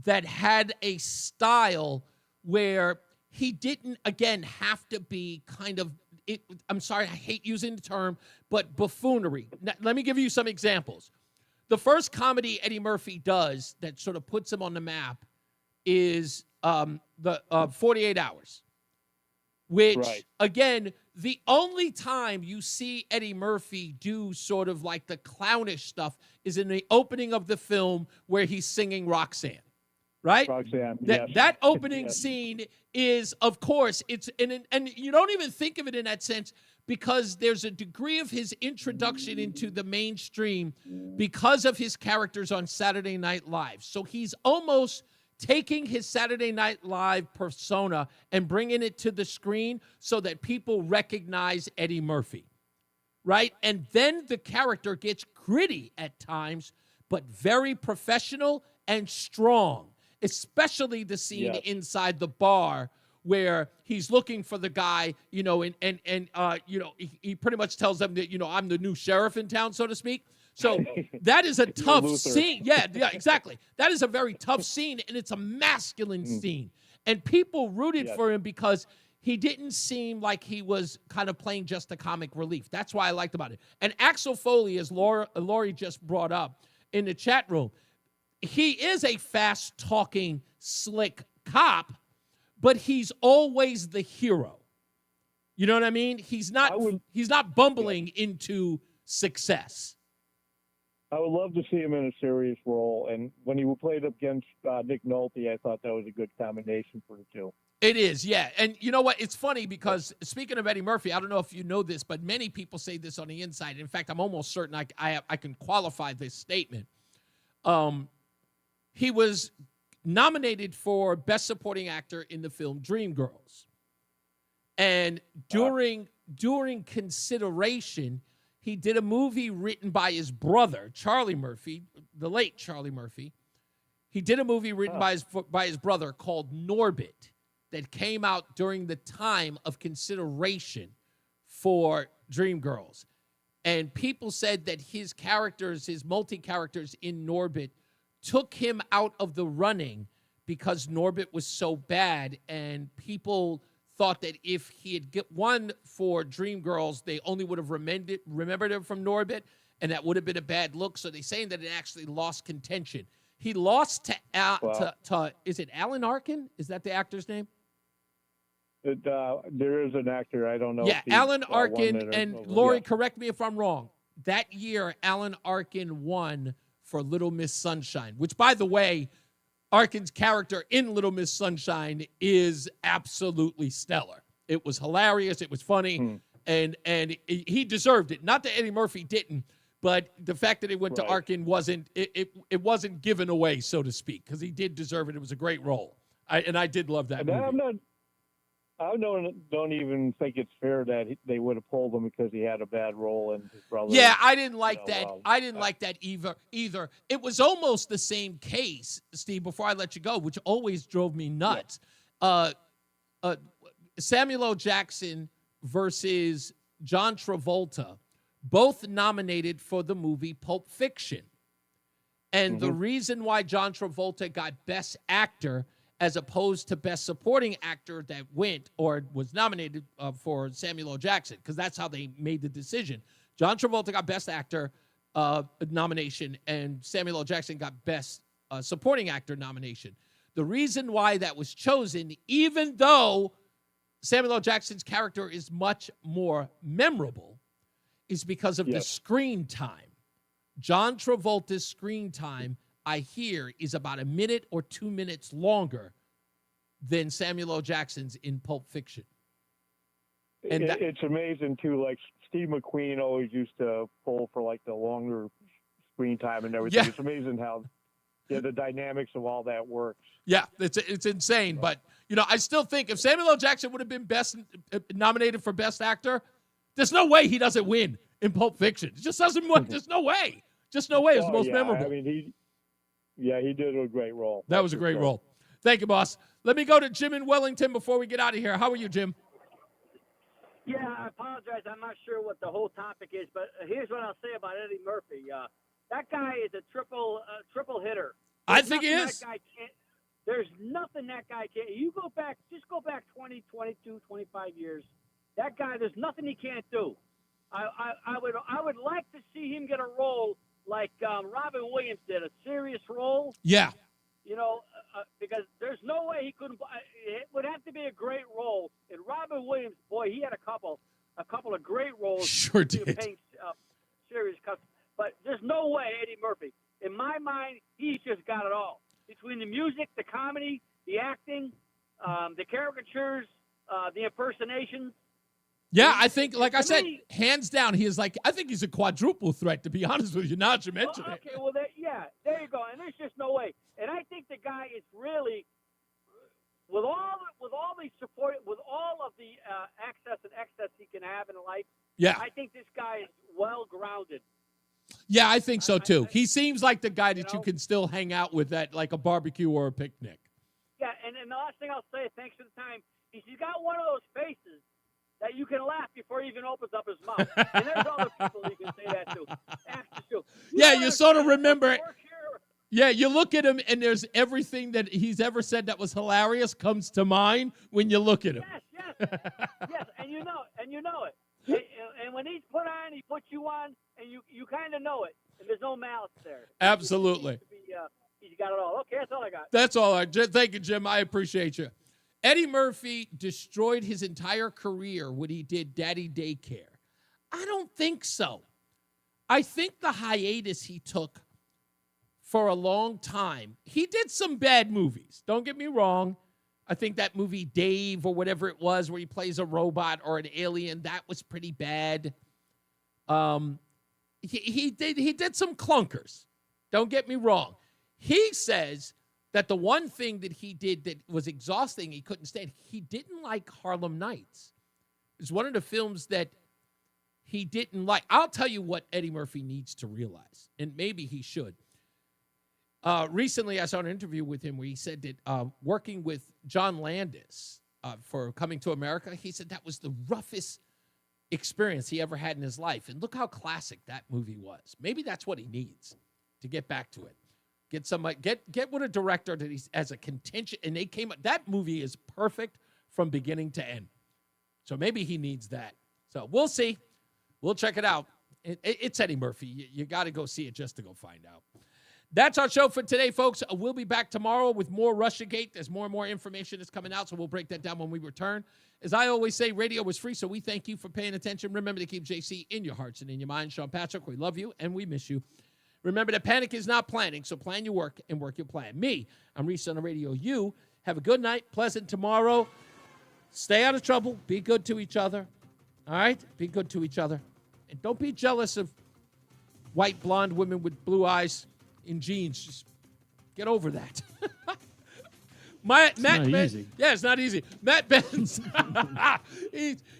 that had a style where he didn't, again, have to be kind of, I'm sorry, I hate using the term, but buffoonery. Now, let me give you some examples. The first comedy Eddie Murphy does that sort of puts him on the map is the 48 Hours, which, again, the only time you see Eddie Murphy do sort of like the clownish stuff is in the opening of the film where he's singing Roxanne. Right? Roxanne, that opening scene is, of course, and you don't even think of it in that sense because there's a degree of his introduction into the mainstream because of his characters on Saturday Night Live. So he's almost taking his Saturday Night Live persona and bringing it to the screen so that people recognize Eddie Murphy. Right? And then the character gets gritty at times, but very professional and strong. Especially the scene inside the bar where he's looking for the guy, he pretty much tells them that, I'm the new sheriff in town, so to speak. So that is a tough scene. Yeah, exactly. That is a very tough scene, and it's a masculine scene. And people rooted for him because he didn't seem like he was kind of playing just a comic relief. That's why I liked about it. And Axel Foley, as Lori just brought up in the chat room, he is a fast-talking, slick cop, but he's always the hero. You know what I mean? He's not bumbling into success. I would love to see him in a serious role, and when he played up against Nick Nolte, I thought that was a good combination for the two. It is, yeah. And you know what? It's funny because speaking of Eddie Murphy, I don't know if you know this, but many people say this on the inside. In fact, I'm almost certain I can qualify this statement. He was nominated for Best Supporting Actor in the film Dreamgirls. And during consideration, he did a movie written by his brother, Charlie Murphy, the late Charlie Murphy. He did a movie written by his brother called Norbit that came out during the time of consideration for Dreamgirls. And people said that his characters, his multi-characters in Norbit, took him out of the running because Norbit was so bad, and people thought that if he had won for Dreamgirls, they only would have remembered him from Norbit, and that would have been a bad look. So they're saying that it actually lost contention. He lost to is it Alan Arkin? Is that the actor's name? There is an actor. I don't know. Yeah, Alan Arkin. And Lori, correct me if I'm wrong. That year, Alan Arkin won for Little Miss Sunshine, which, by the way, Arkin's character in Little Miss Sunshine is absolutely stellar. It was hilarious. It was funny. And he deserved it. Not that Eddie Murphy didn't, but the fact that it went to Arkin wasn't given away, so to speak, because he did deserve it. It was a great role. I did love that movie. I don't even think it's fair that they would have pulled him because he had a bad role and his brother. Yeah, I didn't like that. I didn't like that either. It was almost the same case, Steve, before I let you go, which always drove me nuts. Samuel L. Jackson versus John Travolta, both nominated for the movie Pulp Fiction. And the reason why John Travolta got Best Actor as opposed to Best Supporting Actor that went or was nominated for Samuel L. Jackson, because that's how they made the decision. John Travolta got Best Actor nomination, and Samuel L. Jackson got Best Supporting Actor nomination. The reason why that was chosen, even though Samuel L. Jackson's character is much more memorable, is because of the screen time. John Travolta's screen time, I hear, is about a minute or 2 minutes longer than Samuel L. Jackson's in Pulp Fiction. And it's amazing, too. Like, Steve McQueen always used to pull for, like, the longer screen time and everything. Yeah. It's amazing how the dynamics of all that works. Yeah, it's insane. But, I still think if Samuel L. Jackson would have been nominated for Best Actor, there's no way he doesn't win in Pulp Fiction. It just doesn't win. There's no way. Just no way. It's the most memorable. I mean, he did a great role. That was a great role. Thank you, boss. Let me go to Jim in Wellington before we get out of here. How are you, Jim? Yeah, I apologize. I'm not sure what the whole topic is, but here's what I'll say about Eddie Murphy. That guy is a triple hitter. I think he is. There's nothing that guy can't. Just go back 20, 22, 25 years. That guy, there's nothing he can't do. I would like to see him get a role like Robin Williams did, a serious role. Yeah. Because there's no way he couldn't. It would have to be a great role. And Robin Williams, boy, he had a couple of great roles. Sure did. Paying, serious customers. But there's no way Eddie Murphy. In my mind, he's just got it all. Between the music, the comedy, the acting, the caricatures, the impersonations. Yeah, I think, like I said, hands down, I think he's a quadruple threat, to be honest with you, now that you mention it. Okay, well, there you go. And there's just no way. And I think the guy is really, with all the support, with all of the access and excess he can have in life, I think this guy is well-grounded. Yeah, I think so, too. He seems like the guy that you can still hang out with at, like, a barbecue or a picnic. Yeah, and the last thing I'll say, thanks for the time, is he's got one of those faces that you can laugh before he even opens up his mouth. And there's other people you can say that to. Yeah, you sort of remember it. Yeah, you look at him, and there's everything that he's ever said that was hilarious comes to mind when you look at him. Yes, and you know it. And when he's put on, he puts you on, and you kind of know it. And there's no malice there. Absolutely. He's got it all. Okay, that's all I got. That's all. Thank you, Jim. I appreciate you. Eddie Murphy destroyed his entire career when he did Daddy Daycare. I don't think so. I think the hiatus he took for a long time, he did some bad movies. Don't get me wrong. I think that movie Dave or whatever it was where he plays a robot or an alien, that was pretty bad. He did some clunkers. Don't get me wrong. He says that the one thing that he did that was exhausting, he couldn't stand, he didn't like Harlem Nights. It's one of the films that he didn't like. I'll tell you what Eddie Murphy needs to realize, and maybe he should. Recently, I saw an interview with him where he said that working with John Landis for Coming to America, he said that was the roughest experience he ever had in his life. And look how classic that movie was. Maybe that's what he needs to get back to it. Get somebody, get with a director that he's as a contention, and they came up. That movie is perfect from beginning to end. So maybe he needs that. So we'll see. We'll check it out. It's Eddie Murphy. You got to go see it just to go find out. That's our show for today, folks. We'll be back tomorrow with more Russiagate. There's more and more information that's coming out, so we'll break that down when we return. As I always say, radio is free, so we thank you for paying attention. Remember to keep JC in your hearts and in your minds. Sean Patrick, we love you and we miss you. Remember that panic is not planning, so plan your work and work your plan. Me, I'm Reese on the Radio. You have a good night, pleasant tomorrow. Stay out of trouble. Be good to each other. All right? Be good to each other. And don't be jealous of white, blonde women with blue eyes in jeans. Just get over that. Matt easy. Yeah, it's not easy. Matt Benz,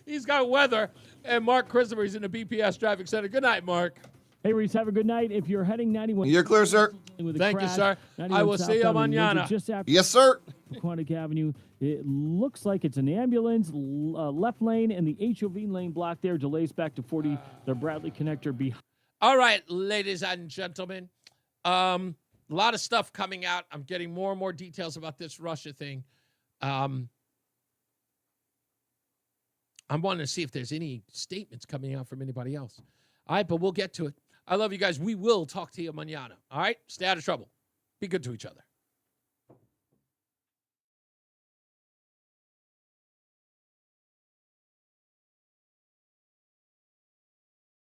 he's got weather. And Mark Christopher, he's in the BPS Traffic Center. Good night, Mark. Hey, Reese, have a good night. If you're heading 91... You're clear, sir. Thank you, sir. I will see you mañana. Just after Yes, sir. Quantic Avenue. It looks like it's an ambulance. Left lane and the HOV lane block there. Delays back to 40. The Bradley connector behind. All right, ladies and gentlemen. A lot of stuff coming out. I'm getting more and more details about this Russia thing. I'm wanting to see if there's any statements coming out from anybody else. All right, but we'll get to it. I love you guys. We will talk to you mañana. All right? Stay out of trouble. Be good to each other.